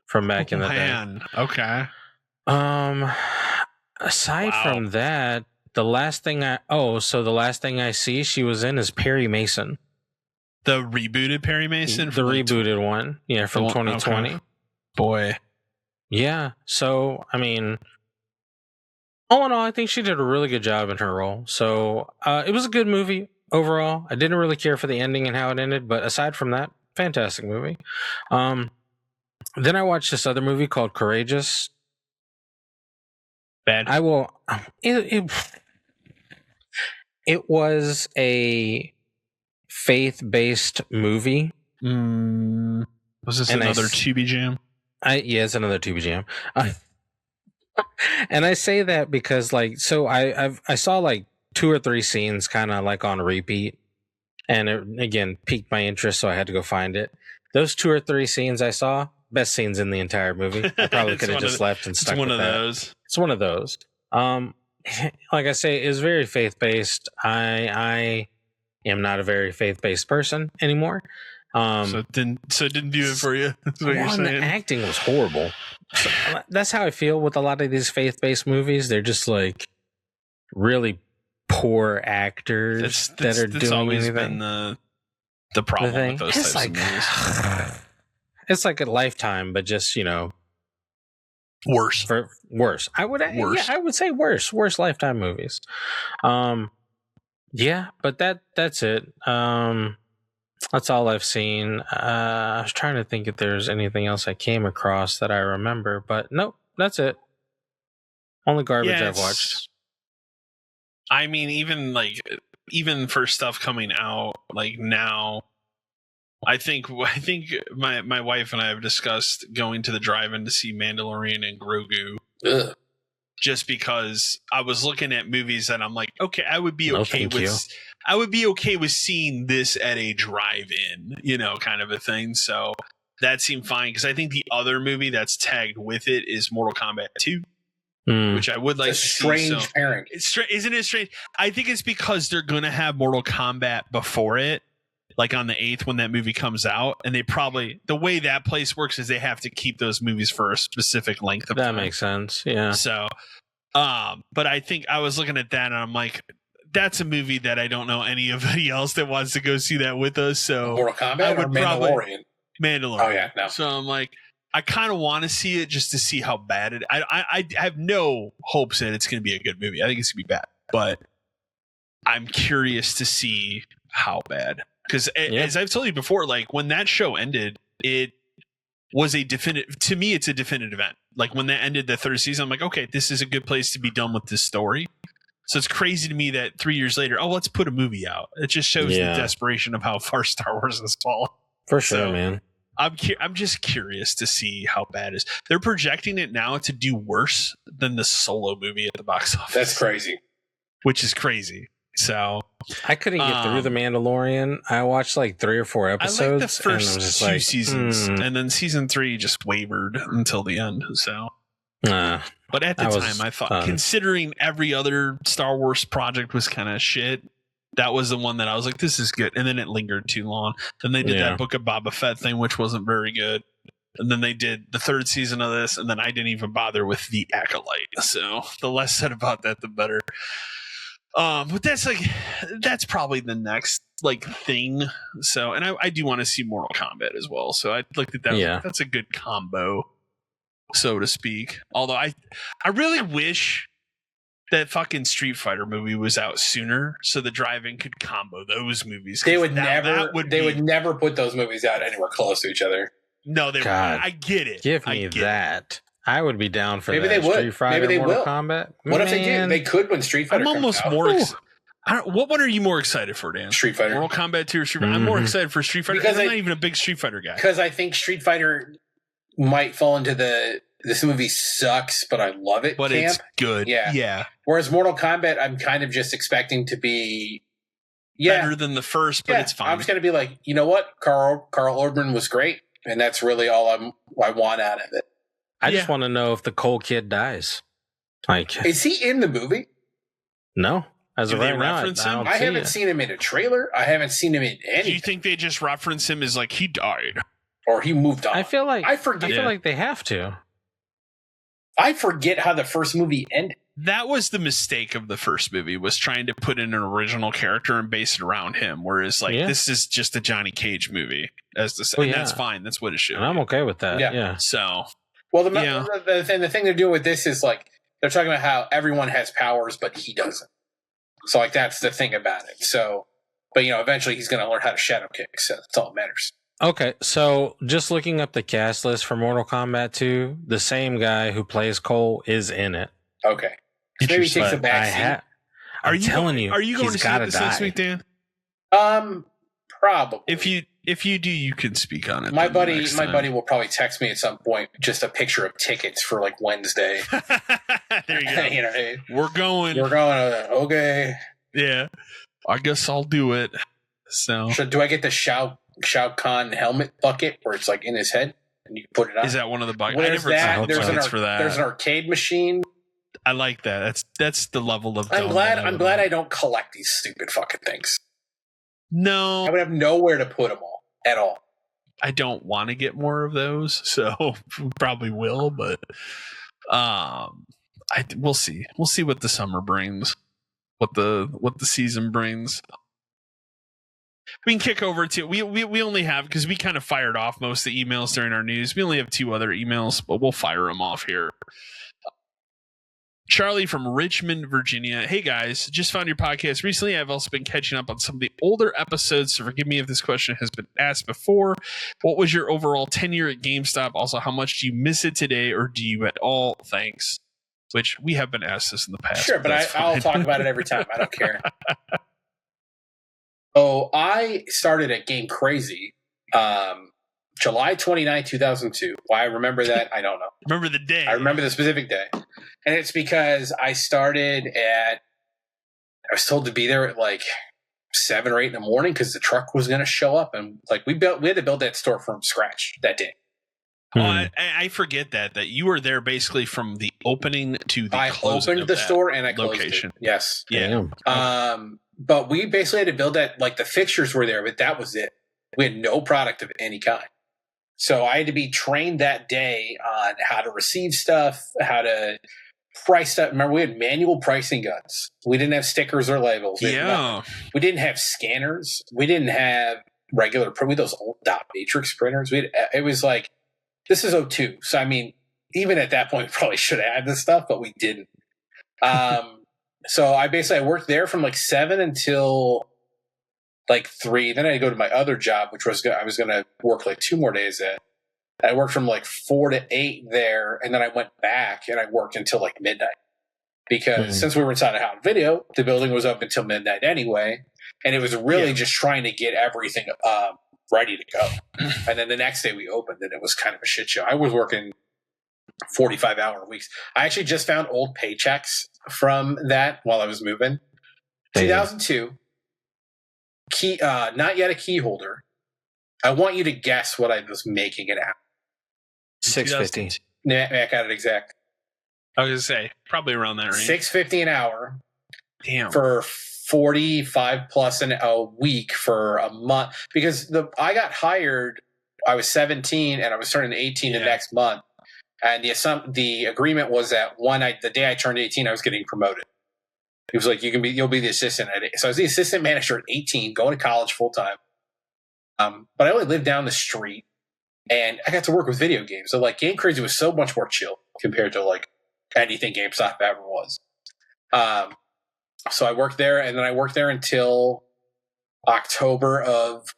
from back in the day. Okay. Aside from that, the last thing I see she was in is Perry Mason. The rebooted Perry Mason? The rebooted one. Yeah, from 2020. Okay. Boy. Yeah. So, I mean, all in all, I think she did a really good job in her role. So, it was a good movie overall. I didn't really care for the ending and how it ended, but aside from that, fantastic movie. Then I watched this other movie called Courageous. Bad. It was a faith-based movie. Was this another Tubi Jam? Yeah, it's another Tubi Jam. And I say that because, like, so I saw like 2 or 3 scenes kind of like on repeat, and it again piqued my interest, so I had to go find it. Those 2 or 3 scenes I saw, best scenes in the entire movie. I probably could have just left and stuck with that. It's one of those. Like I say, it's very faith-based. I am not a very faith-based person anymore. So it didn't do it for you. That's what you're saying. The acting was horrible. So that's how I feel with a lot of these faith-based movies. They're just like really poor actors that are doing always anything. Been the problem with those types of movies. It's like a Lifetime, but just worse. Worse. I would say worse. Worse Lifetime movies. Yeah, but that's it. That's all I've seen. I was trying to think if there's anything else I came across that I remember, but nope, that's it. Only garbage I've watched. I mean, even for stuff coming out like now, I think my wife and I have discussed going to the drive-in to see Mandalorian and Grogu. Ugh. Just because I was looking at movies that I'm like, okay, I would be okay with seeing this at a drive-in, kind of a thing. So that seemed fine because I think the other movie that's tagged with it is Mortal Kombat 2, which I would like to see. Strange pairing. Isn't it strange? I think it's because they're going to have Mortal Kombat before it, like on the 8th when that movie comes out, and they probably, the way that place works is they have to keep those movies for a specific length of time. That makes sense. Yeah. So, but I think I was looking at that and I'm like, that's a movie that I don't know anybody else that wants to go see that with us. So Mortal Kombat or Mandalorian? Mandalorian. Oh yeah, no. So I'm like, I kind of want to see it just to see how bad it. I have no hopes that it's going to be a good movie. I think it's going to be bad, but I'm curious to see how bad. Because as I've told you before, like when that show ended, it was a definitive. To me, it's a definitive event. Like when that ended the 3rd season, I'm like, okay, this is a good place to be done with this story. So it's crazy to me that 3 years later, let's put a movie out. It just shows the desperation of how far Star Wars has fallen. For sure, man. I'm just curious to see how bad it is. They're projecting it now to do worse than the Solo movie at the box office. That's crazy. Which is crazy. So I couldn't get through The Mandalorian. I watched like 3 or 4 episodes. I like the first 2 seasons, and then season 3 just wavered until the end. So, but at the time, I thought, considering every other Star Wars project was kind of shit, that was the one that I was like, this is good. And then it lingered too long. Then they did that Book of Boba Fett thing, which wasn't very good. And then they did the 3rd season of this, and then I didn't even bother with The Acolyte. So the less said about that, the better. But that's probably the next thing. So, and I do want to see Mortal Kombat as well. So I looked at that. That's a good combo, so to speak. Although I really wish that fucking Street Fighter movie was out sooner, so the drive-in could combo those movies. They would never put those movies out anywhere close to each other. No, they wouldn't. I get it. Give me that. I would be down for Maybe that. They would. Street Fighter, Maybe they Mortal will. Kombat. What if they do? They could when Street Fighter. I'm almost more. What one are you more excited for, Dan? Street Fighter. Mortal Kombat 2 or Street Fighter? I'm more excited for Street Fighter because I'm not even a big Street Fighter guy. Because I think Street Fighter might fall into this movie sucks, but I love it. But camp. It's good. Yeah. Whereas Mortal Kombat, I'm kind of just expecting to be better than the first, but it's fine. I'm just going to be like, you know what? Carl Urban was great. and that's really all I want out of it. I just want to know if the Cole kid dies. Like, is he in the movie? No, as of right now, I haven't seen him in a trailer. I haven't seen him in anything. Do you think they just reference him as like he died or he moved on? I feel like I forget. I feel like they have to. I forget how the first movie ended. That was the mistake of the first movie, was trying to put in an original character and base it around him. Whereas, like, this is just a Johnny Cage movie, and that's fine. That's what it should. And I'm okay with that. Yeah. So, well, the thing they're doing with this is like they're talking about how everyone has powers, but he doesn't. So, like, that's the thing about it. So, but eventually he's going to learn how to shadow kick. So that's all that matters. Okay, so just looking up the cast list for Mortal Kombat 2, the same guy who plays Cole is in it. Okay. Maybe he takes a back seat. Are you going to see it this next week, Dan? Probably. If you do, you can speak on it. My buddy will probably text me at some point just a picture of tickets for like Wednesday. There you go. Hey, we're going. Okay. Yeah, I guess I'll do it. So, do I get the Shao Kahn helmet bucket where it's like in his head and you can put it on? Is that one of the buckets? I never saw tickets for that. There's an arcade machine. I like that. That's the level of. I'm glad I don't collect these stupid fucking things. No, I would have nowhere to put them all at all. I don't want to get more of those, so we probably will, but we'll see. We'll see what the summer brings, what the season brings. We can kick over to we only have, because we kind of fired off most of the emails during our news. We only have 2 other emails, but we'll fire them off here. Charlie from Richmond, Virginia. Hey guys, just found your podcast recently. I've also been catching up on some of the older episodes, so forgive me if this question has been asked before. What was your overall tenure at GameStop? Also, how much do you miss it today, or do you at all? Thanks. Which we have been asked this in the past. Sure, but I'll talk about it every time. I don't care. So I started at Gamecrazy July 29, 2002. Why I remember that, I don't know. Remember the day. I remember the specific day. And it's because I was told to be there at like 7 or 8 in the morning because the truck was going to show up. And like we had to build that store from scratch that day. Oh, I forget that you were there basically from the opening to the closing. I opened the store and I closed location. It. Yes. Yeah. But we basically had to build that, like the fixtures were there, but that was it. We had no product of any kind. So I had to be trained that day on how to receive stuff, how to price stuff. Remember, we had manual pricing guns. We didn't have stickers or labels. We didn't have scanners. We didn't have regular, we had those old dot matrix printers. It was like, this is 2002. So, I mean, even at that point, we probably should have had this stuff, but we didn't. So I worked there from like 7 until like 3. Then I go to my other job, which was I was going to work like 2 more days at. I worked from like 4 to 8 there, and then I went back and I worked until like midnight because since we were inside of Hot Video, the building was open until midnight anyway, and it was really just trying to get everything ready to go. And then the next day we opened, and it was kind of a shit show. I was working 45-hour weeks. I actually just found old paychecks from that while I was moving. 2002. Not yet a key holder. I want you to guess what I was making an hour. $6.50. Nah, I got it exact. I was gonna say probably around that range. $6.50 an hour. Damn. For 45 plus a week for a month, because I got hired. I was 17 and I was turning 18 the next month, and the agreement was that the day I turned 18, I was getting promoted. He was like, you'll be the assistant at it. So I was the assistant manager at 18, going to college full time. But I only lived down the street, and I got to work with video games. So like Gamecrazy was so much more chill compared to like anything GameStop ever was. So I worked there, and then I worked there until October of,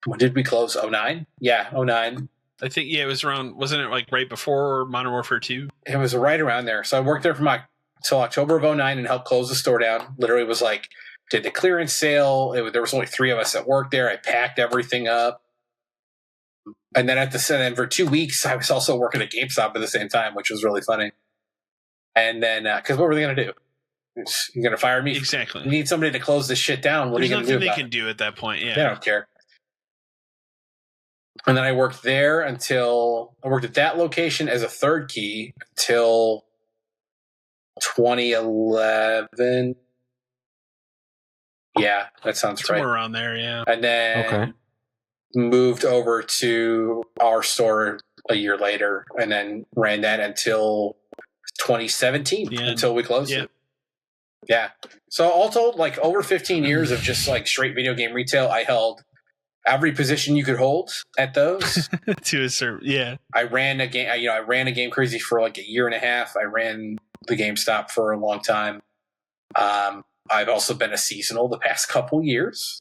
when did we close? 2009? Yeah, 2009. I think, it was around, wasn't it like right before Modern Warfare 2? It was right around there. So I worked there until October of 2009 and helped close the store down. Literally was like, did the clearance sale. There was only 3 of us that worked there. I packed everything up. And then for 2 weeks, I was also working at GameStop at the same time, which was really funny. And then, because what were they going to do? You're going to fire me? Exactly. You need somebody to close this shit down. What are you going to do? There's nothing they can do at that point. Yeah. They don't care. And then I worked there until I worked at that location as a third key until 2011. Yeah, that sounds right. Somewhere around there, yeah. And then moved over to our store a year later, and then ran that until 2017, until we closed it. Yeah. So all told, like over 15 years of just like straight video game retail, I held every position you could hold at those. To a certain, I ran a game. I ran a Game Crazy for like a year and a half. I ran the GameStop for a long time. I've also been a seasonal the past couple years,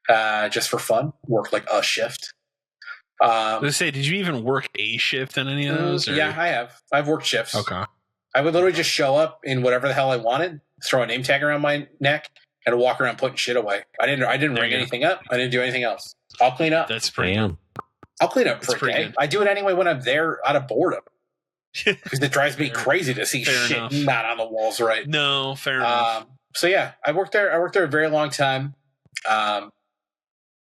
just for fun. Worked like a shift. I was gonna say, did you even work a shift in any of those? Yeah, I have. I've worked shifts. Okay. I would literally just show up in whatever the hell I wanted, throw a name tag around my neck, and walk around putting shit away. I didn't ring anything up. I didn't do anything else. I'll clean up. That's pretty good. I'll clean up for a day. Good. I do it anyway when I'm there out of boredom. Because it drives me crazy to see shit not on the walls right. No, fair enough. So yeah, I worked there a very long time.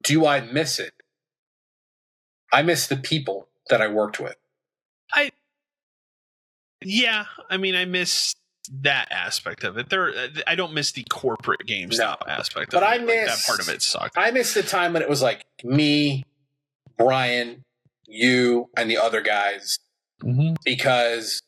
Do I miss it? I miss the people that I worked with. I miss that aspect of it. I don't miss the corporate GameStop aspect of it. But I miss that part of it sucked. I miss the time when it was like me, Brian, you, and the other guys. Mm-hmm. Because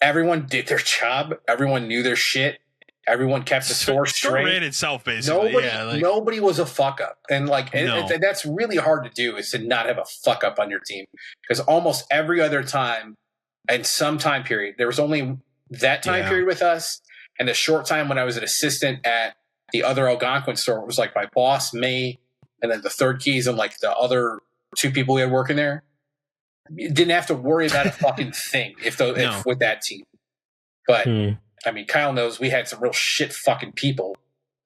everyone did their job. Everyone knew their shit. Everyone kept the store straight. Ran itself, basically. Nobody was a fuck up. And and that's really hard to do, is to not have a fuck up on your team. Because almost every other time, and some time period, there was only that time period with us, and the short time when I was an assistant at the other Algonquin store. It was like my boss, me, and then the third keys and like the other two people we had working there. You didn't have to worry about a fucking thing if with that team. But I mean, Kyle knows we had some real shit fucking people.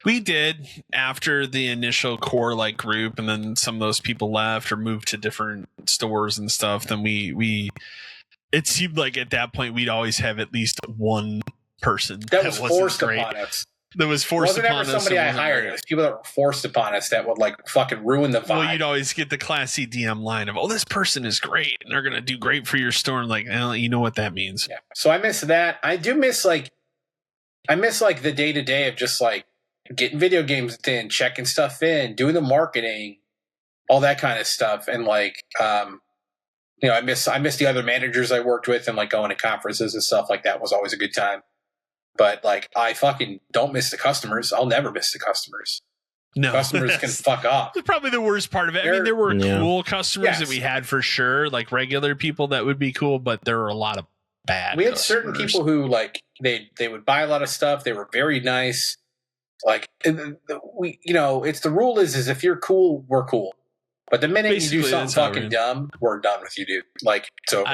We did after the initial core like group, and then some of those people left or moved to different stores and stuff. Then we it seemed like at that point we'd always have at least one person that was forced upon us. That was forced upon us. It wasn't ever somebody I hired. It was people that were forced upon us that would like fucking ruin the vibe. Well, you'd always get the classy DM line of, "Oh, this person is great and they're gonna do great for your store." And like, you know what that means. Yeah. So I miss that. I do miss like the day to day of just like getting video games in, checking stuff in, doing the marketing, all that kind of stuff, and like I miss the other managers I worked with, and like going to conferences and stuff like that was always a good time. But like, I fucking don't miss the customers. I'll never miss the customers. No, customers can fuck off. That's probably the worst part of it. I mean, there were cool customers that we had for sure, like regular people that would be cool, but there were a lot of bad. We had certain people who like they would buy a lot of stuff. They were very nice. Like it's the rule is if you're cool, we're cool. But the minute basically, you do something fucking dumb, we're done with you, dude. Like, so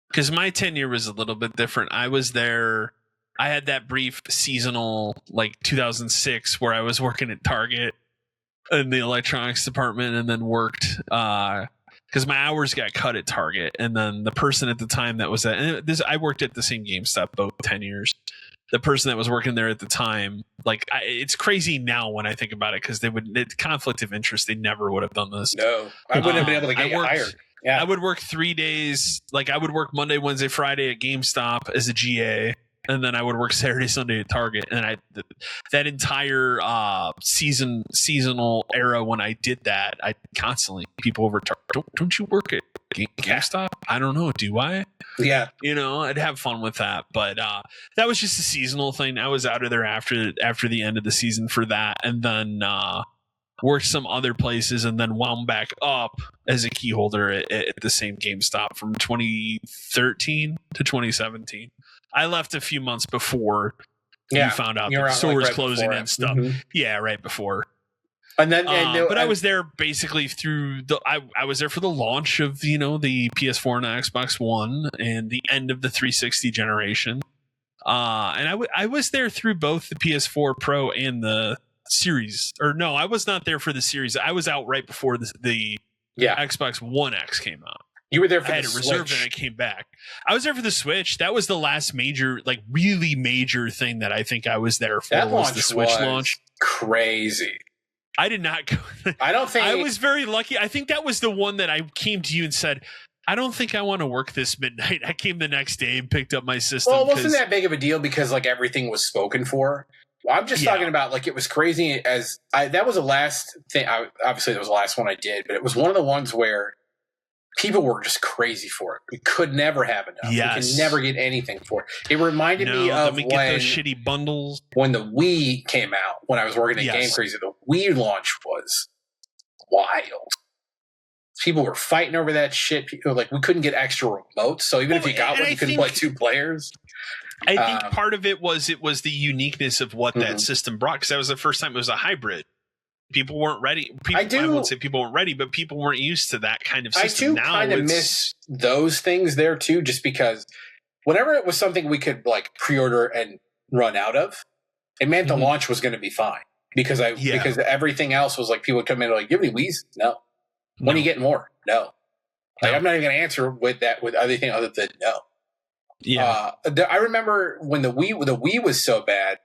because my tenure was a little bit different. I was there. I had that brief seasonal, like 2006, where I was working at Target in the electronics department, and then worked because my hours got cut at Target. And then the person at the time that was I worked at the same GameStop both 10 years. The person that was working there at the time, like it's crazy now when I think about it, because conflict of interest. They never would have done this. No, I wouldn't have been able to get you hired. Yeah. I would work 3 days. Like I would work Monday, Wednesday, Friday at GameStop as a GA, and then I would work Saturday, Sunday at Target. And that entire seasonal era when I did that, I constantly people over don't you work at GameStop? I don't know. Do I? Yeah. I'd have fun with that. But that was just a seasonal thing. I was out of there after the end of the season for that, and then worked some other places, and then wound back up as a key holder at the same GameStop from 2013 to 2017. I left a few months before you found out the store was closing and stuff. Mm-hmm. Yeah, right before. And then, but I was there basically through I was there for the launch of the PS4 and Xbox One and the end of the 360 generation. And I was there through both the PS4 Pro and the Series. Or no, I was not there for the Series. I was out right before the Xbox One X came out. You were there for I had it reserved and I came back. I was there for the Switch. That was the last major, like really major thing that I think I was there for. That was the Switch launch. Crazy. I did not go. I don't think I was very lucky. I think that was the one that I came to you and said, I don't think I want to work this midnight. I came the next day and picked up my system. Well, it wasn't that big of a deal because like everything was spoken for. Well, I'm just talking about like it was crazy that was the last thing. Obviously, that was the last one I did, but it was one of the ones where people were just crazy for it. We could never have enough. Yes. We could never get anything for it. It reminded me of get those shitty bundles. When the Wii came out, when I was working at Gamecrazy, the Wii launch was wild. People were fighting over that shit. People, like, we couldn't get extra remotes, so even if you got one, you couldn't play 2 players. I think part of it was the uniqueness of what that system brought, because that was the first time it was a hybrid. People weren't ready. I won't say people weren't ready, but people weren't used to that kind of system. I do kind of miss those things there too, just because whenever it was something we could like pre-order and run out of, it meant the launch was going to be fine. Because everything else was like people would come in and like, "You have any Wii's?" No. When are you getting more? No. Like, I'm not even going to answer with anything other than no. Yeah. I remember when the Wii was so bad,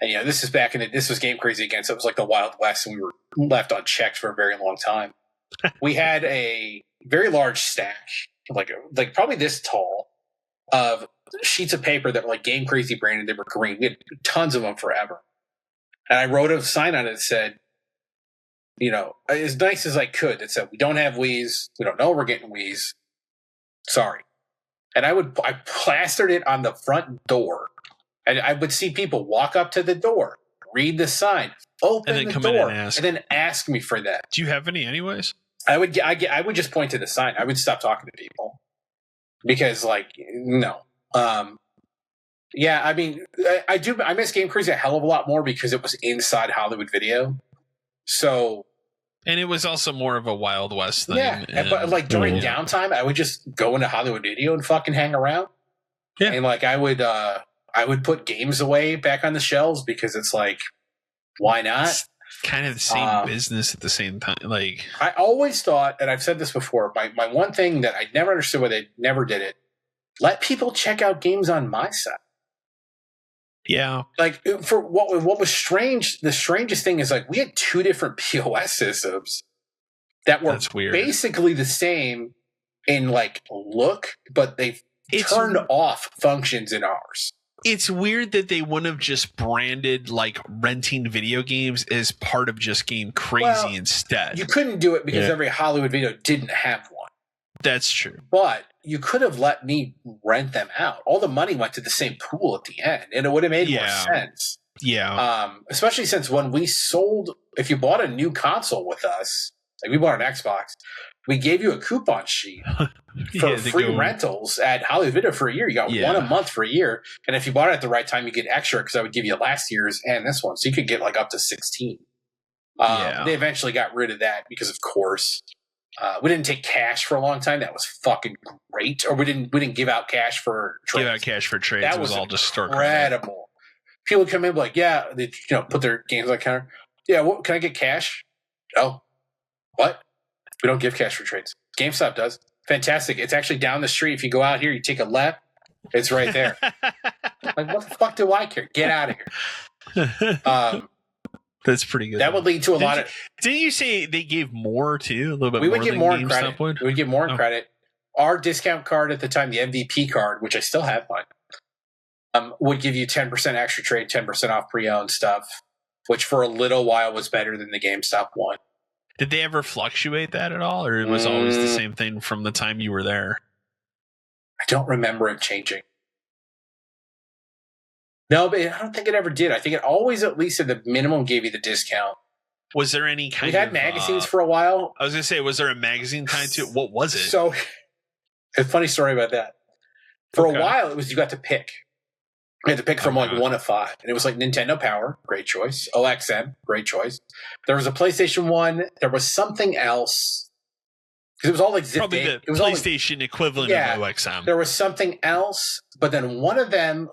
and this is this was Gamecrazy again, so it was like the Wild West, and we were left unchecked for a very long time. We had a very large stack, like probably this tall, of sheets of paper that were like Gamecrazy branded. They were green. We had tons of them forever. And I wrote a sign on it that said, as nice as I could, that said, "We don't have Wii's. We don't know we're getting Wii's. Sorry." And I plastered it on the front door. And I would see people walk up to the door, read the sign, open the door, and then ask me for that. Do you have any anyways? I would just point to the sign. I would stop talking to people. Because, like, no. Yeah, I mean, I miss Gamecrazy a hell of a lot more because it was inside Hollywood Video. So, and it was also more of a Wild West thing. Yeah, but like during downtime, I would just go into Hollywood Video and fucking hang around. Yeah, and like I would put games away back on the shelves because it's like, why not? It's kind of the same business at the same time. Like, I always thought, and I've said this before, my one thing that I never understood why they never did it: let people check out games on my site. Yeah. Like, for what was strange, the strangest thing is like we had 2 different POS systems that were basically the same in like look, but they turned off functions in ours. It's weird that they wouldn't have just branded like renting video games as part of just Gamecrazy instead. You couldn't do it because every Hollywood Video didn't have one. That's true. But you could have let me rent them out. All the money went to the same pool at the end, and it would have made more sense. Yeah. Especially since when we sold, if you bought a new console with us, like we bought an Xbox, we gave you a coupon sheet for free rentals at Hollywood Video for a year. You got one a month for a year. And if you bought it at the right time, you get extra because I would give you last year's and this one. So you could get like up to 16. They eventually got rid of that because, of course, we didn't take cash for a long time. That was fucking great. Or we didn't give out cash for trades. Give out cash for trades. That was all just store credit. Incredible. People would come in and be like, yeah, they put their games on the counter. Yeah, can I get cash? No. What? We don't give cash for trades. GameStop does. Fantastic. It's actually down the street. If you go out here, you take a left, it's right there. Like, what the fuck do I care? Get out of here. That's pretty good. That would lead to a lot of... Didn't you say they gave more, too? A little bit we more would get more credit. We would get more credit. Our discount card at the time, the MVP card, which I still have mine, would give you 10% extra trade, 10% off pre-owned stuff, which for a little while was better than the GameStop one. Did they ever fluctuate that at all, or it was always the same thing from the time you were there? I don't remember it changing. No, but I don't think it ever did. I think it always, at least at the minimum, gave you the discount. Was there any kind of... We had magazines for a while. I was going to say, was there a magazine tied to it? What was it? So, a funny story about that. For a while, it was you got to pick. You had to pick from like 1 of 5. And it was like Nintendo Power, great choice. OXM, great choice. There was a PlayStation 1. There was something else. Because it was all like zip probably date. The PlayStation equivalent of OXM. There was something else, but then one of them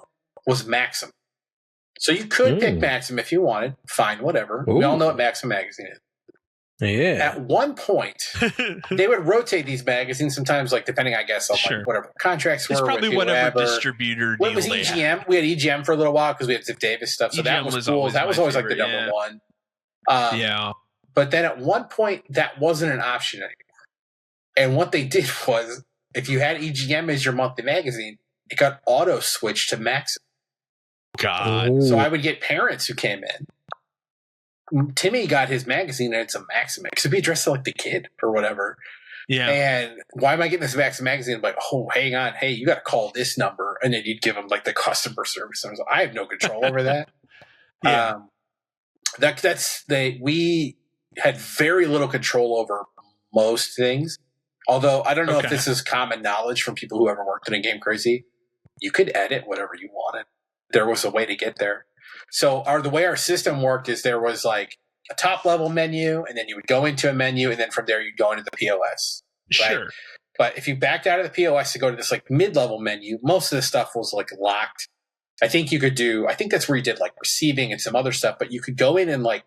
was Maxim. So you could pick Maxim if you wanted. Fine, whatever. We all know what Maxim magazine is. Yeah. At one point, they would rotate these magazines sometimes, like depending, I guess, on like whatever contracts were. It's probably with whatever distributor deal. What was EGM? We had EGM for a little while because we had Zip Davis stuff. So that was cool. That was always like the number one. Yeah. But then at one point, that wasn't an option anymore. And what they did was, if you had EGM as your monthly magazine, it got auto switched to Maxim. God. Ooh. So I would get parents who came in. Timmy got his magazine and it's a Maxim. It could be addressed to like the kid or whatever. Yeah. And why am I getting this Maxim magazine? I'm like, oh, hang on. Hey, you got to call this number. And then you'd give them like the customer service. And I was like, I have no control over that. Yeah. We had very little control over most things. Although I don't know if this is common knowledge from people who ever worked in a Game Crazy. You could edit whatever you wanted. There was a way to get there. So the way our system worked is there was like a top level menu, and then you would go into a menu, and then from there you'd go into the POS. Right? Sure. But if you backed out of the POS to go to this like mid-level menu, most of the stuff was like locked. I think that's where you did like receiving and some other stuff, but you could go in and like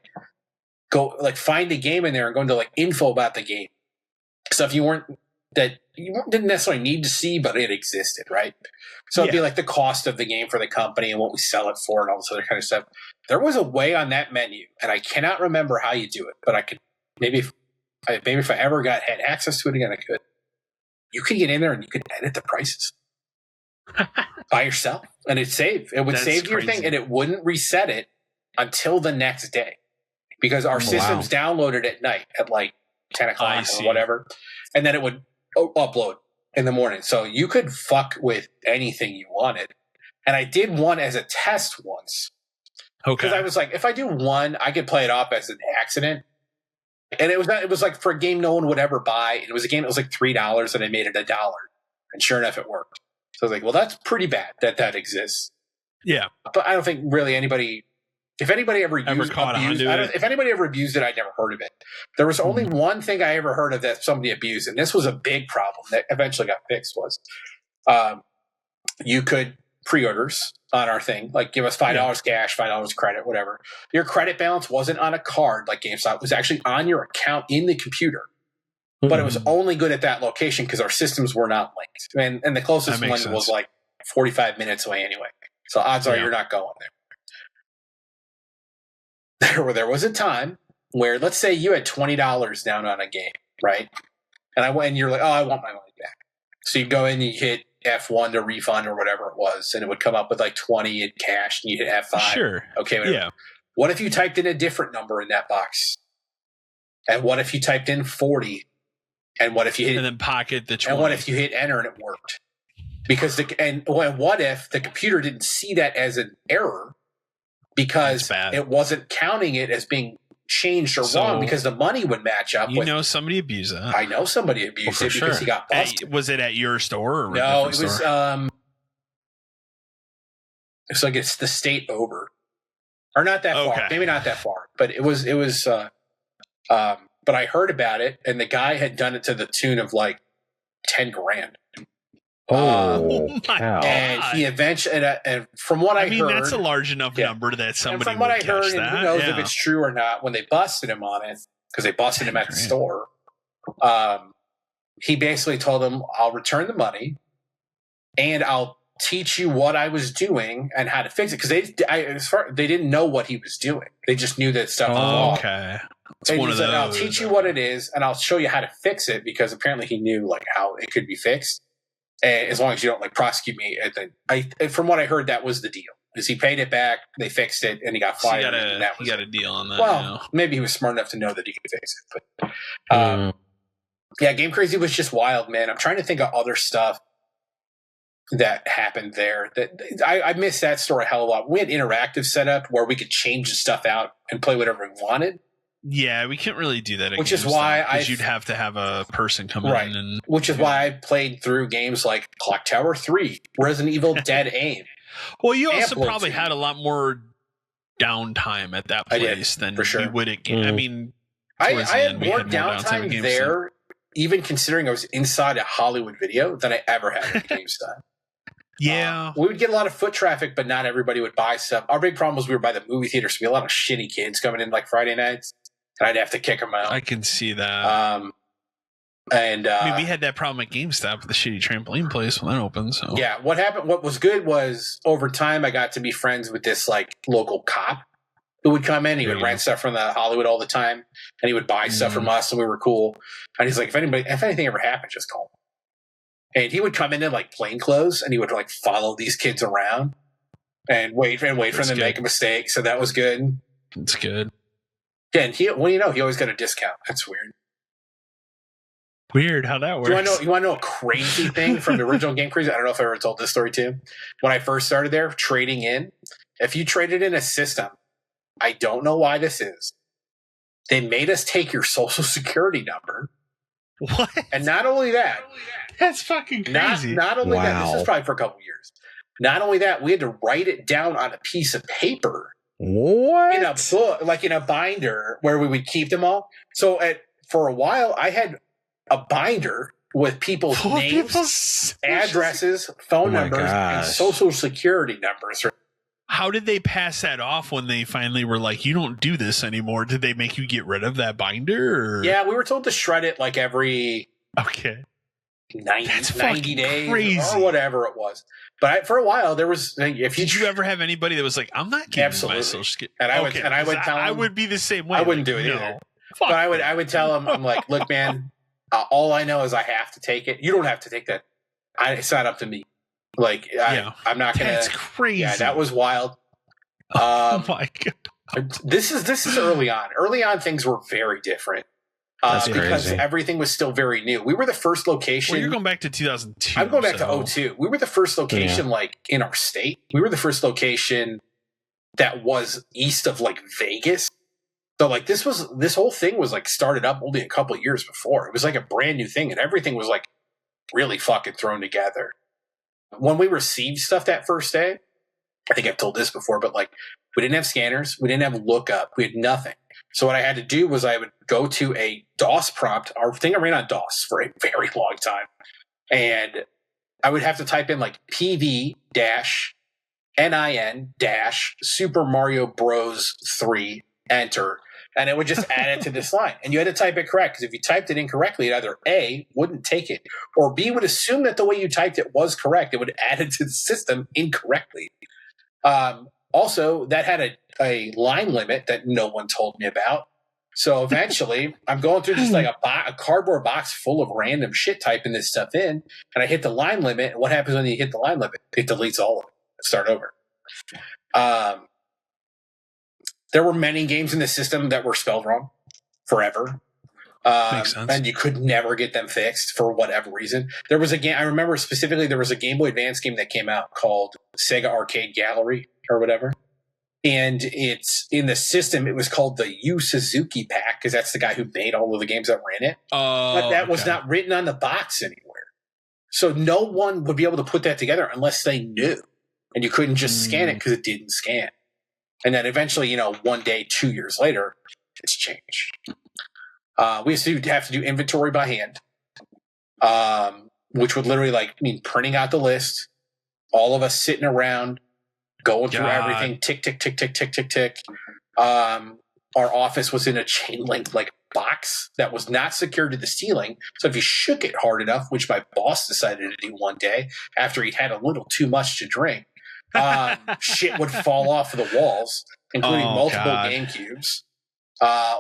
find a game in there and go into like info about the game. Stuff you didn't necessarily need to see, but it existed, right? So it'd be like the cost of the game for the company and what we sell it for and all this other kind of stuff. There was a way on that menu, and I cannot remember how you do it, but I could maybe if I ever had access to it again, I could. You could get in there and you could edit the prices by yourself, and it'd save. It would save your thing, and it wouldn't reset it until the next day because our systems downloaded at night at like 10 o'clock or whatever, and then it would upload in the morning. So you could fuck with anything you wanted. And I did one as a test once. Because I was like, if I do one, I could play it off as an accident. And it was like for a game no one would ever buy. And it was a game that was like $3 and I made it $1. And sure enough, it worked. So I was like, well, that's pretty bad that exists. Yeah. But I don't think really anybody, if anybody ever abused it, I'd never heard of it. There was only one thing I ever heard of that somebody abused, and this was a big problem that eventually got fixed, was you could pre-orders on our thing, like give us $5 cash, $5 credit, whatever. Your credit balance wasn't on a card like GameStop. It was actually on your account in the computer. But it was only good at that location because our systems were not linked. And the closest one was like 45 minutes away anyway. So odds are you're not going there. There was a time where, let's say you had $20 down on a game, right? And you're like, oh, I want my money back. So you go in and you hit F1 to refund or whatever it was, and it would come up with like 20 in cash, and you hit F5. Sure. Okay, whatever. Yeah. What if you typed in a different number in that box? And what if you typed in 40? And what if you hit... And then pocket the 20? And what if you hit enter and it worked? Because what if the computer didn't see that as an error? Because it wasn't counting it as being changed or wrong because the money would match up. Somebody abused it. I know somebody abused it because he got busted. Was it at your store? Or no, it was. It's like it's the state over, or not that far. Maybe not that far, but it was. But I heard about it, and the guy had done it to the tune of like $10,000. Oh, cow. And he eventually, and from what I heard, that's a large enough number that somebody. And from what I heard, and who knows if it's true or not, when they busted him on it, because they busted him at the store, he basically told them, "I'll return the money, and I'll teach you what I was doing and how to fix it." Because they didn't know what he was doing; they just knew that stuff was wrong. Okay. And he said, "I'll teach you what it is, and I'll show you how to fix it," because apparently he knew like how it could be fixed. As long as you don't like prosecute me, from what I heard, that was the deal. Is he paid it back, they fixed it, and he got fired. He got a deal on that. Well, maybe he was smart enough to know that he could fix it. But yeah, Game Crazy was just wild, man. I'm trying to think of other stuff that happened there. That I missed that store a hell of a lot. We had interactive setup where we could change the stuff out and play whatever we wanted. Yeah, we can't really do that. Which is why you'd have to have a person come in. And, which is why I played through games like Clock Tower 3, Resident Evil Dead Aim. Well, you also probably had a lot more downtime at that place than we would at game. I mean, I had more downtime there, even considering I was inside a Hollywood Video, than I ever had at GameStop. Yeah. We would get a lot of foot traffic, but not everybody would buy stuff. Our big problem was we were by the movie theater, so we had a lot of shitty kids coming in like Friday nights. And I'd have to kick them out. I can see that. We had that problem at GameStop with the shitty trampoline place when that opened. So yeah, what happened? What was good was over time I got to be friends with this like local cop who would come in. He would rent stuff from the Hollywood all the time, and he would buy stuff from us, and we were cool. And he's like, if anything ever happened, just call me. And he would come in like plain clothes, and he would like follow these kids around and wait for them to make a mistake. So that was good. It's good. Yeah, and he always got a discount. That's weird. Weird how that works. You want to know a crazy thing from the original Game Crazy? I don't know if I ever told this story too. When I first started there, trading in, if you traded in a system, I don't know why this is. They made us take your social security number. What? And not only that. That's fucking crazy. Not only that. This is probably for a couple years. Not only that, we had to write it down on a piece of paper. What? In a book, like in a binder where we would keep them all. So for a while, I had a binder with people's names, addresses, phone numbers, and social security numbers. How did they pass that off when they finally were like, you don't do this anymore? Did they make you get rid of that binder? Or? Yeah, we were told to shred it like every 90 days crazy. Or whatever it was. But for a while, there was. Did you ever have anybody that was like, I'm not giving my social security? And I would tell them, I would be the same way. I wouldn't do it either. But I would tell them, I'm like, look, man, all I know is I have to take it. You don't have to take that. It's not up to me. Like, I'm not going to. That's crazy. Yeah, that was wild. Oh my God. This is early on. Early on, things were very different. Because everything was still very new. We were the first location. Well, you're going back to 2002. I'm going back to 2002. We were the first location, like, in our state. We were the first location that was east of, like, Vegas. So, like, this whole thing was, like, started up only a couple of years before. It was, like, a brand new thing, and everything was, like, really fucking thrown together. When we received stuff that first day, I think I've told this before, but, like, we didn't have scanners. We didn't have lookup. We had nothing. So what I had to do was I would go to a DOS prompt. Our thing I ran on DOS for a very long time. And I would have to type in like PV-NIN-Super Mario Bros. 3, enter. And it would just add it to this line. And you had to type it correct, because if you typed it incorrectly, it either A, wouldn't take it, or B, would assume that the way you typed it was correct. It would add it to the system incorrectly. Also, that had a line limit that no one told me about. So eventually, I'm going through just like a cardboard box full of random shit, typing this stuff in, and I hit the line limit. And what happens when you hit the line limit? It deletes all of it. Start over. There were many games in the system that were spelled wrong forever. Makes sense. And you could never get them fixed for whatever reason. There was a game, I remember specifically, there was a Game Boy Advance game that came out called Sega Arcade Gallery or whatever. And it's in the system, it was called the Yu Suzuki Pack, because that's the guy who made all of the games that were in it. But that was not written on the box anywhere. So no one would be able to put that together unless they knew. And you couldn't just scan it because it didn't scan. And then eventually, one day, 2 years later, it's changed. We used to have to do inventory by hand, which would literally mean printing out the list, all of us sitting around, going through everything, tick, tick, tick, tick, tick, tick, tick. Our office was in a chain link box that was not secured to the ceiling. So if you shook it hard enough, which my boss decided to do one day after he'd had a little too much to drink, shit would fall off of the walls, including multiple GameCubes.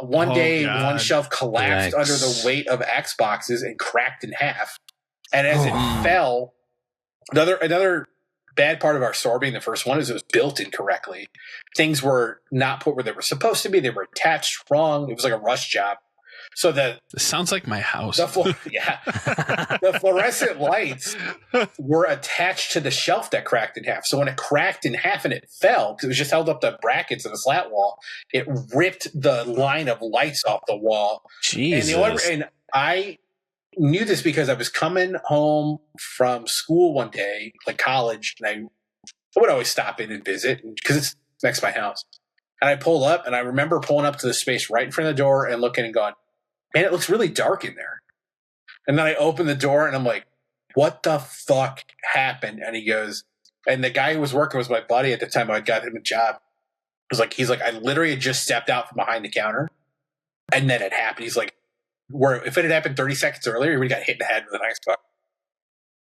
One day, one shelf collapsed under the weight of Xboxes and cracked in half. And as it fell, another bad part of our store being the first one is it was built incorrectly. Things were not put where they were supposed to be. They were attached wrong. It was like a rush job. So this sounds like my house. The fluorescent lights were attached to the shelf that cracked in half. So when it cracked in half and it fell, because it was just held up the brackets of the slat wall, it ripped the line of lights off the wall. Jesus. And I knew this because I was coming home from school one day, like college, and I would always stop in and visit because it's next to my house. And I pulled up, and I remember pulling up to the space right in front of the door and looking and going, man, it looks really dark in there. And then I opened the door, and I'm like, what the fuck happened? And he goes, and the guy who was working was my buddy at the time. I got him a job. He's like, I literally had just stepped out from behind the counter, and then it happened. He's like, if it had happened 30 seconds earlier, we got hit in the head with an Xbox.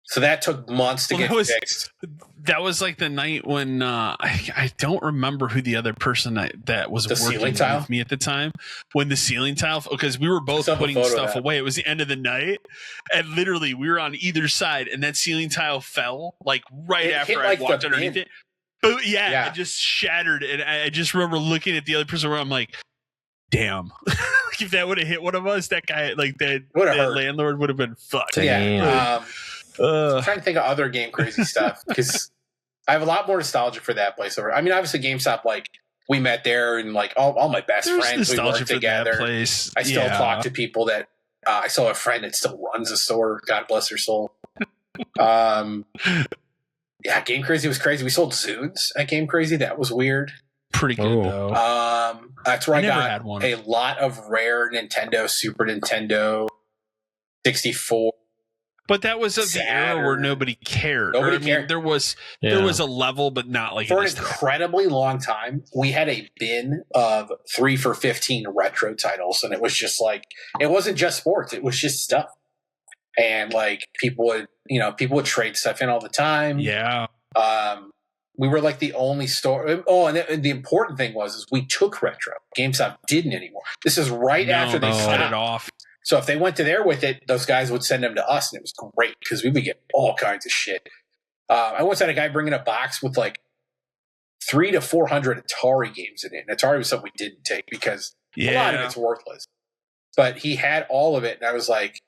So that took months to get fixed. That was like the night when I don't remember who the other person that was working with me at the time. When the ceiling tile, because we were both putting stuff away. It was the end of the night, and literally we were on either side, and that ceiling tile fell like after I walked underneath it. But yeah, it just shattered, and I just remember looking at the other person where I'm like, damn. If that would have hit one of us, that guy, like that landlord would have been fucked. Yeah. I'm trying to think of other game crazy stuff because I have a lot more nostalgia for that place. I mean, obviously GameStop, like we met there and like all my best friends, we worked together. I still talk to people that I still have a friend that still runs a store. God bless her soul. Yeah, Game Crazy was crazy. We sold Zoods at Game Crazy. That was weird. Pretty good though. That's where I got a lot of rare Nintendo, Super Nintendo, 64. But that was of the era where nobody cared. Nobody cared. There was a level, but not like for an incredibly long time. We had a bin of 3 for $15 retro titles, and it was just like it wasn't just sports; it was just stuff. And like people would trade stuff in all the time. Yeah. We were like the only store. Oh, and the important thing was we took retro. GameStop didn't anymore. This is after they cut it off. So if they went to there with it, those guys would send them to us, and it was great because we would get all kinds of shit. I once had a guy bringing a box with like 300 to 400 Atari games in it. And Atari was something we didn't take because a lot of it's worthless. But he had all of it, and I was like,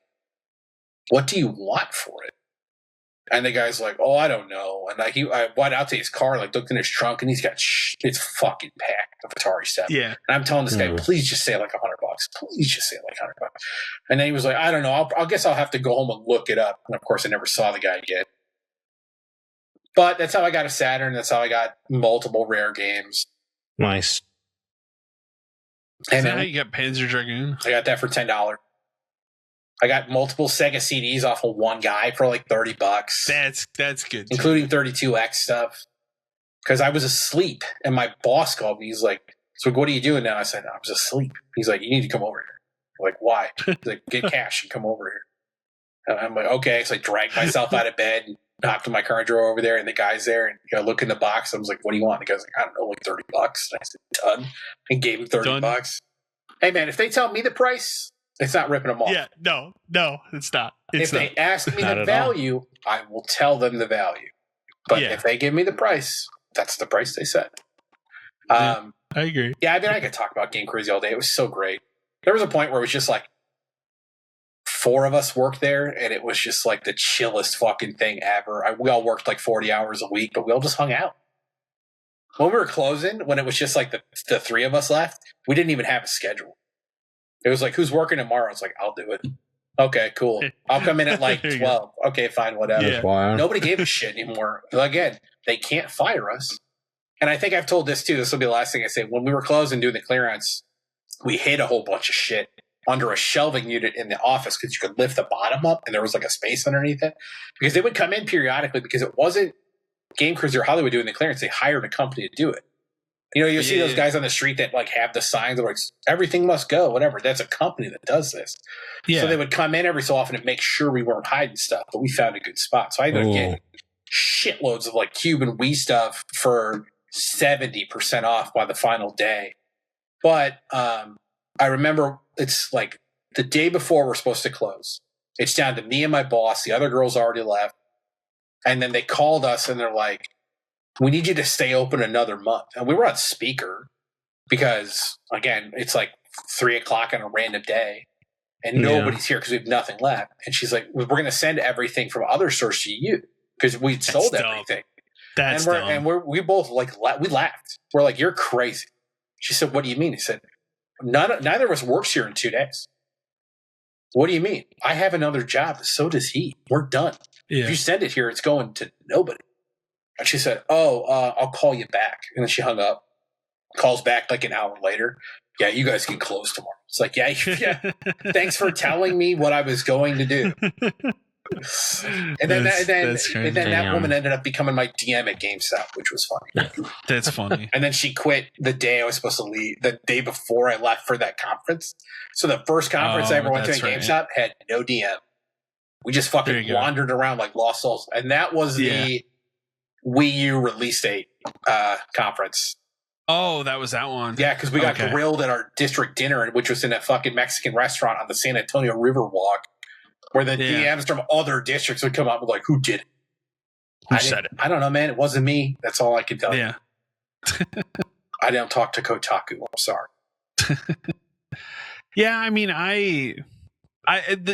"What do you want for it?" And the guy's like, "Oh, I don't know." And like I went out to his car, like looked in his trunk, and he's got it's fucking packed of Atari stuff. Yeah. And I'm telling this guy, please just say like $100. Please just say like $100. And then he was like, "I don't know. I guess I'll have to go home and look it up." And of course, I never saw the guy again. But that's how I got a Saturn. That's how I got multiple rare games. Nice. And then how you got Panzer Dragoon? I got that for $10. I got multiple Sega CDs off of one guy for like $30. That's good, including 32X stuff. Because I was asleep, and my boss called me. He's like, "So what are you doing now?" I said, "I was asleep." He's like, "You need to come over here." I'm like, "Why?" He's like, "Get cash and come over here." And I'm like, "Okay." So I dragged myself out of bed and hopped in my car and drove over there, and the guy's there, and I look in the box. I was like, "What do you want?" The guy's like, "I don't know, like $30." And I said, "Done," and gave him $30. Hey man, if they tell me the price, it's not ripping them off. Yeah, no, it's not. If they ask me the value, I will tell them the value. But if they give me the price, that's the price they set. I agree. Yeah, I mean, I could talk about Game Crazy all day. It was so great. There was a point where it was just like 4 of us worked there, and it was just like the chillest fucking thing ever. We all worked like 40 hours a week, but we all just hung out. When we were closing, when it was just like the 3 of us left, we didn't even have a schedule. It was like, "Who's working tomorrow?" It's like, "I'll do it." Okay, cool. I'll come in at like 12. Okay, fine, whatever. Yeah. Nobody gave a shit anymore. Again, they can't fire us. And I think I've told this too. This will be the last thing I say. When we were closing doing the clearance, we hid a whole bunch of shit under a shelving unit in the office because you could lift the bottom up and there was like a space underneath it. Because they would come in periodically because it wasn't Game Cruiser or Hollywood doing the clearance. They hired a company to do it. You know, you see those guys on the street that like have the signs that are like, "Everything must go," whatever. That's a company that does this. Yeah. So they would come in every so often and make sure we weren't hiding stuff, but we found a good spot. So I ended up getting shitloads of like Cube and Wii stuff for 70% off by the final day. But I remember it's like the day before we're supposed to close. It's down to me and my boss. The other girls already left. And then they called us and they're like, "We need you to stay open another month." And we were on speaker because, again, it's like 3:00 on a random day and nobody's here because we have nothing left. And she's like, "We're going to send everything from other stores to you because we'd sold everything." We both like, we laughed. We're like, "You're crazy." She said, "What do you mean?" He said, "Neither of us works here in 2 days." "What do you mean?" "I have another job. So does he. We're done. If you send it here, it's going to nobody." And she said, I'll call you back. And then she hung up, calls back like an hour later. "Yeah, you guys can close tomorrow." It's like, yeah. Thanks for telling me what I was going to do. And then that woman ended up becoming my DM at GameStop, which was funny. That's funny. And then she quit the day I was supposed to leave, the day before I left for that conference. So the first conference I ever went to at GameStop had no DM. We just fucking wandered around like lost souls. And that was the Wii U release date conference. Oh, that was that one. Yeah, because we got grilled at our district dinner, which was in a fucking Mexican restaurant on the San Antonio Riverwalk, where the DMs from other districts would come up with like, who did it? Who said it? I don't know, man. It wasn't me. That's all I can tell you. I don't talk to Kotaku. I'm sorry. Yeah, I mean,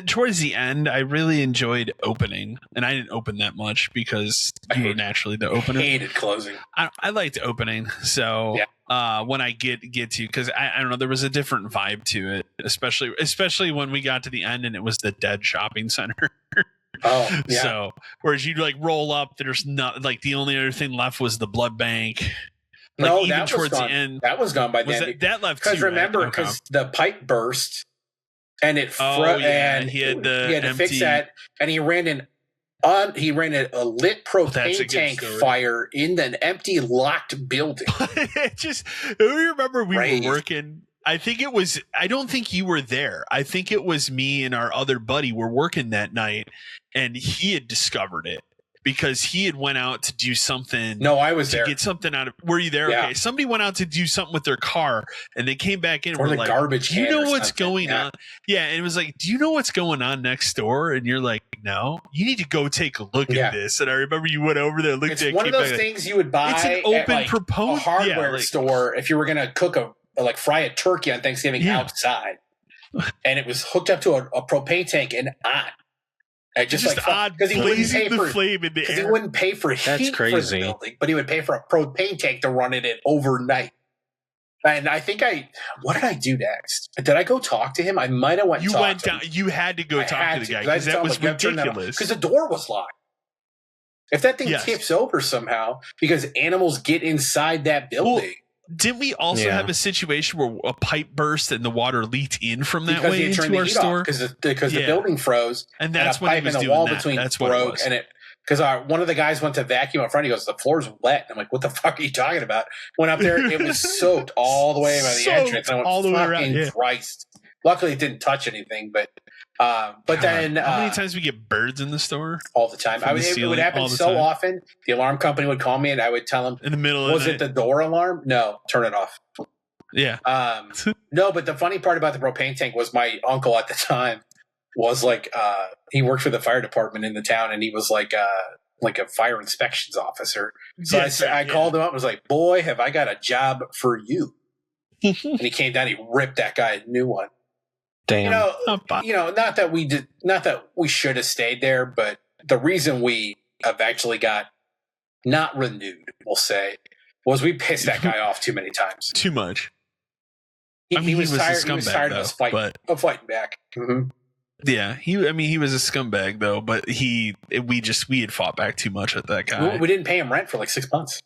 towards the end, I really enjoyed opening, and I didn't open that much because you were naturally the opener. I hated closing. I liked opening, so when I get to, because I don't know, there was a different vibe to it, especially when we got to the end and it was the dead shopping center. Oh, yeah. So whereas you'd like roll up, there's not like the only other thing left was the blood bank. Like, no, even that was towards gone. The end. That was gone by the end. That left because remember, because the pipe burst and it and he had to fix that, and he ran a lit propane tank fire in an empty locked building. I remember we were working. I don't think you were there. I think it was me and our other buddy were working that night, and he had discovered it because he had went out to do something. No, I was there. Get something out of. Were you there? Yeah. Okay. Somebody went out to do something with their car, and they came back in. Or the like, garbage. Do you know what's going on? Yeah, and it was like, do you know what's going on next door? And you're like, no. You need to go take a look at this. And I remember you went over there, looked at it. It's one of those things you would buy. It's an open at a hardware store if you were going to cook fry a turkey on Thanksgiving outside, and it was hooked up to a propane tank and on. And just like odd because he wouldn't pay for flame in the air. He wouldn't pay for heat for the building, but he would pay for a propane tank to run it in overnight. And I think what did I do next? Did I go talk to him? I might have went. You went down. You had to go talk to the guy because that was ridiculous. Because the door was locked. If that thing tips over somehow, because animals get inside that building. Well, didn't we also have a situation where a pipe burst and the water leaked in from that way into our store? Because the building froze, and that's when he was doing wall that. Between that's broke, and it because one of the guys went to vacuum up front. He goes, "The floor's wet." I'm like, "What the fuck are you talking about?" Went up there, it was soaked all the way by the entrance. I went, all the way around. Christ! Luckily, it didn't touch anything, but then how many times we get birds in the store? All the time. It would happen so often. The alarm company would call me, and I would tell them in the middle of was it the door alarm? No, turn it off. Yeah. No, but the funny part about the propane tank was my uncle at the time was like he worked for the fire department in the town, and he was like a fire inspections officer. So I called him up and was like, "Boy, have I got a job for you." And he came down, he ripped that guy a new one. Damn. Not that we should have stayed there, but the reason we eventually got not renewed, we'll say, was we pissed that guy off too many times. Too much. He was tired of us fighting back. Mm-hmm. Yeah, he was a scumbag though, but we had fought back too much at that guy. We didn't pay him rent for like 6 months.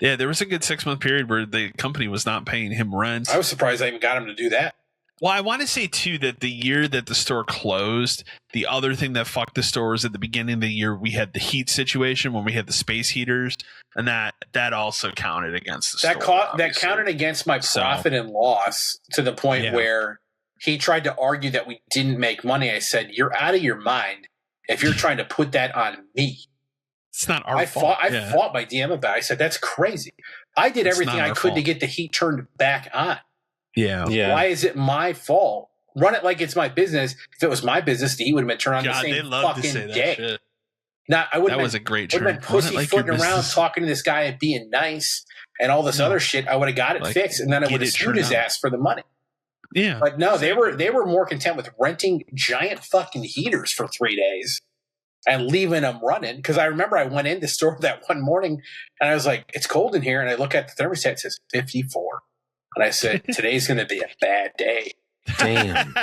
Yeah, there was a good 6 month period where the company was not paying him rent. I was surprised I even got him to do that. Well, I want to say, too, that the year that the store closed, the other thing that fucked the store was at the beginning of the year, we had the heat situation when we had the space heaters, and that also counted against the store. That counted against my profit and loss to the point where he tried to argue that we didn't make money. I said, "You're out of your mind if you're trying to put that on me." It's not our fault. I fought my DM about it. I said, "That's crazy. I did everything I could to get the heat turned back on. Yeah. Why is it my fault? Run it like it's my business. If it was my business, the heat would have been turned on the same fucking day." Shit. That was a great turn. I would have been pussyfooting around talking to this guy and being nice and all this other shit. I would have got it fixed, and then I would have sued his ass for the money. Yeah. But no, they were more content with renting giant fucking heaters for 3 days and leaving them running. Because I remember I went in the store that one morning and I was like, "It's cold in here," and I look at the thermostat, it says 54. And I said, "Today's going to be a bad day." Damn.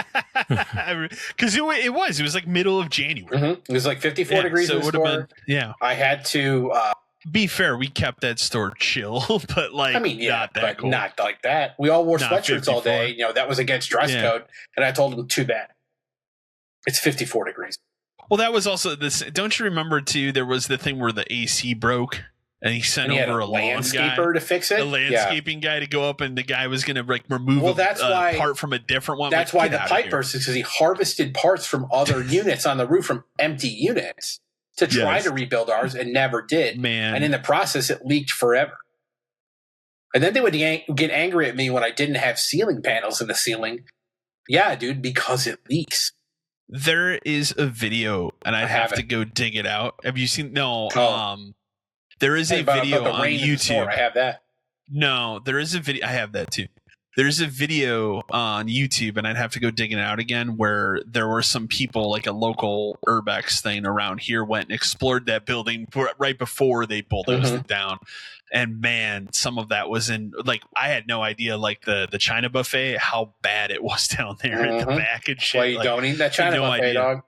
Because it was like middle of January. Mm-hmm. It was like 54 degrees so in the store. I had to be fair, we kept that store chill, but not that cold. Not like that. We all wore sweatshirts all day. That was against dress code. And I told them, "Too bad. It's 54 degrees. Well, that was also this. Don't you remember too? There was the thing where the AC broke And he sent And he had over a a lawn landscaper guy, to fix it. a landscaping guy to go up, and the guy was going to like remove a part from a different one. That's why the pipe burst, is because he harvested parts from other units on the roof, from empty units, to try to rebuild ours, and never did. Man. And in the process, it leaked forever. And then they would get angry at me when I didn't have ceiling panels in the ceiling. Yeah, dude, because it leaks. There is a video, and I'd have to go dig it out. Have you seen? No. There is a video on YouTube. I have that. No, there is a video. I have that too. There's a video on YouTube, and I'd have to go digging it out again, where there were some people, like a local urbex thing around here, went and explored that building right before they bulldozed it down. And man, some of that was in, like, I had no idea, like the China buffet, how bad it was down there at the back and shit. Why you don't eat that China buffet, dog?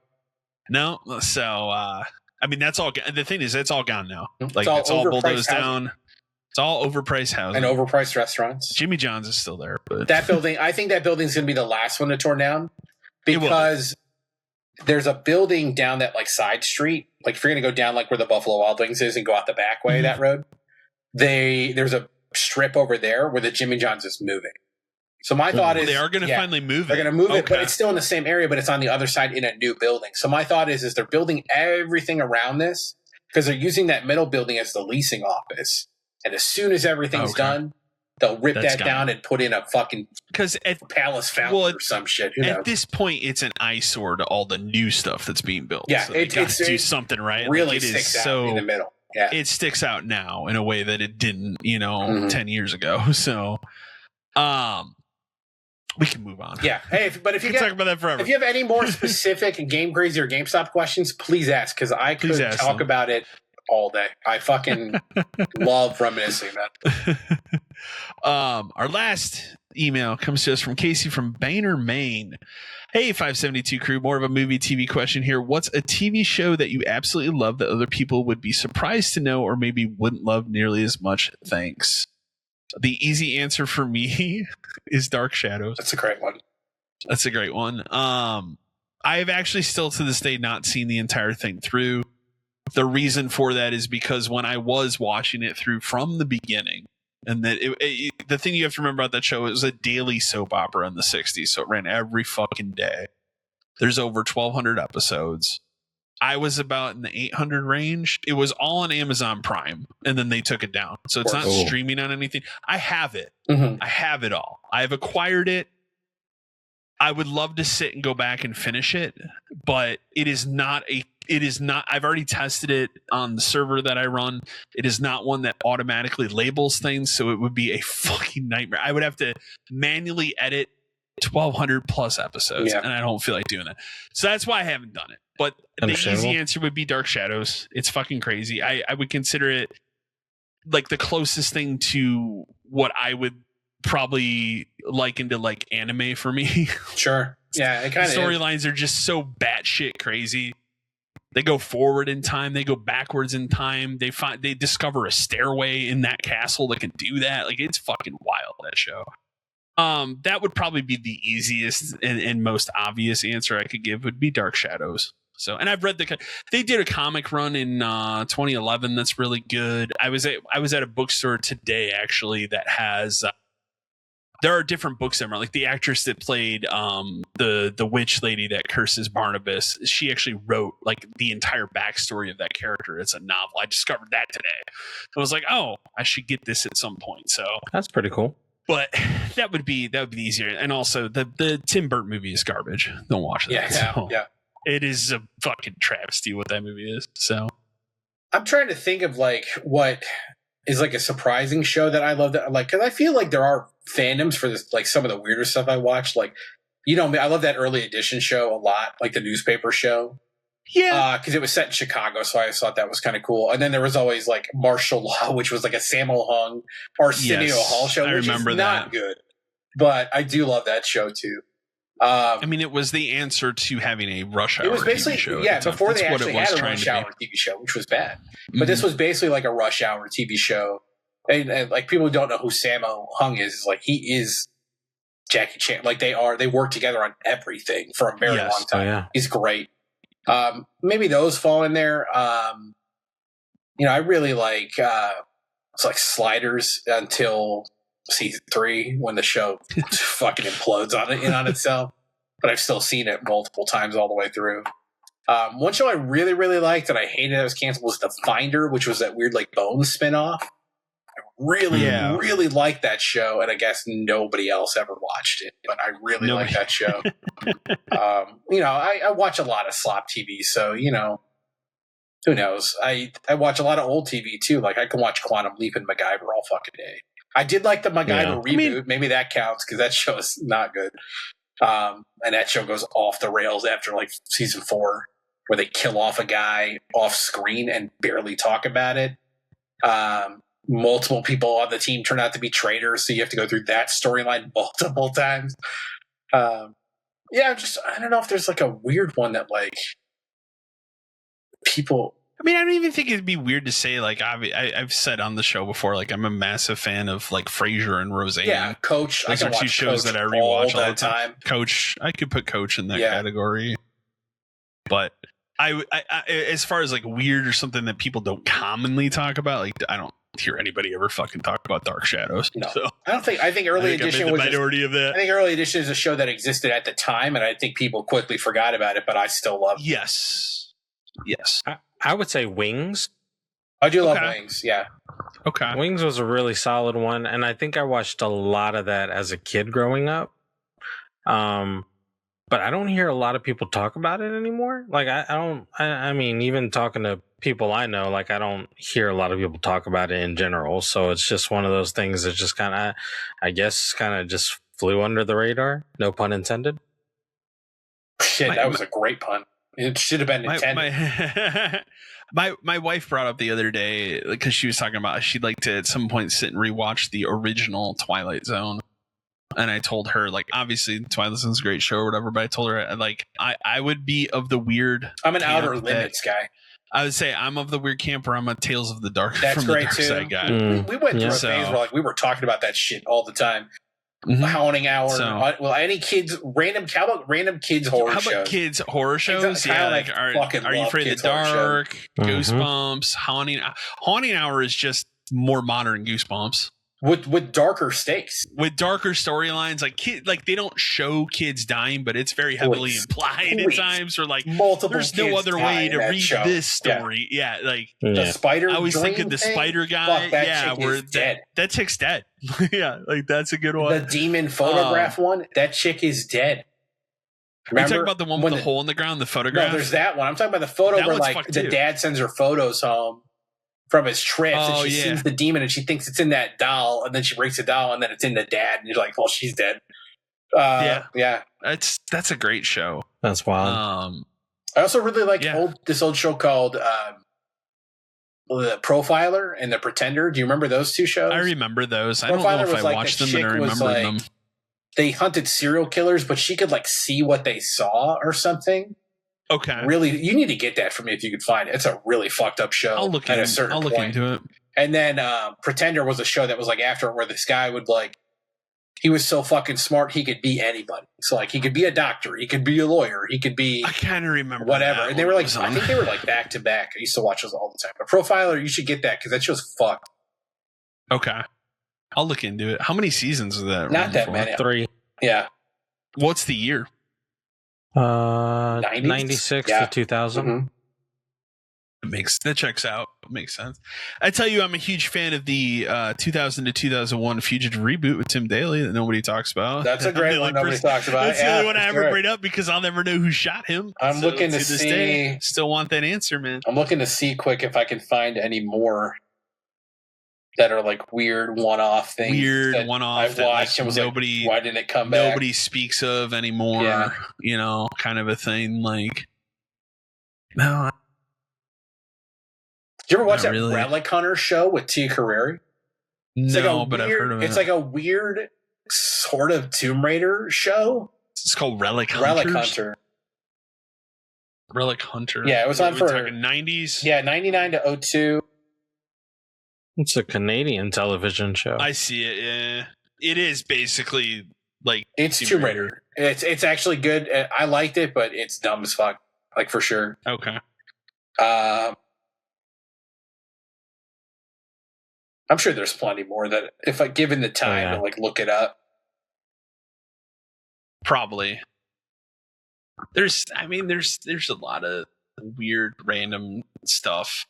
No, so I mean, that's all. The thing is, it's all gone now. Like, it's all bulldozed down. It's all overpriced housing and overpriced restaurants. Jimmy John's is still there, but that building, I think that building's going to be the last one to torn down, because there's a building down that like side street. Like, if you're going to go down like where the Buffalo Wild Wings is and go out the back way of that road, there's a strip over there where the Jimmy John's is moving. So my thought is they are going to finally move it. They're going to move it, but it's still in the same area, but it's on the other side in a new building. So my thought is they're building everything around this, because they're using that middle building as the leasing office. And as soon as everything's done, they'll rip that down and put in a fucking palace fountain or some shit. At this point, it's an eyesore to all the new stuff that's being built. Yeah, so it's do something right. Really sticks out in the middle. Yeah, it sticks out now in a way that it didn't, 10 years ago. So, we can move on. Yeah. Hey, but if you talk about that forever. If you have any more specific Game Crazy or GameStop questions, please ask, because I could talk about it all day. I fucking love reminiscing, man. Our last email comes to us from Casey from Boehner, Maine. Hey, 572 crew, more of a movie TV question here. What's a TV show that you absolutely love that other people would be surprised to know or maybe wouldn't love nearly as much? Thanks. The easy answer for me is Dark Shadows. That's a great one. That's a great one. I have actually still to this day not seen the entire thing through. The reason for that is because when I was watching it through from the beginning, and that the thing you have to remember about that show, it was a daily soap opera in the 60s, so it ran every fucking day. There's over 1,200 episodes. I was about in the 800 range. It was all on Amazon Prime, and then they took it down. So it's not streaming on anything. I have it. I have it all. I have acquired it. I would love to sit and go back and finish it, but it is not, I've already tested it on the server that I run. It is not one that automatically labels things, so it would be a fucking nightmare. I would have to manually edit 1,200 plus episodes, and I don't feel like doing that. So that's why I haven't done it. But the easy answer would be Dark Shadows. It's fucking crazy. I would consider it like the closest thing to what I would probably liken to like anime for me. Sure. Yeah, it kind of storylines are just so batshit crazy. They go forward in time, they go backwards in time. They discover a stairway in that castle that can do that. Like, it's fucking wild, that show. That would probably be the easiest and most obvious answer I could give, would be Dark Shadows. So, and I've read they did a comic run in 2011 that's really good. I was at a bookstore today actually that has there are different books that run, like the actress that played the witch lady that curses Barnabas. She actually wrote like the entire backstory of that character. It's a novel. I discovered that today. I was like, oh, I should get this at some point. So that's pretty cool. But that would be easier. And also the Tim Burton movie is garbage. Don't watch that. Yeah. It is a fucking travesty what that movie is. So I'm trying to think of like what is like a surprising show that I love, that like, because I feel like there are fandoms for this, like some of the weirder stuff I watched. Like, I love that Early Edition show a lot, like the newspaper show. Yeah. Because it was set in Chicago, so I always thought that was kind of cool. And then there was always like Martial Law, which was like a Sammo Hung, Arsenio Hall show, which is not good. But I do love that show too. I mean, it was the answer to having a Rush Hour. It was basically, TV show before they actually had a Rush Hour TV show, which was bad. But this was basically like a Rush Hour TV show. And like, people who don't know who Sammo Hung is like, he is Jackie Chan. Like, they work together on everything for a very long time. Oh, yeah. He's great. Maybe those fall in there. I really like it's like Sliders until season 3 when the show fucking implodes on itself. But I've still seen it multiple times all the way through. One show I really, really liked and I hated it was canceled was The Finder, which was that weird like Bones spinoff. I really, really liked that show, and I guess nobody else ever watched it, but I really like that show. I watch a lot of slop TV, so who knows? I watch a lot of old TV too. Like I can watch Quantum Leap and MacGyver all fucking day. I did like the MacGyver reboot. Maybe that counts because that show is not good. And that show goes off the rails after like season 4, where they kill off a guy off screen and barely talk about it. Multiple people on the team turn out to be traitors, so you have to go through that storyline multiple times. I don't know if there's like a weird one that like people. I mean, I don't even think it'd be weird to say, like, I've said on the show before, like, I'm a massive fan of, like, Frasier and Roseanne. Yeah, Coach. Those are two shows that I rewatch all the time. Coach, I could put Coach in that category. But I, as far as, like, weird or something that people don't commonly talk about, like, I don't hear anybody ever fucking talk about Dark Shadows. No. So, I think Early Edition was the minority of that. I think Early Edition is a show that existed at the time, and I think people quickly forgot about it, but I still love it. Yes. I would say Wings. I do love Wings, yeah. Okay. Wings was a really solid one, and I think I watched a lot of that as a kid growing up. But I don't hear a lot of people talk about it anymore. Like I mean, even talking to people I know, like I don't hear a lot of people talk about it in general. So it's just one of those things that just kind of, I guess, kind of just flew under the radar. No pun intended. Shit, that was a great pun. It should have been intended. My wife brought up the other day, because she was talking about she'd like to at some point sit and rewatch the original Twilight Zone. And I told her, like, obviously Twilight Zone's a great show or whatever, but I told her, like, I would be of the weird. I'm an Outer Limits guy. I would say I'm of the weird camp where I'm a Tales of the Dark. That's from great the Dark too. Side guy. We went through a phase where like we were talking about that shit all the time. Haunting Hour. Any kids, random kids horror shows. How about kids horror shows? Yeah, like Are You Afraid of the Dark? Goosebumps. Haunting Hour is just more modern Goosebumps. With darker stakes, with darker storylines, like they don't show kids dying, but it's very heavily implied at times. Or like multiple. There's no other way to read this story. Yeah, the spider. I always think of the spider guy. Dead. That chick's dead. Yeah, like that's a good one. The demon photograph one. That chick is dead. Remember, are you talking about the one with the hole in the ground? The photograph. No, there's that one. I'm talking about the photo where like the dad sends her photos home from his trips, and she sees the demon, and she thinks it's in that doll, and then she breaks the doll, and then it's in the dad, and you're like, well, she's dead. Yeah. That's a great show. That's wild. I also really like this old show called The Profiler and The Pretender. Do you remember those two shows? I remember those. I don't know if I watched them, but I remember them. They hunted serial killers, but she could like see what they saw or something. Okay. Really, you need to get that for me if you could find it. It's a really fucked up show. I'll look into it. And then Pretender was a show that was like after where this guy would like, he was so fucking smart he could be anybody. So like he could be a doctor, he could be a lawyer, he could be. I kind of remember whatever. And they were like, I think they were like back to back. I used to watch those all the time. But Profiler, you should get that because that show's fucked. Okay, I'll look into it. How many seasons is that? Not that many. 3. Yeah. What's the year? 96 to 2000. Mm-hmm. That checks out. Makes sense. I tell you, I'm a huge fan of the 2000 to 2001 Fugitive reboot with Tim Daly that nobody talks about. That's a great one nobody talks about. That's the only one I ever bring up because I'll never know who shot him. I'm looking to see. Day, still want that answer, man. I'm looking to see quick if I can find any more that are like weird one-off things. Weird one-off I watched and was nobody. Like, why didn't it come back? Nobody speaks of anymore. Yeah. You know, kind of a thing. Like, no. Did you ever watch that Relic Hunter show with Tia Carrere? But I've heard of it. It's like a weird sort of Tomb Raider show. It's called Relic Hunter. Yeah, it was on for 90s. Yeah, 99 to 02. It's a Canadian television show. I see it. Yeah, it is basically like it's Tomb Raider. It's actually good. I liked it, but it's dumb as fuck. Like for sure. Okay. I'm sure there's plenty more that if I given the time to like look it up. Probably. There's a lot of weird random stuff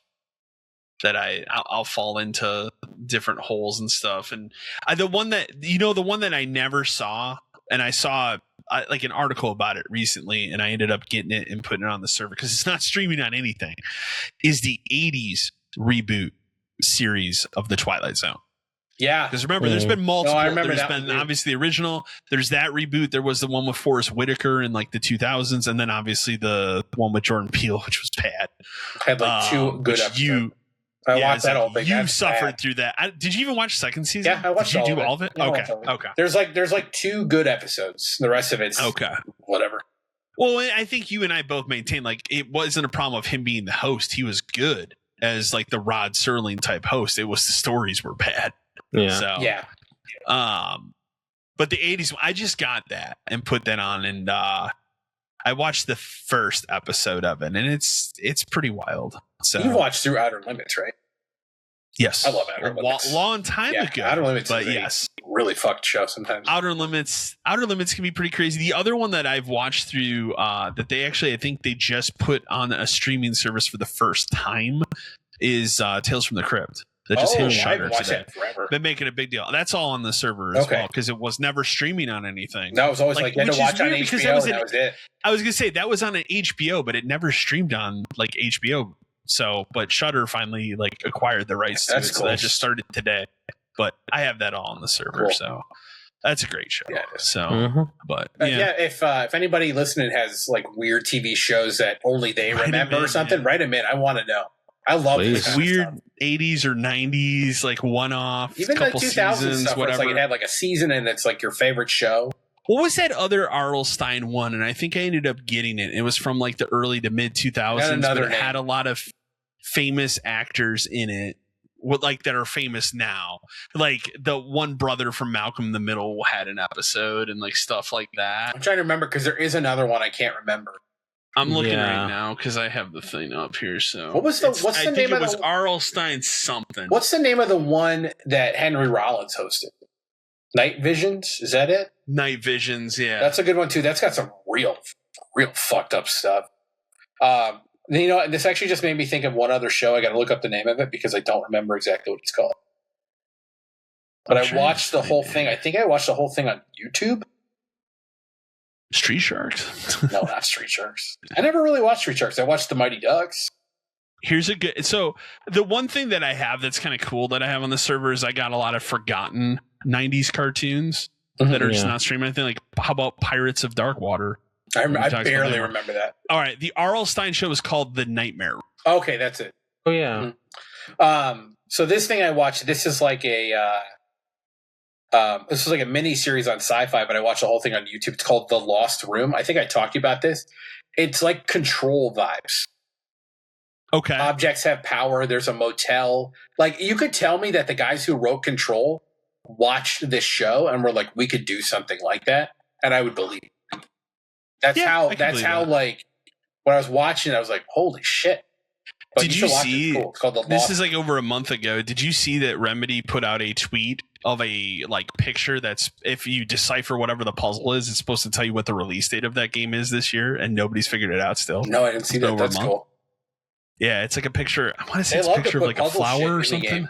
that I'll fall into different holes and stuff. And the one that I never saw, and I saw like an article about it recently, and I ended up getting it and putting it on the server because it's not streaming on anything, is the 80s reboot series of the Twilight Zone. Yeah, because remember, there's been multiple. No, I remember there's that been obviously the original. There's that reboot. There was the one with Forrest Whitaker in like the 2000s, and then obviously the one with Jordan Peele, which was bad. Had like 2 good episodes. I watched that whole thing. You suffered through that. Did you even watch second season? Yeah, I watched Did you do all of it? Yeah, okay. There's like 2 good episodes. The rest of it's whatever. Well, I think you and I both maintain like it wasn't a problem of him being the host. He was good as like the Rod Serling type host. It was the stories were bad. Yeah. So, yeah. But the 80s, I just got that and put that on, and I watched the first episode of it, and it's pretty wild. So you watched through Outer Limits, right? Yes, I love Outer Limits. Long time ago. Outer Limits, but is yes, really fucked show sometimes. Outer Limits can be pretty crazy. The other one that I've watched through that they actually, I think they just put on a streaming service for the first time is Tales from the Crypt. That just hit Shudder today. Been making a big deal. That's all on the server as well because it was never streaming on anything. That was always like you had to watch on HBO. That was it. I was gonna say that was on an HBO, but it never streamed on like HBO. So, but Shudder finally like acquired the rights to it. So that just started today. But I have that all on the server, so that's a great show. Yeah, so, but if anybody listening has like weird TV shows that only they remember or something, write them in. I want to know. I love this weird 80s or 90s like one-off, even the 2000s stuff. Where it's like it had like a season and it's like your favorite show. What was that other R.L. Stine one? And I think I ended up getting it. It was from like the early to mid 2000s, but it had a lot of famous actors in it. Like that are famous now, like the one brother from Malcolm in the Middle had an episode and like stuff like that. I'm trying to remember because there is another one I can't remember. I'm looking right now because I have the thing up here. So what's the name of it? Was R.L. Stine something? What's the name of the one that Henry Rollins hosted? Night Visions, is that it? Night Visions, yeah, that's a good one too. That's got some real fucked up stuff. You know, this actually just made me think of one other show. I got to look up the name of it because I don't remember exactly what it's called. But I watched the whole thing. I think I watched the whole thing on YouTube. Street Sharks? No, not Street Sharks. I never really watched Street Sharks. I watched the Mighty Ducks. Here's a good. So the one thing that I have that's kind of cool that I have on the server is I got a lot of forgotten 90s cartoons that are just not streaming anything. Like, how about Pirates of Darkwater? I barely remember that. All right. The R.L. Stine show is called The Nightmare. Okay, that's it. Oh, yeah. Mm-hmm. So this thing I watched, this is like a mini series on Sci-Fi, but I watched the whole thing on YouTube. It's called The Lost Room. I think I talked to you about this. It's like Control vibes. Okay. Objects have power. There's a motel. Like, you could tell me that the guys who wrote Control watched this show and were like, we could do something like that, and I would believe it. That's how like when I was watching it, I was like, holy shit. But did you see It's called The This is like over a month ago. Did you see that Remedy put out a tweet of a like picture that's, if you decipher whatever the puzzle is, it's supposed to tell you what the release date of that game is this year, and nobody's figured it out still? No, I didn't see that. That's cool. Yeah, it's like a picture. I want to say it's a picture of like a flower or something.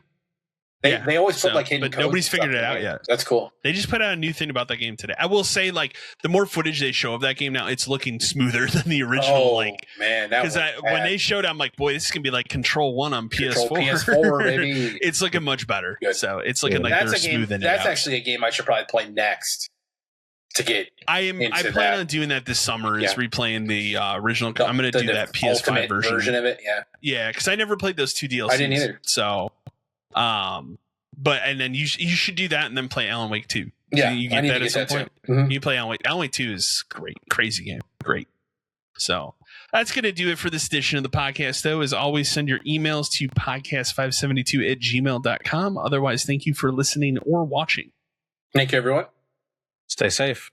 They always put like hidden but codes. Nobody's figured it out yet. That's cool. They just put out a new thing about that game today. I will say, like, the more footage they show of that game now, it's looking smoother than the original. Oh, like, man, because when they showed it, I'm like, boy, this is gonna be like Control 1 on PS4. PS4, baby. It's looking much better. Good. So it's looking like they're smoothing it out. That's actually a game I should probably play next to get. I plan on doing that this summer. Is replaying the original. I'm going to do that PS5 version of it. Yeah, because I never played those 2 DLCs. I didn't either. So, and then you should do that and then play Alan Wake 2. Yeah, you get that at some point. Mm-hmm. You play Alan Wake. Alan Wake 2 is great, crazy game, great. So that's going to do it for this edition of the podcast, though. As always, send your emails to podcast572@gmail.com. Otherwise, thank you for listening or watching. Thank you, everyone. Stay safe.